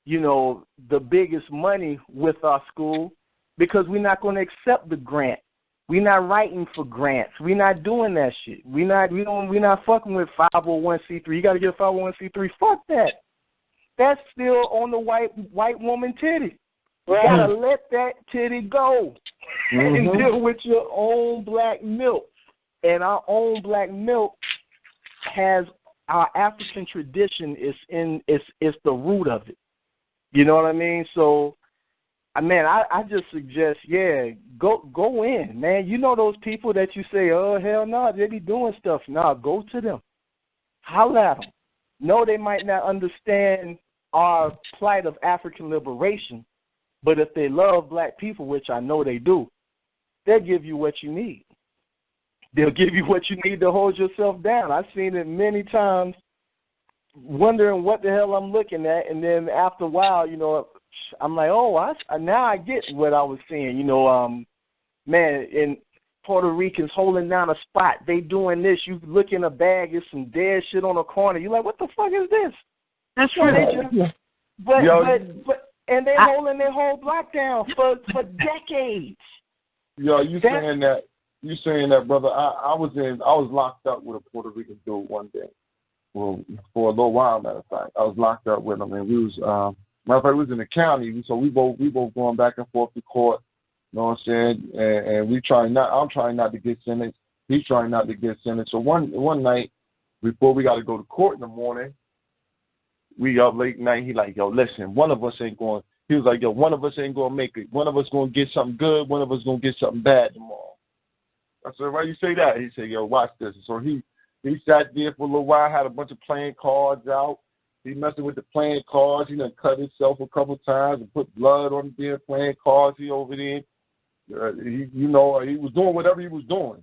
the biggest money with our school, because we're not going to accept the grant. We're not writing for grants. We're not doing that shit. We're not fucking with 501c3. You got to get a 501c3. Fuck that. That's still on the white woman titty. You got to let that titty go and deal with your own black milk. And our own black milk has our African tradition is the root of it. You know what I mean? So I just suggest, go in, man. You know those people that you say, oh, hell no, they be doing stuff. No, go to them. Holler at them. No, they might not understand our plight of African liberation, but if they love black people, which I know they do, they'll give you what you need. They'll give you what you need to hold yourself down. I've seen it many times, wondering what the hell I'm looking at, and then after a while, I'm like, oh, now I get what I was seeing. Man, in Puerto Ricans holding down a spot, they doing this. You look in a bag, there's some dead shit on the corner. You're like, what the fuck is this? That's right. And they're holding their whole block down for decades. Yo, you saying that, brother? I was locked up with a Puerto Rican dude one day. Well, for a little while, matter of fact, I was locked up with him, and we was matter of fact, we was in the county, so we both going back and forth to court. You know what I'm saying? And I'm trying not to get sentenced. He's trying not to get sentenced. So one night before we got to go to court in the morning, we up late night. He like, yo, listen, one of us ain't going. He was like, yo, one of us ain't going to make it. One of us going to get something good. One of us going to get something bad tomorrow. I said, why you say that? He said, yo, watch this. So he sat there for a little while, had a bunch of playing cards out. He messing with the playing cards. He done cut himself a couple times and put blood on the damn playing cards. He over there. He was doing whatever he was doing.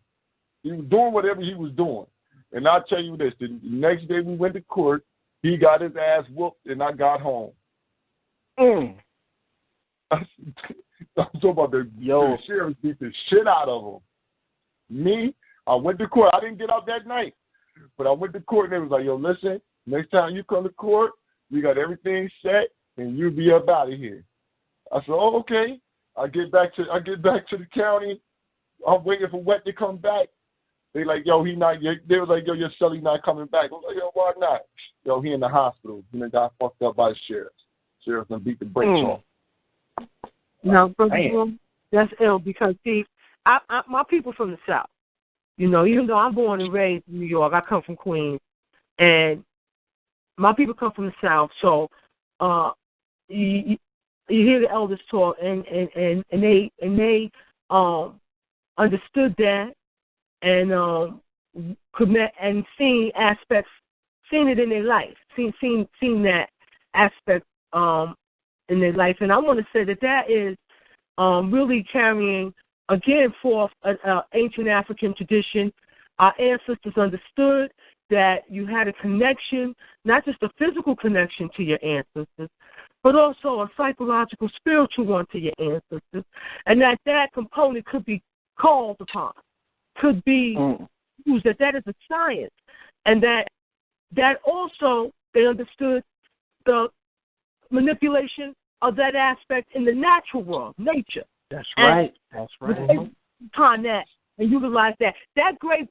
He was doing whatever he was doing. And I'll tell you this, the next day we went to court, he got his ass whooped, and I got home. I'm talking about the sheriff beat the shit out of him. Me, I went to court. I didn't get out that night, but I went to court, and they was like, yo, listen, next time you come to court, we got everything set, and you'll be up out of here. I said, oh, okay. I get back to the county. I'm waiting for Wet to come back. They like, yo, he not. They was like, yo, your Sully not coming back. I was like, yo, why not? Yo, he in the hospital. He done got fucked up by the sheriff. Sheriff done beat the brakes off. No, brother, that's ill because see, my people from the South. Even though I'm born and raised in New York, I come from Queens, and my people come from the South. So, you hear the elders talk, and they understood that, and commit and seen it in their life, seen that aspect in their life, and I want to say that is really carrying again forth an ancient African tradition. Our ancestors understood that you had a connection, not just a physical connection to your ancestors, but also a psychological, spiritual one to your ancestors, and that component could be called upon, could be used, that is a science, and that also they understood the manipulation of that aspect in the natural world, nature. That's right. Upon that and utilize that.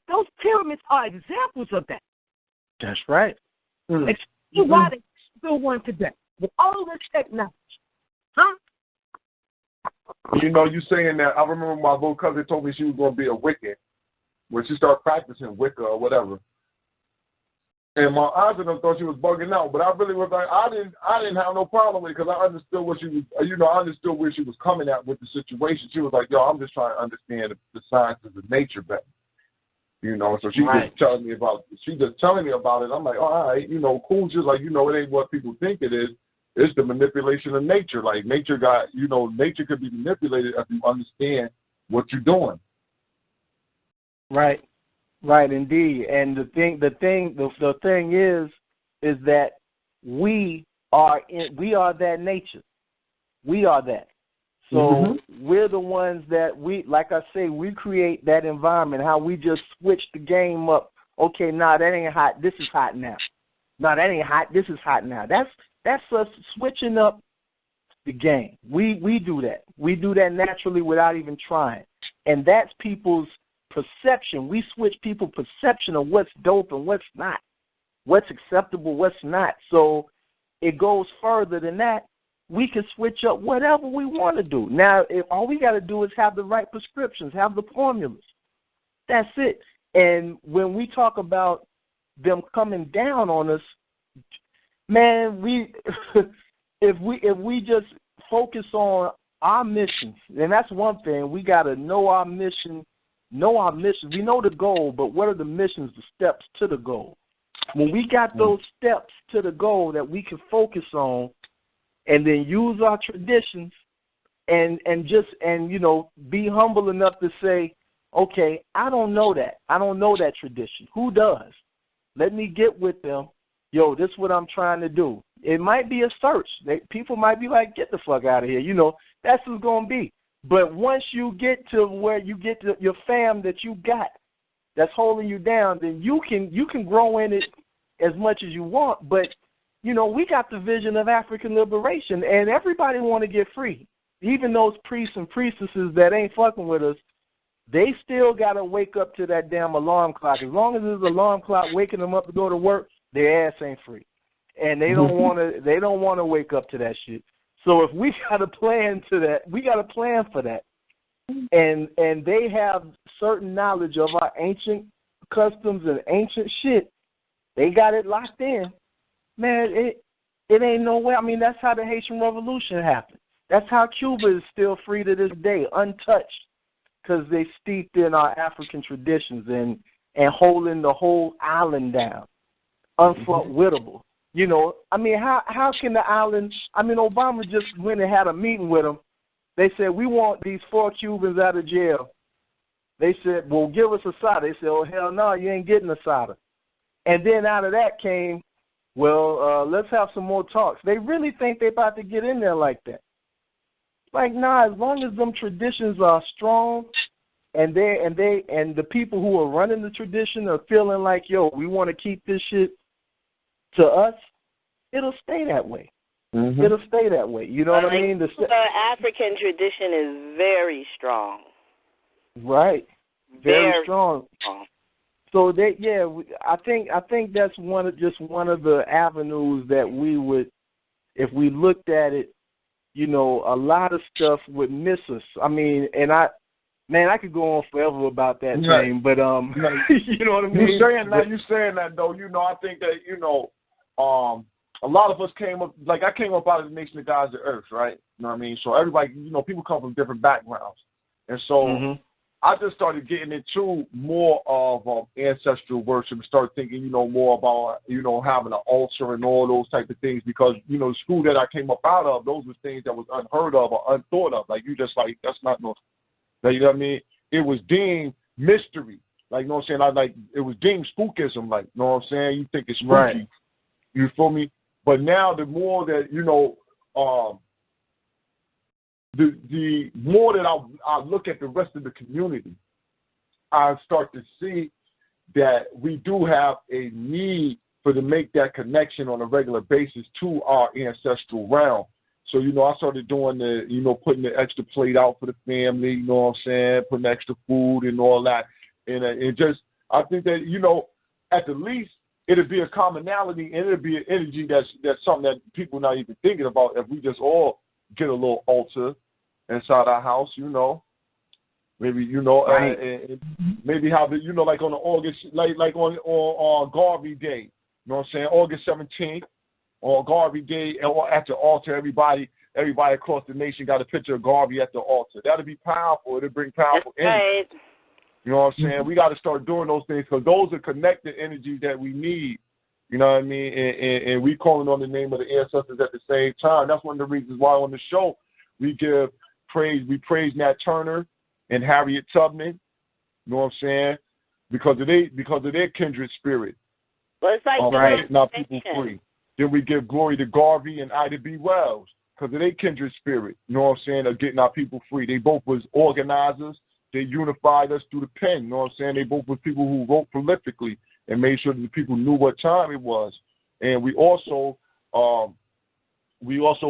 Those pyramids are examples of that. That's right. Explain why they still want today with all this technology. Huh? You saying that, I remember my little cousin told me she was going to be a Wiccan when she started practicing Wicca or whatever. And my aunts and them thought she was bugging out, but I really was like, I didn't have no problem with it because I understood what she was, I understood where she was coming at with the situation. She was like, yo, I'm just trying to understand the sciences of nature better. So she just telling me about it. I'm like, all right, cool. She's like, it ain't what people think it is. It's the manipulation of nature. Like nature nature could be manipulated if you understand what you're doing. Right. Right, indeed. And the thing is that we are that nature. We are that. So we're the ones that like I say, we create that environment. How we just switch the game up. Okay, that ain't hot. This is hot now. No, that ain't hot. This is hot now. That's us switching up the game. We do that. We do that naturally without even trying, and that's people's perception. We switch people's perception of what's dope and what's not, what's acceptable, what's not. So it goes further than that. We can switch up whatever we want to do. Now, if all we got to do is have the right prescriptions, have the formulas. That's it. And when we talk about them coming down on us, man, if we just focus on our missions, and that's one thing. We got to know our mission, We know the goal, but what are the missions, the steps to the goal? When we got those steps to the goal that we can focus on and then use our traditions and be humble enough to say, okay, I don't know that. I don't know that tradition. Who does? Let me get with them. Yo, this is what I'm trying to do. It might be a search. People might be like, get the fuck out of here. That's what's going to be. But once you get to where you get to your fam that you got that's holding you down, then you can grow in it as much as you want. But, we got the vision of African liberation, and everybody want to get free. Even those priests and priestesses that ain't fucking with us, they still got to wake up to that damn alarm clock. As long as there's an alarm clock waking them up to go to work, their ass ain't free. And they don't want to wake up to that shit. So if we got a plan to that, we got a plan for that. And they have certain knowledge of our ancient customs and ancient shit. They got it locked in. Man, it ain't no way. I mean, that's how the Haitian Revolution happened. That's how Cuba is still free to this day, untouched, because they steeped in our African traditions and holding the whole island down, unfuckwittable. I mean, how can the island? I mean, Obama just went and had a meeting with them. They said, we want these 4 Cubans out of jail. They said, well, give us asada. They said, oh, hell no, you ain't getting asada. And then out of that came, well, let's have some more talks. They really think they're about to get in there like that. Like, nah, as long as them traditions are strong and the people who are running the tradition are feeling like, yo, we want to keep this shit to us, it'll stay that way. Mm-hmm. It'll stay that way. You know what I mean? The African tradition is very strong. Right. Very strong. So I think that's one of the avenues that we would, if we looked at it, a lot of stuff would miss us. I mean, and I could go on forever about that thing, but you know what I mean? You saying that though, I think that, a lot of us came up, like I came up out of the nation of gods of earth, right? You know what I mean? So everybody, people come from different backgrounds. And so I just started getting into more of ancestral worship and started thinking, more about, having an altar and all those type of things because, the school that I came up out of, those were things that was unheard of or unthought of. Like, you just like, that's not no, you know what I mean? It was deemed mystery. Like, you know what I'm saying? It was deemed spookism. Like, you know what I'm saying? You think it's spooky. Right. You feel me? But now the more that, the more that I look at the rest of the community, I start to see that we do have a need to make that connection on a regular basis to our ancestral realm. So, I started doing putting the extra plate out for the family, you know what I'm saying, putting extra food and all that. And I think that, at the least, it'll be a commonality and it'll be an energy that's something that people not even thinking about if we just all get a little altar inside our house, maybe, right. And maybe have it, like on the August, like on Garvey Day, you know what I'm saying, August 17th, on Garvey Day, or at the altar, everybody across the nation got a picture of Garvey at the altar. That'll be powerful. It'll bring powerful energy. Right. You know what I'm saying? We got to start doing those things because those are connected energies that we need. You know what I mean? And we calling on the name of the ancestors at the same time. That's one of the reasons why on the show we give praise. We praise Nat Turner and Harriet Tubman. You know what I'm saying? Because of their kindred spirit. Well, it's like right. Now people free. Then we give glory to Garvey and Ida B. Wells because of their kindred spirit. You know what I'm saying? Of getting our people free. They both was organizers. They unified us through the pen. You know what I'm saying? They both were people who wrote prolifically and made sure that the people knew what time it was. And we also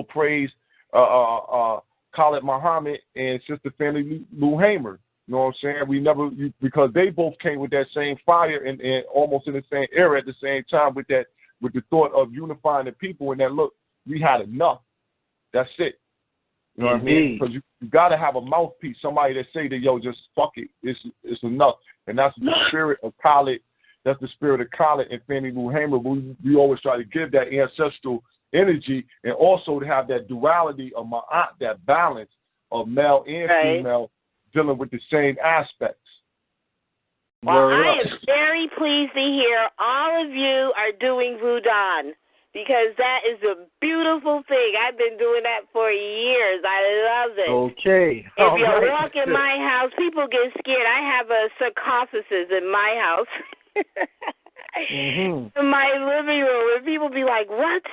praise Khalid Muhammad and Sister Fannie Lou Hamer. You know what I'm saying? Because they both came with that same fire and almost in the same era at the same time with the thought of unifying the people and that, look, we had enough. That's it. You know what I mean? Because you got to have a mouthpiece, somebody that say that, yo, just fuck it. It's enough. And that's the spirit of Khalid. That's the spirit of Khalid and Fannie Lou Hamer. We always try to give that ancestral energy and also to have that duality of Ma'at, that balance of male and female dealing with the same aspects. Well, I am very pleased to hear all of you are doing Voodoo, because that is a beautiful thing. I've been doing that for years. I love it. Okay. If you walk in my house, people get scared. I have a sarcophagus in my house. In my living room, and people be like, what?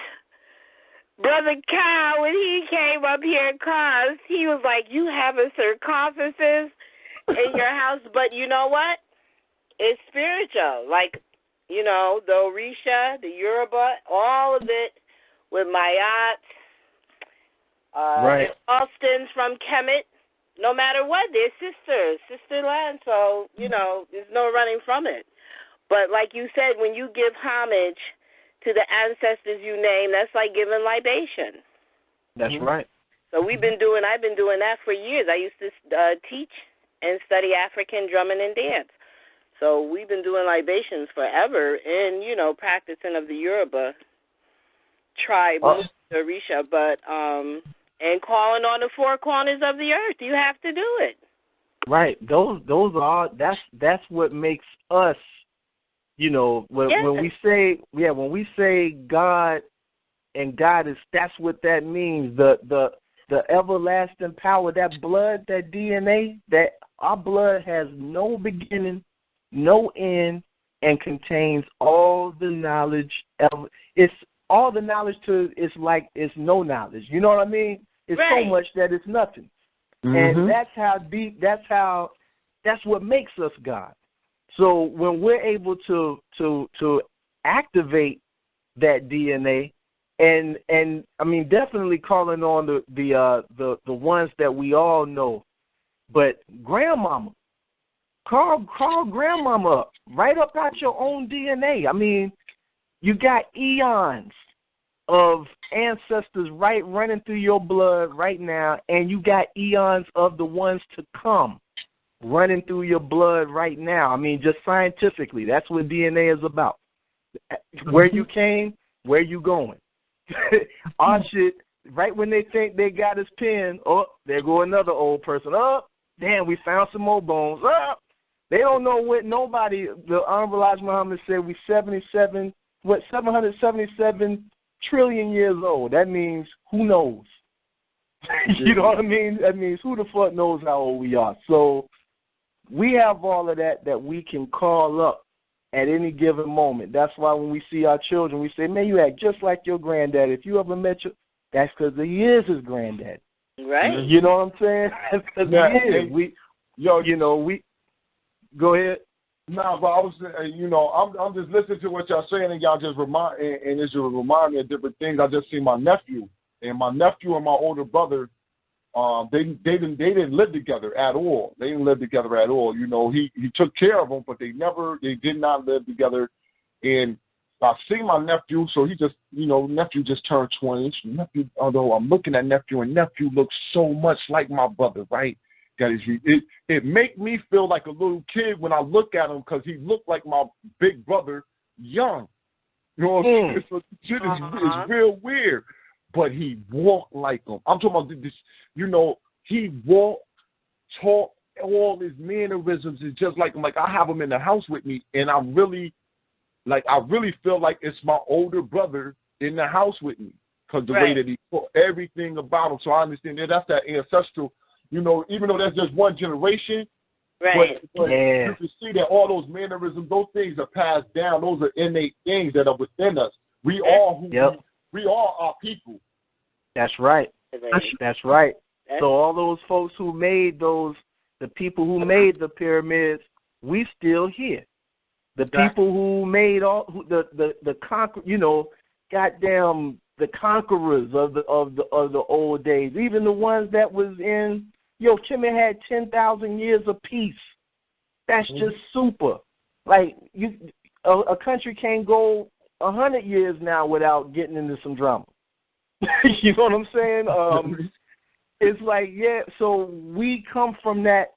Brother Kyle, when he came up here in class, he was like, you have a sarcophagus in your house, but you know what? It's spiritual. Like, you know, the Orisha, the Yoruba, all of it with Mayat, Austin's from Kemet. No matter what, they're sisters, sisterland, so, you know, there's no running from it. But like you said, when you give homage to the ancestors you name, that's like giving libation. That's right. So I've been doing that for years. I used to teach and study African drumming and dance. So we've been doing libations forever and, you know, practicing of the Yoruba tribe, the Orisha, but and calling on the four corners of the earth. You have to do it. Right. Those are that's what makes us, you know, when we say God and Goddess, that's what that means. The everlasting power, that blood, that DNA, that our blood has no beginning, no end, and contains all the knowledge. It's all the knowledge to. It's like it's no knowledge. You know what I mean? It's so much that it's nothing. And that's how deep. That's what makes us God. So when we're able to activate that DNA, and I mean definitely calling on the ones that we all know, but grandmama, call grandmama up, right up out your own DNA. I mean, you got eons of ancestors running through your blood right now, and you got eons of the ones to come running through your blood right now. I mean, just scientifically, that's what DNA is about. Where you came, where you going. Our shit, right when they think they got his pen, there go another old person. Damn, we found some more bones. They don't know what nobody, the Honorable Elijah Muhammad said we 777 trillion years old. That means who knows? You know what I mean? That means who the fuck knows how old we are. So we have all of that we can call up at any given moment. That's why when we see our children, we say, man, you act just like your granddad. If you ever met that's because he is his granddad. Right. You know what I'm saying? That's because he is. Go ahead. No, but I was, I'm just listening to what y'all saying, and y'all just remind me of different things. I just seen my nephew and my older brother. They didn't live together at all. They didn't live together at all. You know, he took care of them, but they did not live together. And I see my nephew, so he just, nephew just turned 20. Nephew, although I'm looking at nephew, and nephew looks so much like my brother, right? It make me feel like a little kid when I look at him, because he looked like my big brother young. You know what I'm saying? So shit is real weird. But he walked like him. I'm talking about this, he walked, talked, all his mannerisms is just like him. Like, I have him in the house with me, and I really feel like it's my older brother in the house with me, because the way that he taught everything about him. So I understand that's that ancestral. Even though that's just one generation, but you can see that all those mannerisms, those things are passed down. Those are innate things that are within us. We are we are our people. That's right. That's right. So all those folks who made the people who made the pyramids, we still here. The people who made the goddamn the conquerors of the old days, even the ones that was in. Kemet had 10,000 years of peace. That's just super. Like, a country can't go 100 years now without getting into some drama. You know what I'm saying? It's like, so we come from that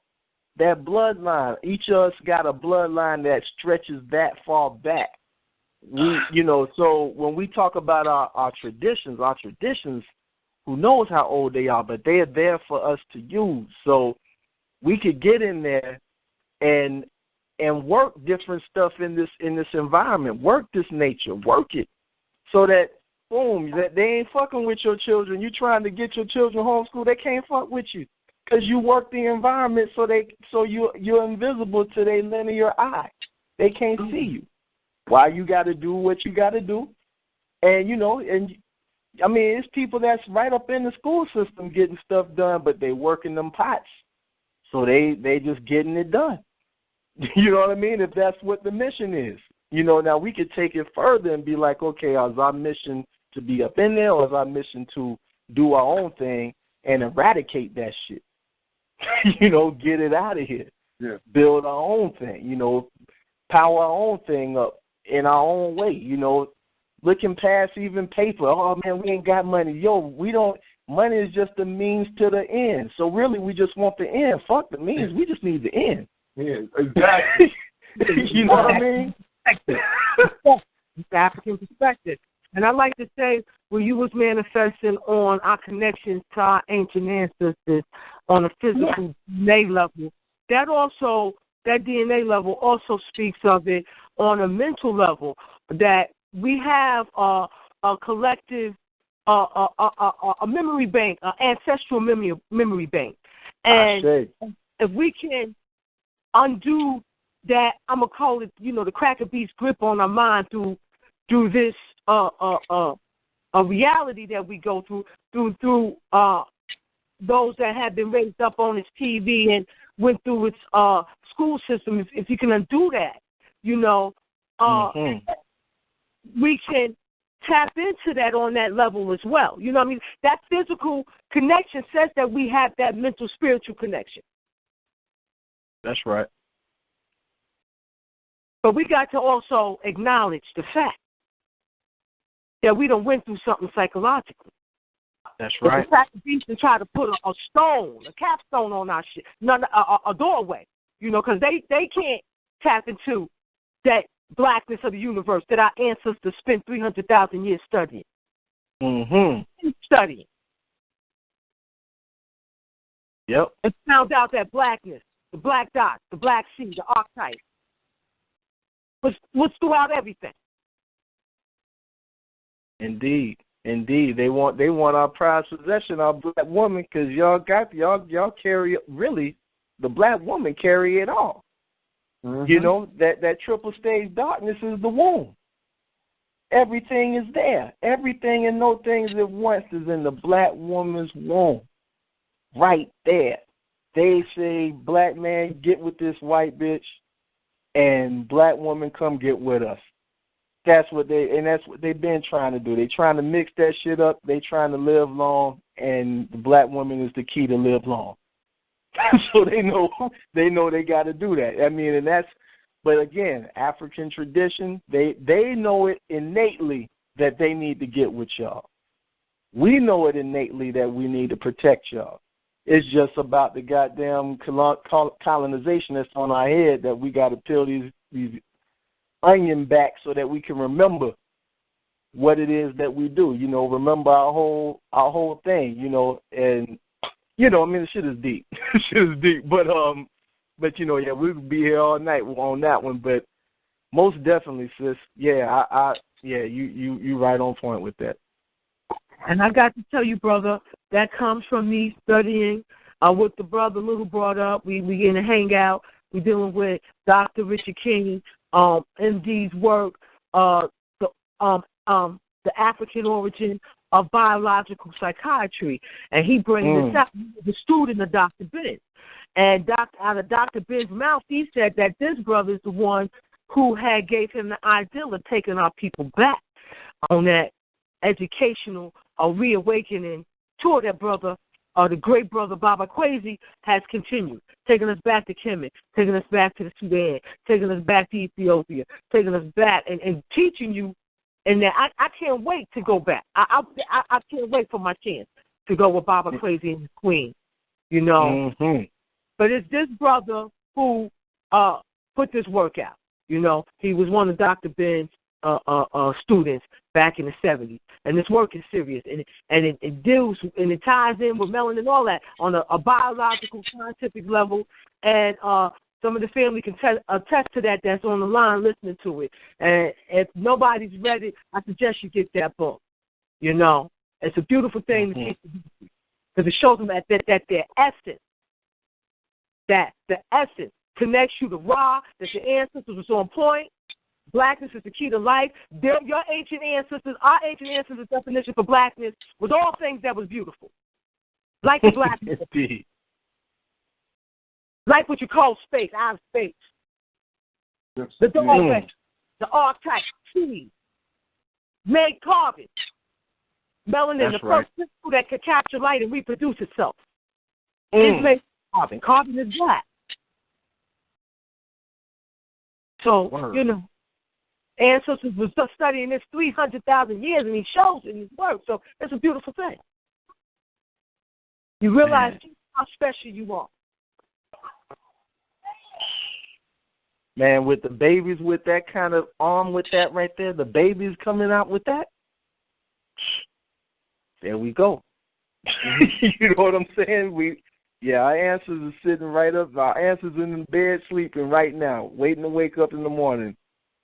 bloodline. Each of us got a bloodline that stretches that far back. So when we talk about our traditions who knows how old they are, but they are there for us to use. So we could get in there and work different stuff in this environment, work this nature, work it, so that boom, that they ain't fucking with your children. You trying to get your children homeschooled, they can't fuck with you because you work the environment so you're invisible to their linear eye. They can't see you. Why you got to do what you got to do, and I mean, it's people that's right up in the school system getting stuff done, but they working them pots, so they just getting it done. You know what I mean? If that's what the mission is. Now we could take it further and be like, okay, is our mission to be up in there, or is our mission to do our own thing and eradicate that shit? Get it out of here. Yeah. Build our own thing, power our own thing up in our own way, looking past even paper. Oh, man, we ain't got money. Money is just the means to the end. So really we just want the end. Fuck the means. We just need the end. Yeah, exactly. You know what I mean? The African perspective. And I like to say, when you was manifesting on our connections to our ancient ancestors on a physical DNA level, that DNA level also speaks of it on a mental level, that we have a collective, a memory bank, an ancestral memory bank. And if we can undo that, I'm going to call it, the cracker beast grip on our mind through this a reality that we go through those that have been raised up on its TV and went through its school system. If you can undo that, we can tap into that on that level as well. You know what I mean? That physical connection says that we have that mental, spiritual connection. That's right. But we got to also acknowledge the fact that we done went through something psychologically. That's right. The crack the beast and try to put a stone, a capstone on our shit, a doorway, because they can't tap into that blackness of the universe that our ancestors spent 300,000 years studying. Studying. Yep. And found out that blackness, the black dot, the black sea, the archetype, was throughout everything. Indeed. They want our prized possession, our black woman, because y'all carry, really, the black woman carry it all. That triple stage darkness is the womb. Everything is there. Everything and no things at once is in the black woman's womb. Right there. They say, black man, get with this white bitch, and black woman, come get with us. That's what they've been trying to do. They're trying to mix that shit up. They're trying to live long, and the black woman is the key to live long. So they know they got to do that. I mean, but again, African tradition, they know it innately that they need to get with y'all. We know it innately that we need to protect y'all. It's just about the goddamn colonization that's on our head that we got to peel these onion back so that we can remember what it is that we do. Remember our whole thing. And I mean, the shit is deep. But we could be here all night on that one. But most definitely, sis. Yeah, you right on point with that. And I got to tell you, brother, that comes from me studying what the brother Little brought up. We in a hangout. We're dealing with Dr. Richard King, MD's work, the African origin of biological psychiatry, and he brings this up. The student of Dr. Benz, and out of Dr. Ben's mouth, he said that this brother is the one who had gave him the ideal of taking our people back on that educational reawakening tour that brother, the great brother Baba Kwesi has continued, taking us back to Kemet, taking us back to the Sudan, taking us back to Ethiopia, taking us back and teaching you. And that I can't wait to go back. I can't wait for my chance to go with Baba Kwesi and his queen, But it's this brother who put this work out. He was one of Dr. Ben's students back in the 70s. And this work is serious, and it deals and it ties in with melanin and all that on a biological, scientific level. And some of the family can attest to that. That's on the line listening to it. And if nobody's read it, I suggest you get that book. You know, it's a beautiful thing to teach because it shows them that their essence, that the essence connects you to Ra, that your ancestors was on point. Blackness is the key to life. Your ancient ancestors, our ancient ancestors' definition for blackness was all things that was beautiful. Like the blackness. Like what you call space, outer space. The doorway, the archetype, seed, made carbon. Melanin, the first crystal that can capture light and reproduce itself. It's made carbon. Carbon is black. So, you know, ancestors was studying this 300,000 years, and he shows in his work. So it's a beautiful thing. You realize how special you are. Man, with the babies with that kind of arm with that right there, the babies coming out with that, there we go. You know what I'm saying? Our answers are sitting right up. Our answers in the bed sleeping right now, waiting to wake up in the morning.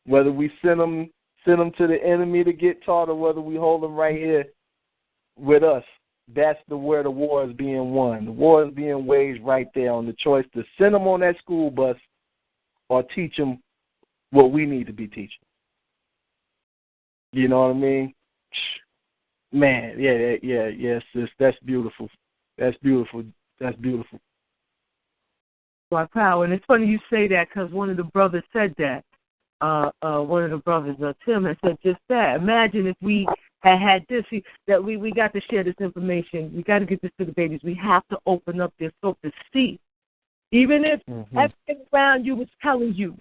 Whether we send them to the enemy to get taught or whether we hold them right here with us, that's where the war is being won. The war is being waged right there on the choice to send them on that school bus or teach them what we need to be teaching. You know what I mean? Man, yeah, sis, that's beautiful. That's beautiful. That's beautiful. Black power, and it's funny you say that because one of the brothers said that. One of the brothers, Tim, had said just that. Imagine if we had this, that we got to share this information. We got to get this to the babies. We have to open up their scope to see. Even if everything around you is telling you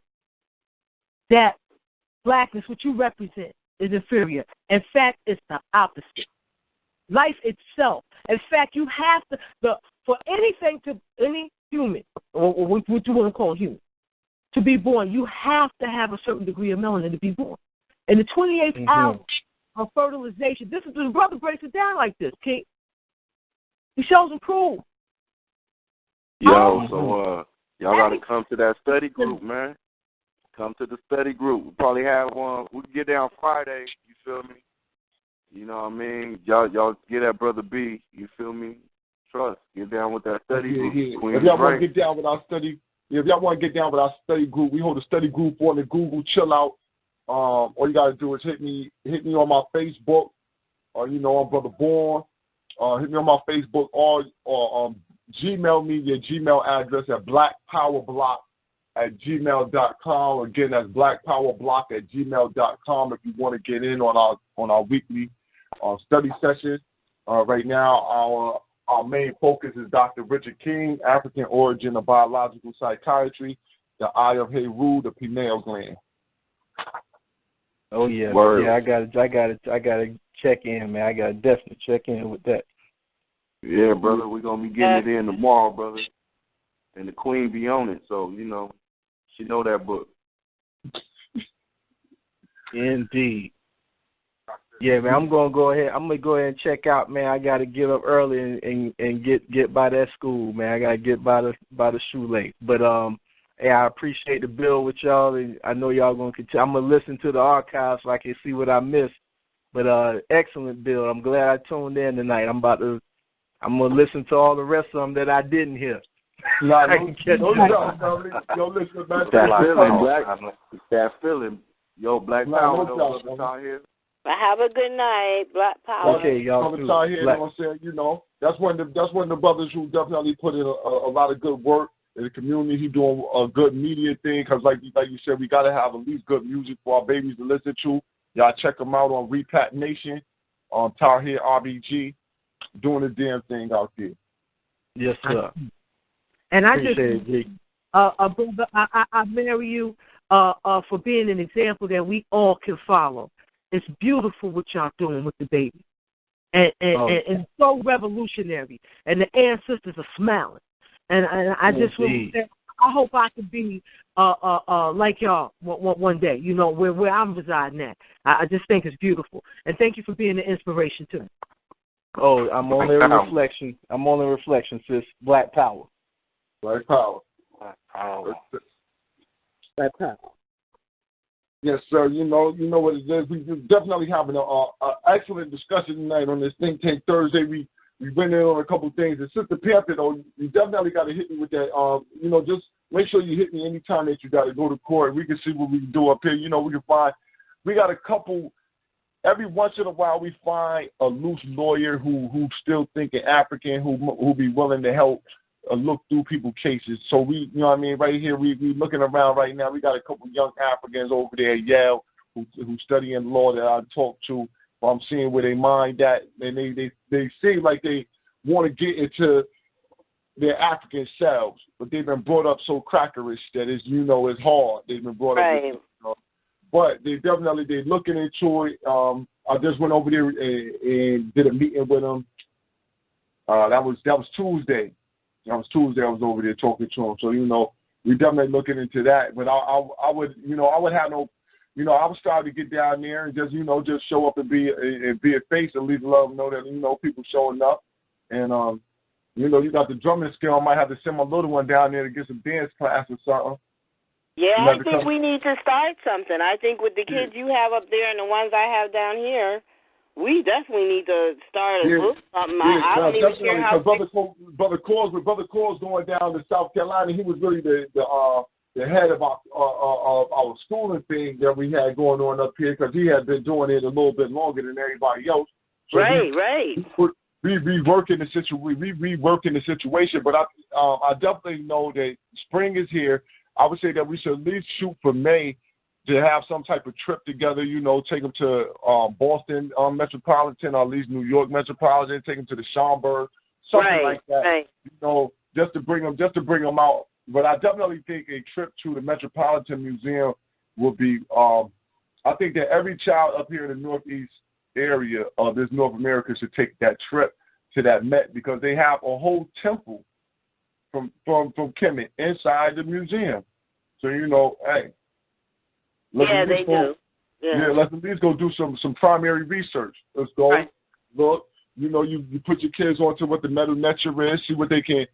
that blackness, what you represent, is inferior. In fact, it's the opposite. Life itself. In fact, you have to, for anything to, any human, or what you want to call human, to be born, you have to have a certain degree of melanin to be born. In the 28th hour of fertilization, this is the brother breaks it down like this, King. He shows and proves. Yo, so y'all got to come to that study group, man. Come to the study group. We'll probably have one. We can get down Friday, you feel me? You know what I mean? Y'all get that Brother B, you feel me? Trust. Get down with that study group. If y'all want to get down with our study, if y'all want to get down with our study group, we hold a study group on the Google Chill Out. All you got to do is hit me on my Facebook, or on Brother Born. Hit me on my Facebook, or Gmail me your Gmail address at blackpowerblock@gmail.com. Again, that's blackpowerblock@gmail.com if you want to get in on our weekly study session. Right now, our main focus is Dr. Richard King, African origin of biological psychiatry, the eye of Heru, the pineal gland. Oh yeah, Word. Yeah. I gotta check in, man. I gotta definitely check in with that. Yeah, brother, we're gonna be getting it in tomorrow, brother. And the Queen be on it, so she know that book. Indeed. Yeah, man, I'm gonna go ahead and check out, man. I gotta get up early and get by that school, man. I gotta get by the shoelace. But hey, I appreciate the bill with y'all, and I know y'all gonna continue. I'm gonna listen to the archives so I can see what I missed. But excellent bill. I'm glad I tuned in tonight. I'm gonna listen to all the rest of them that I didn't hear. Yo, listen, man. That feeling. Yo, Black Power, those out here. Have a good night, Black Power. Okay, y'all too. Here, you know what I'm saying? That's one of the brothers who definitely put in a lot of good work in the community. He doing a good media thing because, like you said, we got to have at least good music for our babies to listen to. Y'all check them out on Repat Nation, on Tahir RBG, doing the damn thing out there. Yes, sir. And I just, brother, I marry you for being an example that we all can follow. It's beautiful what y'all doing with the baby. And so revolutionary. And the ancestors are smiling. And I just want to say, I hope I could be like y'all one day, you know, where I'm residing at. I just think it's beautiful. And thank you for being an inspiration to me. Oh, I'm only a reflection. I'm only a reflection, sis. Black power. Black power. Black power. Black power. Yes, sir. You know what it is. We're definitely having an excellent discussion tonight on this Think Tank Thursday. We went in on a couple of things. And Sister Panther, though, you definitely got to hit me with that. You know, just make sure you hit me anytime that you got to go to court. We can see what we can do up here. You know, we got a couple. Every once in a while, we find a loose lawyer who still thinking African, who be willing to help look through people's cases. So we, you know what I mean, right here, we looking around right now. We got a couple young Africans over there at Yale who studying law that I talked to. I'm seeing where they mind at, and they seem like they want to get into their African selves, but they've been brought up so crackerish that it's, you know, it's hard. They've been brought up with, but they're looking into it. I just went over there and did a meeting with them. That was Tuesday. That was Tuesday. I was over there talking to them. So, you know, we definitely looking into that. But I would, you know, I would have no, you know, I was trying to get down there and just, you know, just show up and be a face, at least let them know that, you know, people showing up. And, you know, you got the drumming skill. I might have to send my little one down there to get some dance class or something. Yeah, I think we need to start something. I think with the kids you have up there and the ones I have down here, we definitely need to start a book something. I don't even care how Brother Cause going down to South Carolina, he was really the head of our schooling thing that we had going on up here, because he had been doing it a little bit longer than everybody else. So right. We reworking the situation, but I definitely know that spring is here. I would say that we should at least shoot for May to have some type of trip together, you know, take them to Boston Metropolitan, or at least New York Metropolitan, take them to the Schaumburg, something like that. Right. You know, just to bring them out. But I definitely think a trip to the Metropolitan Museum would be. I think that every child up here in the Northeast area of this North America should take that trip to that Met, because they have a whole temple from Kemet inside the museum. So, you know, hey. Let's at least go do some primary research. Let's go look. You know, you put your kids onto what the metal nature is, see what they can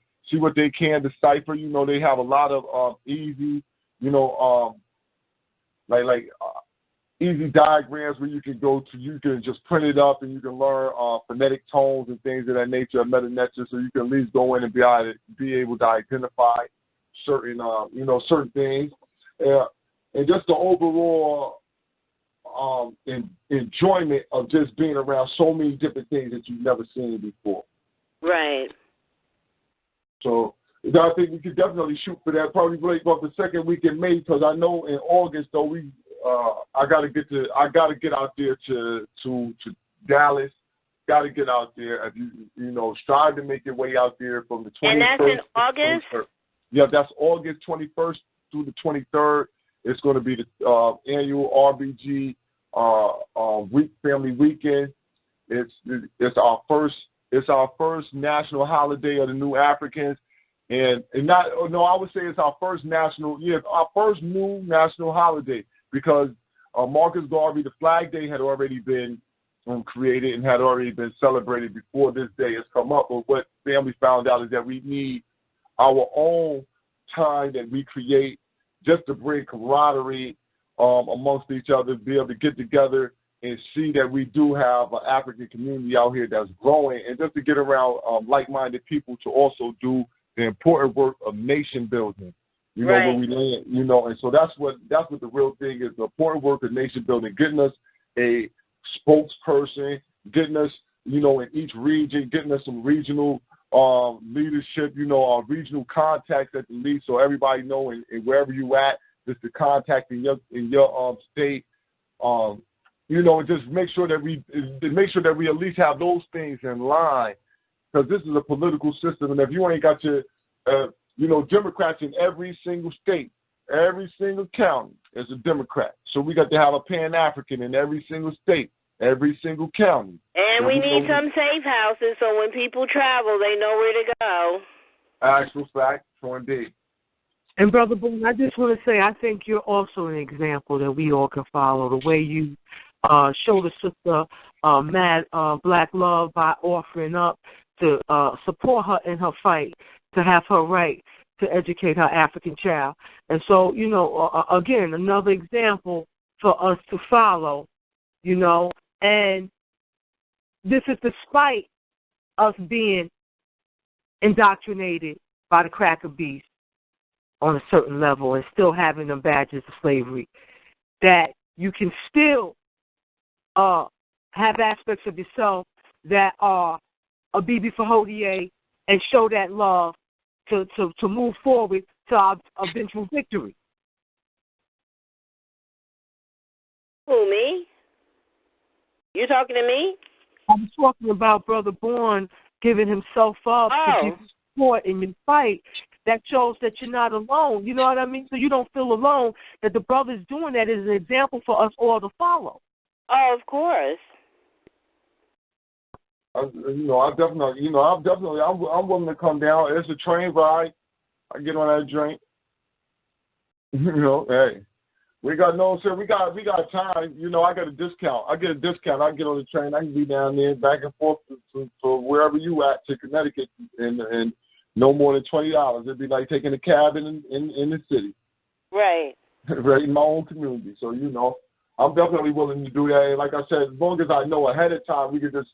decipher. You know, they have a lot of easy, you know, easy diagrams where you can go to. You can just print it up and you can learn phonetic tones and things of that nature of metal nature. So you can at least go in and be able to identify certain certain things. And just the overall enjoyment of just being around so many different things that you've never seen before. Right. So I think we could definitely shoot for that. Probably like about the second week in May, because I know in August though I gotta get out there to Dallas. Got to get out there. If you know, strive to make your way out there from the 21st. And that's in August. 23rd. Yeah, that's August 21st through the 23rd. It's going to be the annual RBG family weekend. It's our first national holiday of the New Africans, I would say it's our first new national holiday, because Marcus Garvey, the Flag Day, had already been created and had already been celebrated before this day has come up. But what family found out is that we need our own time that we create, just to bring camaraderie amongst each other, be able to get together and see that we do have an African community out here that's growing, and just to get around like-minded people to also do the important work of nation building. You know, where we land, you know, and so that's what the real thing is, the important work of nation building, getting us a spokesperson, getting us, you know, in each region, getting us some regional leadership, you know, regional contacts at the least, so everybody know and wherever you at, just to contact in your state, you know, and just make sure that we at least have those things in line, because this is a political system, and if you ain't got your Democrats in every single state, every single county is a Democrat, so we got to have a Pan-African in every single state, every single county. And we need some safe houses so when people travel, they know where to go. Actual fact, so indeed. And Brother Boone, I just want to say I think you're also an example that we all can follow. The way you show the sister mad black love by offering up to support her in her fight to have her right to educate her African child. And so, you know, again, another example for us to follow, you know, and this is despite us being indoctrinated by the cracker beast on a certain level and still having them badges of slavery, that you can still have aspects of yourself that are a BB for Hodier and show that love to move forward to our eventual victory. Who, me? You talking to me? I'm talking about Brother Bourne giving himself up to give support in your fight. That shows that you're not alone. You know what I mean? So you don't feel alone, that the brother's doing that is an example for us all to follow. Oh, of course. I'm willing to come down. It's a train ride. I get on that drink. You know, hey, we got time. You know, I got a discount. I get a discount. I get on the train. I can be down there back and forth to wherever you at, to Connecticut, and no more than $20. It'd be like taking a cab in the city. Right. Right, in my own community. So, you know, I'm definitely willing to do that. And like I said, as long as I know ahead of time, we could just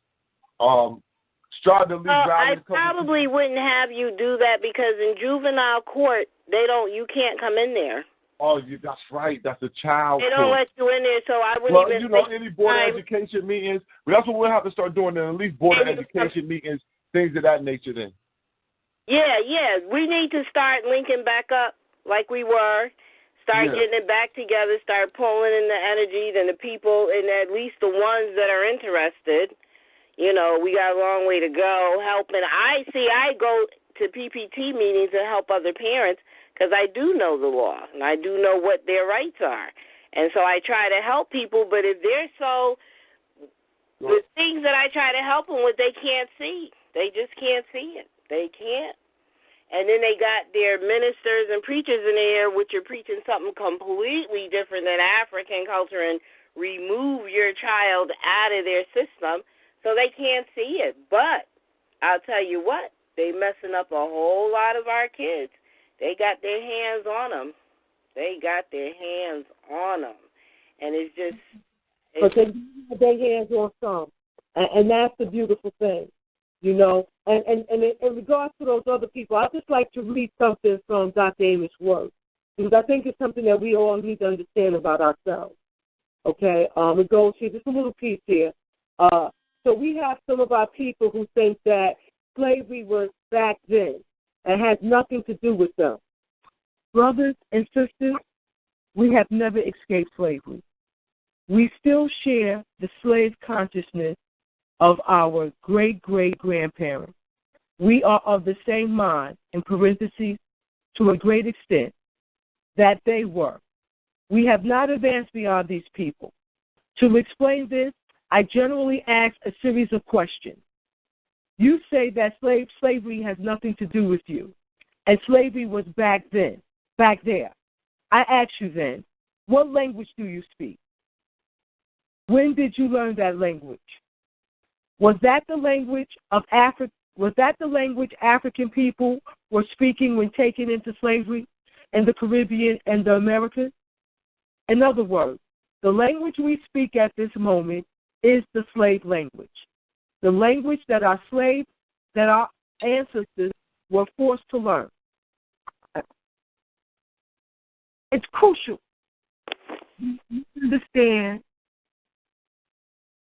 strive to leave. I probably wouldn't have you do that because in juvenile court, you can't come in there. Oh, that's right. That's a child. They don't let you in there, so I wouldn't even. You know, any board of education meetings. Well, that's what we'll have to start doing. At least board of education meetings, things of that nature. Then. Yeah. We need to start linking back up like we were. Start getting it back together. Start pulling in the energies and the people, and at least the ones that are interested. You know, we got a long way to go helping. I go to PPT meetings and help other parents because I do know the law and I do know what their rights are. And so I try to help people, but if they're the things that I try to help them with, they can't see. They just can't see it. They can't. And then they got their ministers and preachers in there, which are preaching something completely different than African culture and remove your child out of their system. So they can't see it. But I'll tell you what, they messing up a whole lot of our kids. They got their hands on them. And it's just... But they have their hands on some. And that's the beautiful thing, you know. And in regards to those other people, I'd just like to read something from Dr. Amos' work, because I think it's something that we all need to understand about ourselves. Okay? It goes here, just a little piece here. So we have some of our people who think that slavery was back then and had nothing to do with them. Brothers and sisters, we have never escaped slavery. We still share the slave consciousness of our great-great-grandparents. We are of the same mind, in parentheses, to a great extent, that they were. We have not advanced beyond these people. To explain this, I generally ask a series of questions. You say that slavery has nothing to do with you, and slavery was back then, back there. I ask you then, what language do you speak? When did you learn that language? Was that the language of Africa? Was that the language African people were speaking when taken into slavery in the Caribbean and the Americas? In other words, the language we speak at this moment is the slave language, the language that our ancestors were forced to learn. It's crucial to understand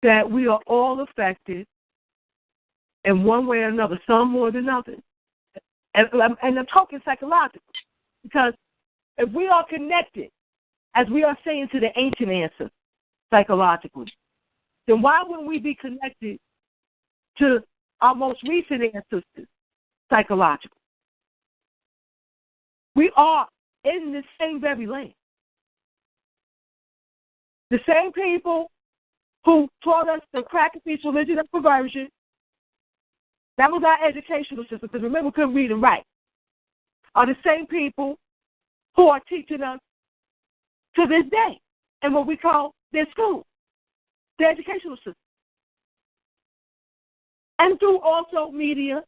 that we are all affected in one way or another, some more than others. And I'm talking psychologically, because if we are connected, as we are saying to the ancient ancestors psychologically, then why wouldn't we be connected to our most recent ancestors psychologically? We are in the same very land. The same people who taught us the cracker piece religion and perversion, that was our educational system, because remember, we couldn't read and write, are the same people who are teaching us to this day in what we call their school, their educational system. And through also media.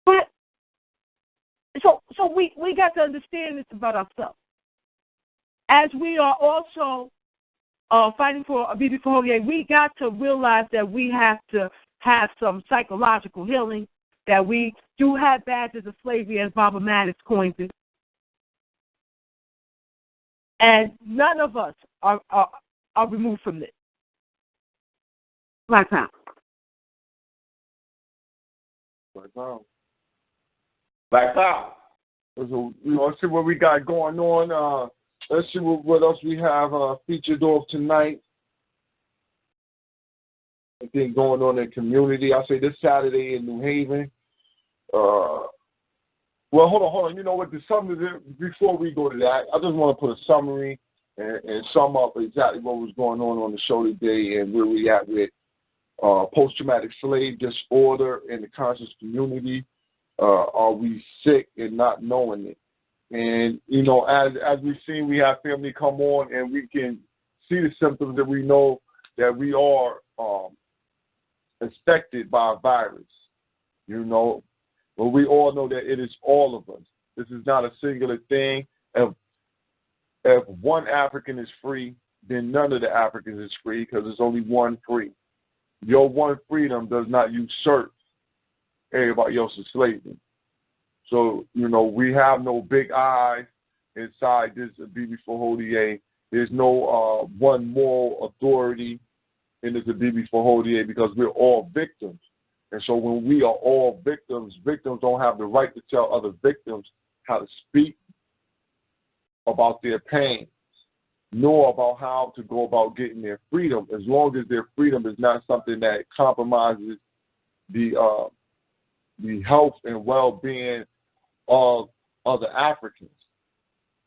But so we got to understand this about ourselves. As we are also fighting for a BB for Holy, we got to realize that we have to have some psychological healing, that we do have badges of slavery, as Baba Mattis coined it. And none of us are removed from this. Black Power. Black Power. Black Power. So, let's see what we got going on. Let's see what else we have featured off tonight. I think going on in the community. I say this Saturday in New Haven. Well, hold on. You know what? Before we go to that, I just want to put a summary and sum up exactly what was going on the show today and where we at with post-traumatic slave disorder in the conscious community. Are we sick and not knowing it? And, as we've seen, we have family come on and we can see the symptoms that we know that we are infected by a virus, But we all know that it is all of us. This is not a singular thing. If one African is free, then none of the Africans is free because there's only one free. Your one freedom does not usurp everybody else's slavery. So, we have no big eyes inside this BB for Hodier. There's no one moral authority in this BB for Hodier because we're all victims. And so when we are all victims, victims don't have the right to tell other victims how to speak about their pain, nor about how to go about getting their freedom, as long as their freedom is not something that compromises the health and well-being of other Africans.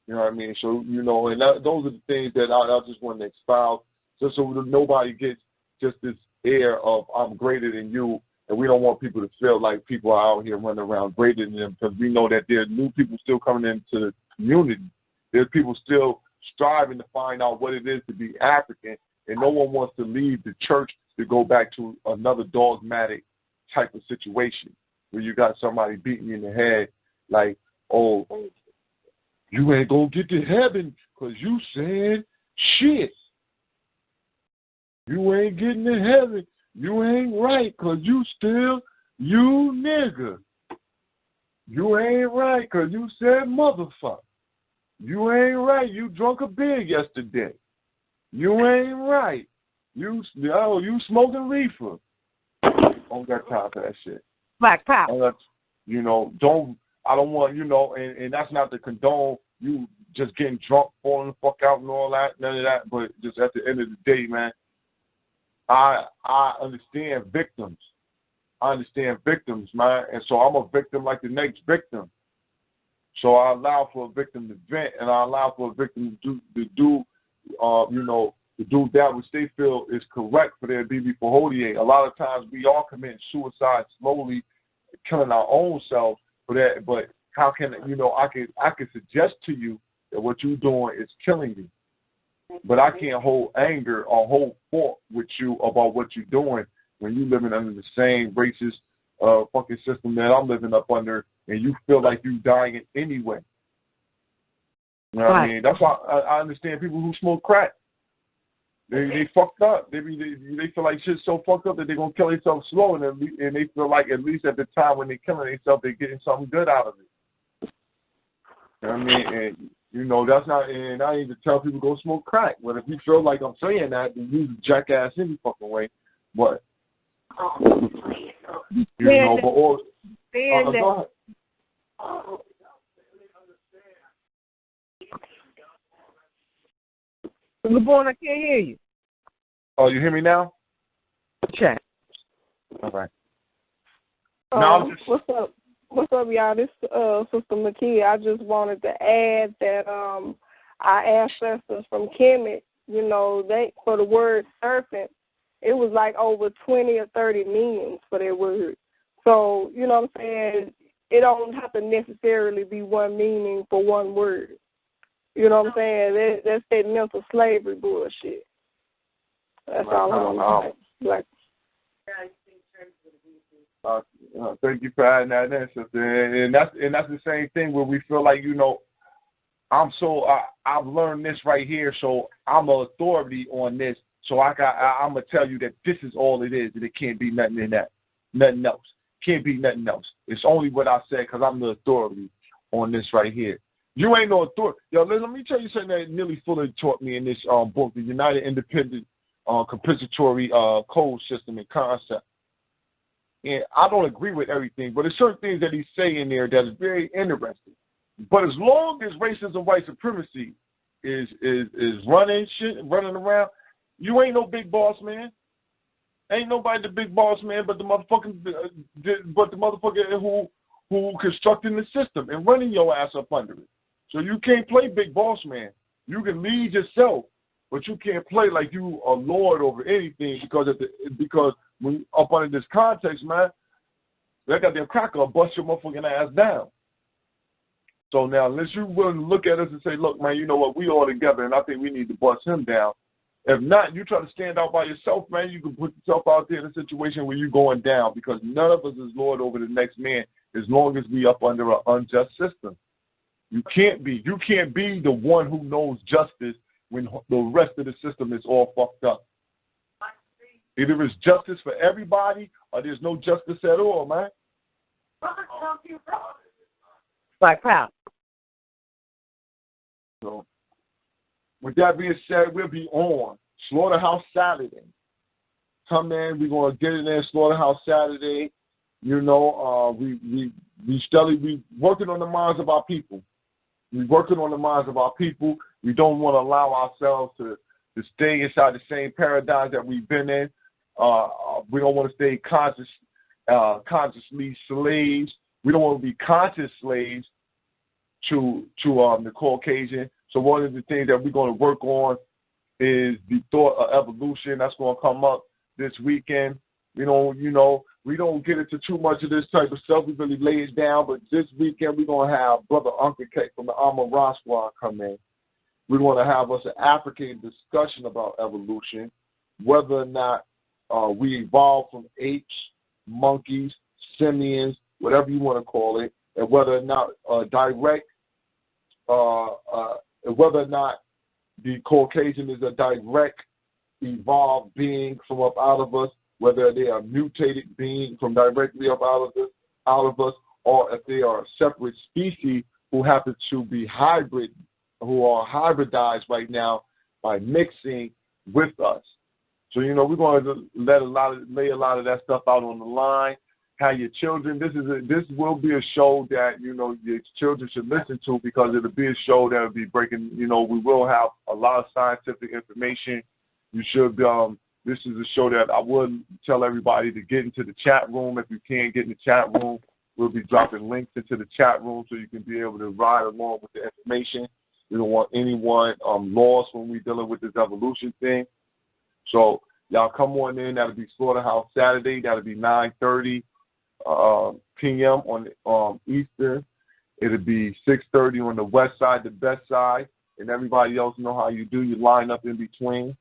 You know what I mean? So, and those are the things that I just want to expound, just so nobody gets just this air of I'm greater than you, and we don't want people to feel like people are out here running around greater than them, because we know that there are new people still coming into the community. There's people still striving to find out what it is to be African, and no one wants to leave the church to go back to another dogmatic type of situation where you got somebody beating you in the head like, oh, you ain't going to get to heaven because you said shit. You ain't getting to heaven. You ain't right because you still, you nigga. You ain't right because you said motherfucker. You ain't right. You drunk a beer yesterday. You ain't right. You smoking reefer. Don't got time for that shit. Black Power. I don't want, and that's not to condone you just getting drunk, falling the fuck out and all that, none of that, but just at the end of the day, man, I understand victims. I understand victims, man, and so I'm a victim like the next victim. So I allow for a victim to vent, and I allow for a victim to do that which they feel is correct for their BB for Hodier. A lot of times we are committing suicide slowly, killing our own selves for that. But how can I can suggest to you that what you're doing is killing you, but I can't hold anger or hold fault with you about what you're doing when you're living under the same racist fucking system that I'm living up under, and you feel like you're dying anyway. You know what I mean? That's why I understand people who smoke crack. They fucked up. They feel like shit's so fucked up that they're gonna kill themselves slow, and they feel like at least at the time when they're killing themselves, they're getting something good out of it. You know what I mean? And that's not. And I even tell people go smoke crack. But if you feel like I'm saying that, then use a jackass any fucking way. But go ahead. LeBron, I can't hear you. Oh, you hear me now? Check. All right. What's up? What's up, y'all? This Sister McKee. I just wanted to add that our ancestors from Kemet, they for the word serpent, it was like over 20 or 30 meanings for their word. So, you know what I'm saying? it don't have to necessarily be one meaning for one word. You know what I'm saying? That's that mental slavery bullshit. That's all I want to say. Like, thank you for adding that in, sister. And that's the same thing where we feel like, I've learned this right here, so I'm an authority on this. So I'm gonna tell you that this is all it is, and it can't be nothing else. Can't be nothing else. It's only what I said because I'm the authority on this right here. You ain't no authority. Yo, let me tell you something that Neely Fuller taught me in this book, the United Independent Compensatory Code System and Concept. And I don't agree with everything, but there's certain things that he's saying there that is very interesting. But as long as racism, white supremacy is running around, you ain't no big boss man. Ain't nobody the big boss man, but the motherfucker who constructing the system and running your ass up under it. So you can't play big boss man. You can lead yourself, but you can't play like you a lord over anything because when up under this context, man, that goddamn cracker will bust your motherfucking ass down. So now, unless you're willing to look at us and say, look, man, you know what, we all together, and I think we need to bust him down. If not, you try to stand out by yourself, man, you can put yourself out there in a situation where you're going down because none of us is lord over the next man as long as we up under an unjust system. You can't be the one who knows justice when the rest of the system is all fucked up. Either it's justice for everybody or there's no justice at all, man. Like proud. So, with that being said, we'll be on Slaughterhouse Saturday. Come in, we're gonna get in there. Slaughterhouse Saturday. We working on the minds of our people. We working on the minds of our people. We don't want to allow ourselves to stay inside the same paradigms that we've been in. We don't want to stay consciously slaves. We don't want to be conscious slaves to the Caucasian. So one of the things that we're going to work on is the thought of evolution. That's going to come up this weekend. We don't get into too much of this type of stuff. We really lay it down. But this weekend we're going to have Brother Uncle K from the Alma Ra Squad come in. We're going to have us an African discussion about evolution, whether or not we evolved from apes, monkeys, simians, whatever you want to call it, and whether or not whether or not the Caucasian is a direct evolved being from up out of us, whether they are mutated being from directly up out of us, or if they are a separate species who happen to be hybrid, who are hybridized right now by mixing with us. So, we're going to lay a lot of that stuff out on the line. How your children, this will be a show that, your children should listen to because it'll be a show that will be breaking, we will have a lot of scientific information. You should, this is a show that I would tell everybody to get into the chat room. If you can't get in the chat room, we'll be dropping links into the chat room so you can be able to ride along with the information. We don't want anyone lost when we're dealing with this evolution thing. So y'all come on in. That'll be Slaughterhouse Saturday. That'll be 9:30 p.m. on Eastern. It'll be 6:30 on the west side, the best side, and everybody else know how you do. You line up in between.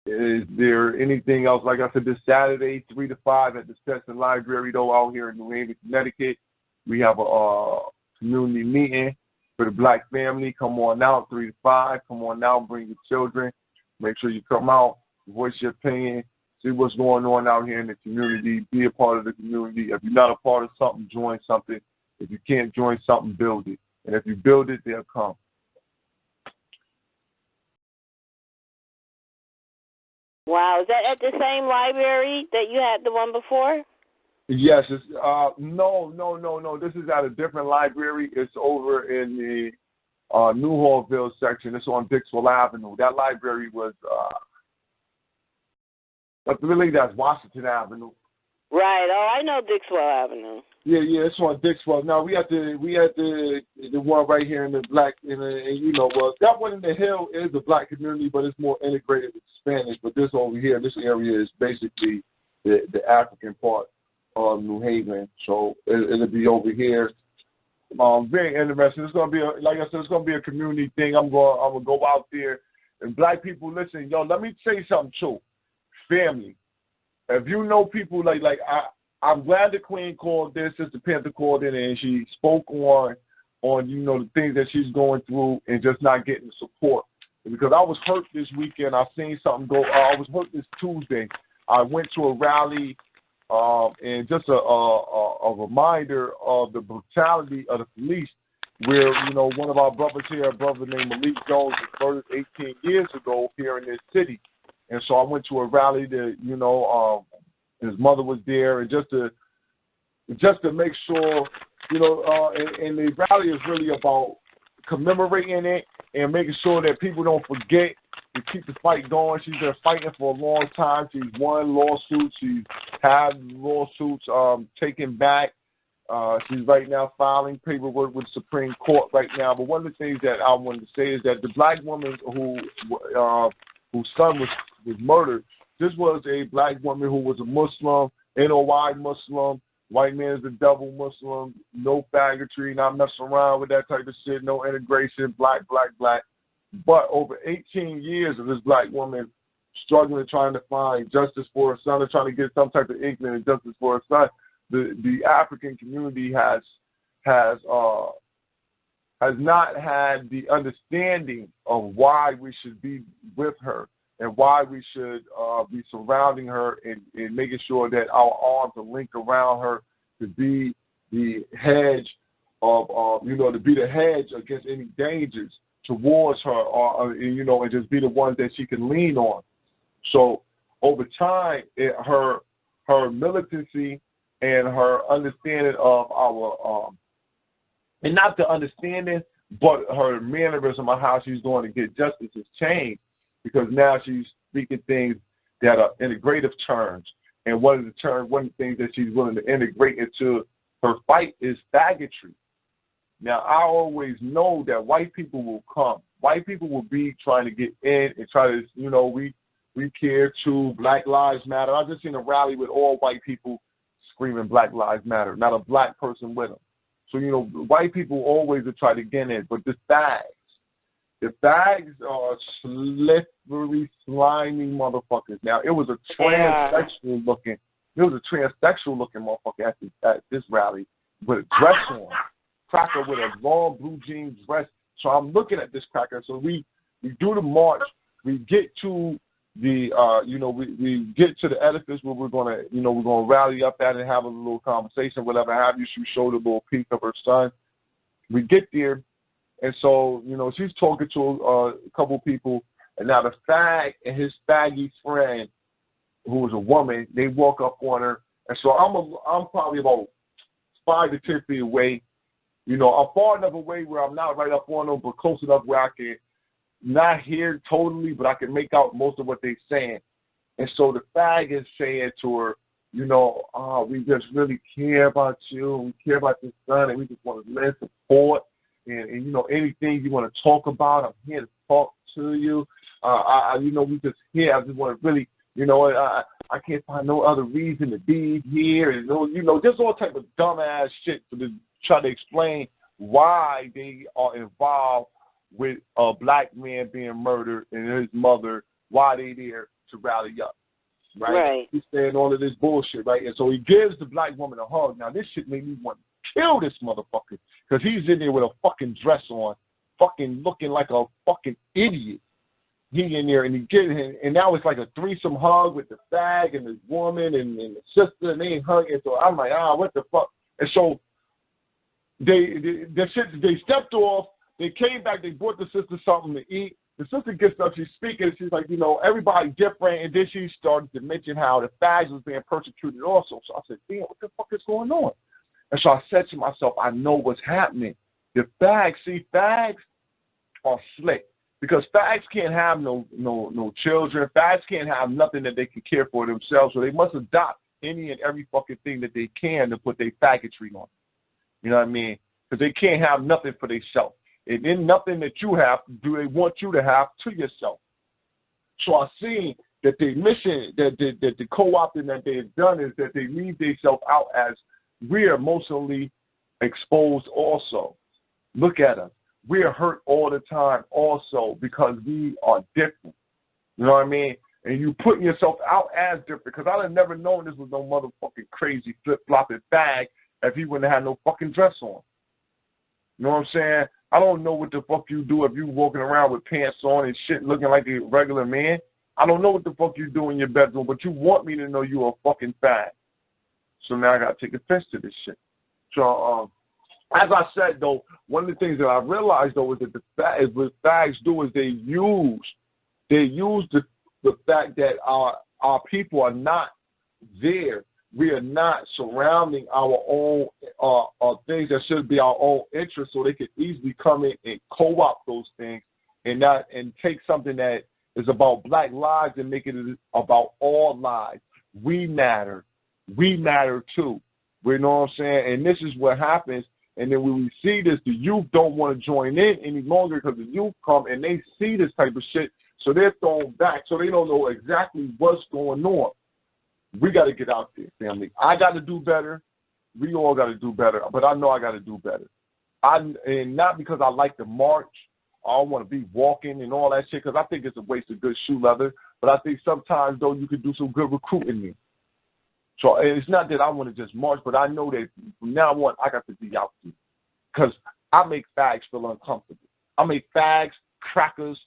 Is there anything else? Like I said, this Saturday, 3 to 5 at the Stetson Library, though, out here in New Haven, Connecticut. We have a community meeting for the black family. Come on out, 3 to 5. Come on out, bring your children. Make sure you come out, voice your opinion, see what's going on out here in the community, be a part of the community. If you're not a part of something, join something. If you can't join something, build it. And if you build it, they'll come. Wow, is that at the same library that you had the one before? Yes, it's no. This is at a different library. It's over in the Newhallville section. It's on Dixwell Avenue. That library was that's Washington Avenue. Right. Oh, I know Dixwell Avenue. Yeah, it's on Dixwell. Now we had the one right here in the black, that one in the Hill is a black community, but it's more integrated with Spanish. But this over here, this area is basically the African part New Haven. So it'll be over here. Very interesting. It's gonna be like I said, it's gonna be a community thing. I'm gonna go out there, and black people, listen, yo. Let me say something too, family. If you know people I'm glad the Queen called this, Sister Panther called in, and she spoke on the things that she's going through and just not getting the support. Because I was hurt this weekend. I seen something go. I was hurt this Tuesday. I went to a rally, and just a reminder of the brutality of the police, where one of our brothers here, a brother named Malik Jones, was murdered 18 years ago here in this city, and so I went to a rally that his mother was there, and just to make sure, and the rally is really about commemorating it and making sure that people don't forget to keep the fight going. She's been fighting for a long time. She's won lawsuits. She's had lawsuits taken back. She's right now filing paperwork with the Supreme Court right now. But one of the things that I wanted to say is that the black woman whose son was murdered, this was a black woman who was a Muslim, NOI Muslim. White man is the devil Muslim, no faggotry, not messing around with that type of shit, no integration, black. But over 18 years of this black woman struggling, trying to find justice for her son, and trying to get some type of inkling of justice for her son, the African community has not had the understanding of why we should be with her and why we should be surrounding her and making sure that our arms are linked around her to be the hedge to be the hedge against any dangers towards her, and just be the ones that she can lean on. So over time, her militancy and her understanding of our, and not the understanding, but her mannerism of how she's going to get justice has changed. Because now she's speaking things that are integrative terms. And one of the things that she's willing to integrate into her fight is faggotry. Now, I always know that white people will come. White people will be trying to get in and try to, we care too, Black Lives Matter. I just seen a rally with all white people screaming Black Lives Matter, not a black person with them. So, white people always will try to get in. But the fags are slippery, slimy motherfuckers. Now, it was a transsexual looking motherfucker at this rally with a dress on, cracker with a long blue jean dress. So I'm looking at this cracker. So we do the march. We get to the we get to the edifice where we're gonna rally up at and have a little conversation, whatever have you. She showed a little peek of her son. We get there. And so, she's talking to a couple people, and now the fag and his faggy friend, who was a woman, they walk up on her. And so I'm probably about 5 to 10 feet away. I'm far enough away where I'm not right up on them, but close enough where I can not hear totally, but I can make out most of what they're saying. And so the fag is saying to her, we just really care about you, we care about your son, and we just want to lend support. And anything you want to talk about, I'm here to talk to you. We just here. I just want to really, I can't find no other reason to be here. And just all type of dumbass shit to try to explain why they are involved with a black man being murdered and his mother. Why they there to rally up, right? He's saying all of this bullshit, right? And so he gives the black woman a hug. Now this shit made me want to kill this motherfucker, because he's in there with a fucking dress on, fucking looking like a fucking idiot. He in there and he getting him, and now it's like a threesome hug with the fag and this woman and the sister, and they ain't hugging. So I'm like, what the fuck? And so they stepped off. They came back. They brought the sister something to eat. The sister gets up. She's speaking. She's like, everybody different. And then she started to mention how the fags was being persecuted also. So I said, damn, what the fuck is going on? And so I said to myself, I know what's happening. The fags are slick, because fags can't have no children. Fags can't have nothing that they can care for themselves. So they must adopt any and every fucking thing that they can to put their faggotry on. You know what I mean? Because they can't have nothing for themselves. And then nothing that you have do they want you to have to yourself. So I seen that they missing, that the co-opting that they've done is that they leave themselves out as we're emotionally exposed also. Look at us. We're hurt all the time also because we are different. You know what I mean? And you putting yourself out as different, because I'd have never known this was no motherfucking crazy flip-flopping fag if he wouldn't have no fucking dress on. You know what I'm saying? I don't know what the fuck you do if you walking around with pants on and shit looking like a regular man. I don't know what the fuck you do in your bedroom, but you want me to know you're a fucking fag. So now I got to take offense to this shit. So, as I said, though, one of the things that I realized, though, is that what fags do is they use the fact that our people are not there. We are not surrounding our own things that should be our own interests, so they could easily come in and co-opt those things and take something that is about black lives and make it about all lives. We matter. We matter too. You know what I'm saying? And this is what happens. And then when we see this, the youth don't want to join in any longer because the youth come and they see this type of shit, so they're thrown back. So they don't know exactly what's going on. We got to get out there, family. I got to do better. We all got to do better. But I know I got to do better. And not because I like to march. I don't want to be walking and all that shit because I think it's a waste of good shoe leather. But I think sometimes, though, you can do some good recruiting there. So it's not that I want to just march, but I know that from now on, I got to be out there. Because I make fags feel uncomfortable. I make fags, crackers,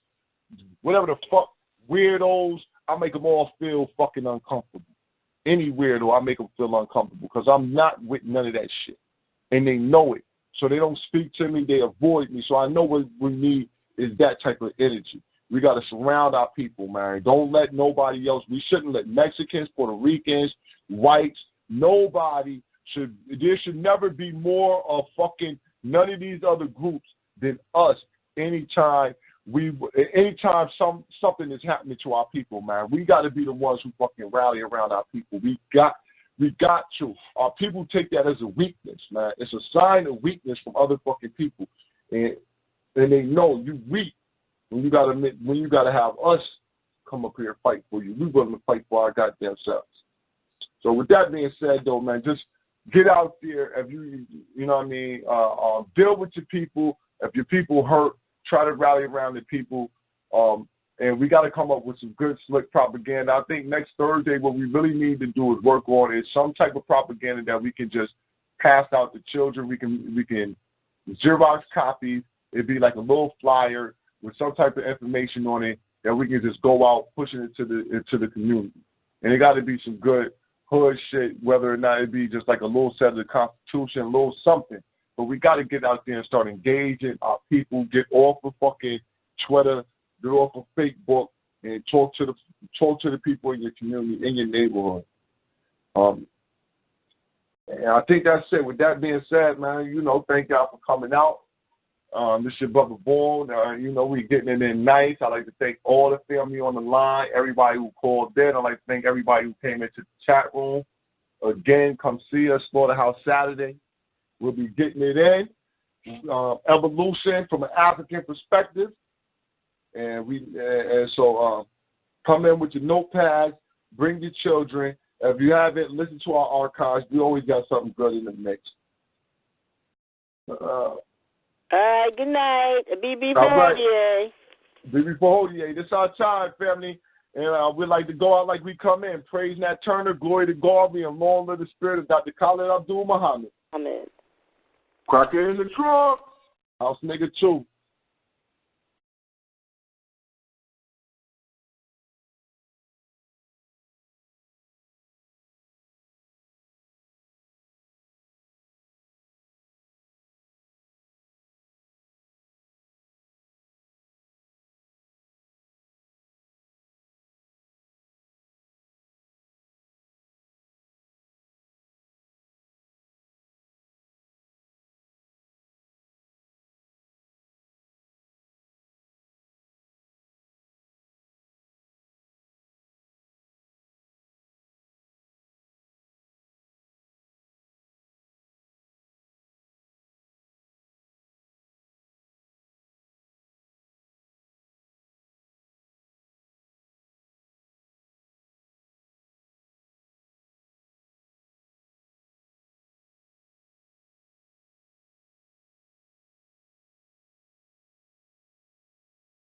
whatever the fuck, weirdos, I make them all feel fucking uncomfortable. Any weirdo, I make them feel uncomfortable because I'm not with none of that shit. And they know it. So they don't speak to me, they avoid me. So I know what we need is that type of energy. We got to surround our people, man. Don't let nobody else. We shouldn't let Mexicans, Puerto Ricans, whites, nobody should. There should never be more of fucking none of these other groups than us. Anytime something is happening to our people, man, we got to be the ones who fucking rally around our people. We got to. Our people take that as a weakness, man. It's a sign of weakness from other fucking people, and they know you weak. When you gotta have us come up here and fight for you, we're willing to fight for our goddamn selves. So with that being said, though, man, just get out there. If you know what I mean, deal with your people. If your people hurt, try to rally around the people. And we got to come up with some good, slick propaganda. I think next Thursday, what we really need to do is work on is some type of propaganda that we can just pass out to children. We can Xerox copies. It'd be like a little flyer with some type of information on it that we can just go out pushing it into the community. And it got to be some good hood shit, whether or not it be just like a little set of the Constitution, a little something. But we got to get out there and start engaging our people, get off of fucking Twitter, get off of Facebook, and talk to the people in your community, in your neighborhood. And I think that's it. With that being said, man, thank y'all for coming out. This is your brother Vaughn. We getting it in nice. I'd like to thank all the family on the line, everybody who called in. I'd like to thank everybody who came into the chat room. Again, come see us, Slaughterhouse Saturday. We'll be getting it in. Evolution from an African perspective. So come in with your notepads, bring your children. If you haven't listened to our archives, we always got something good in the mix. All right, good night. BB4ODA. BB4ODA. This is our time, family. And we'd like to go out like we come in. Praise Nat Turner, glory to Garvey, and long live the spirit of Dr. Khalid Abdul Muhammad. Amen. Cracker in the trunk. House nigga 2.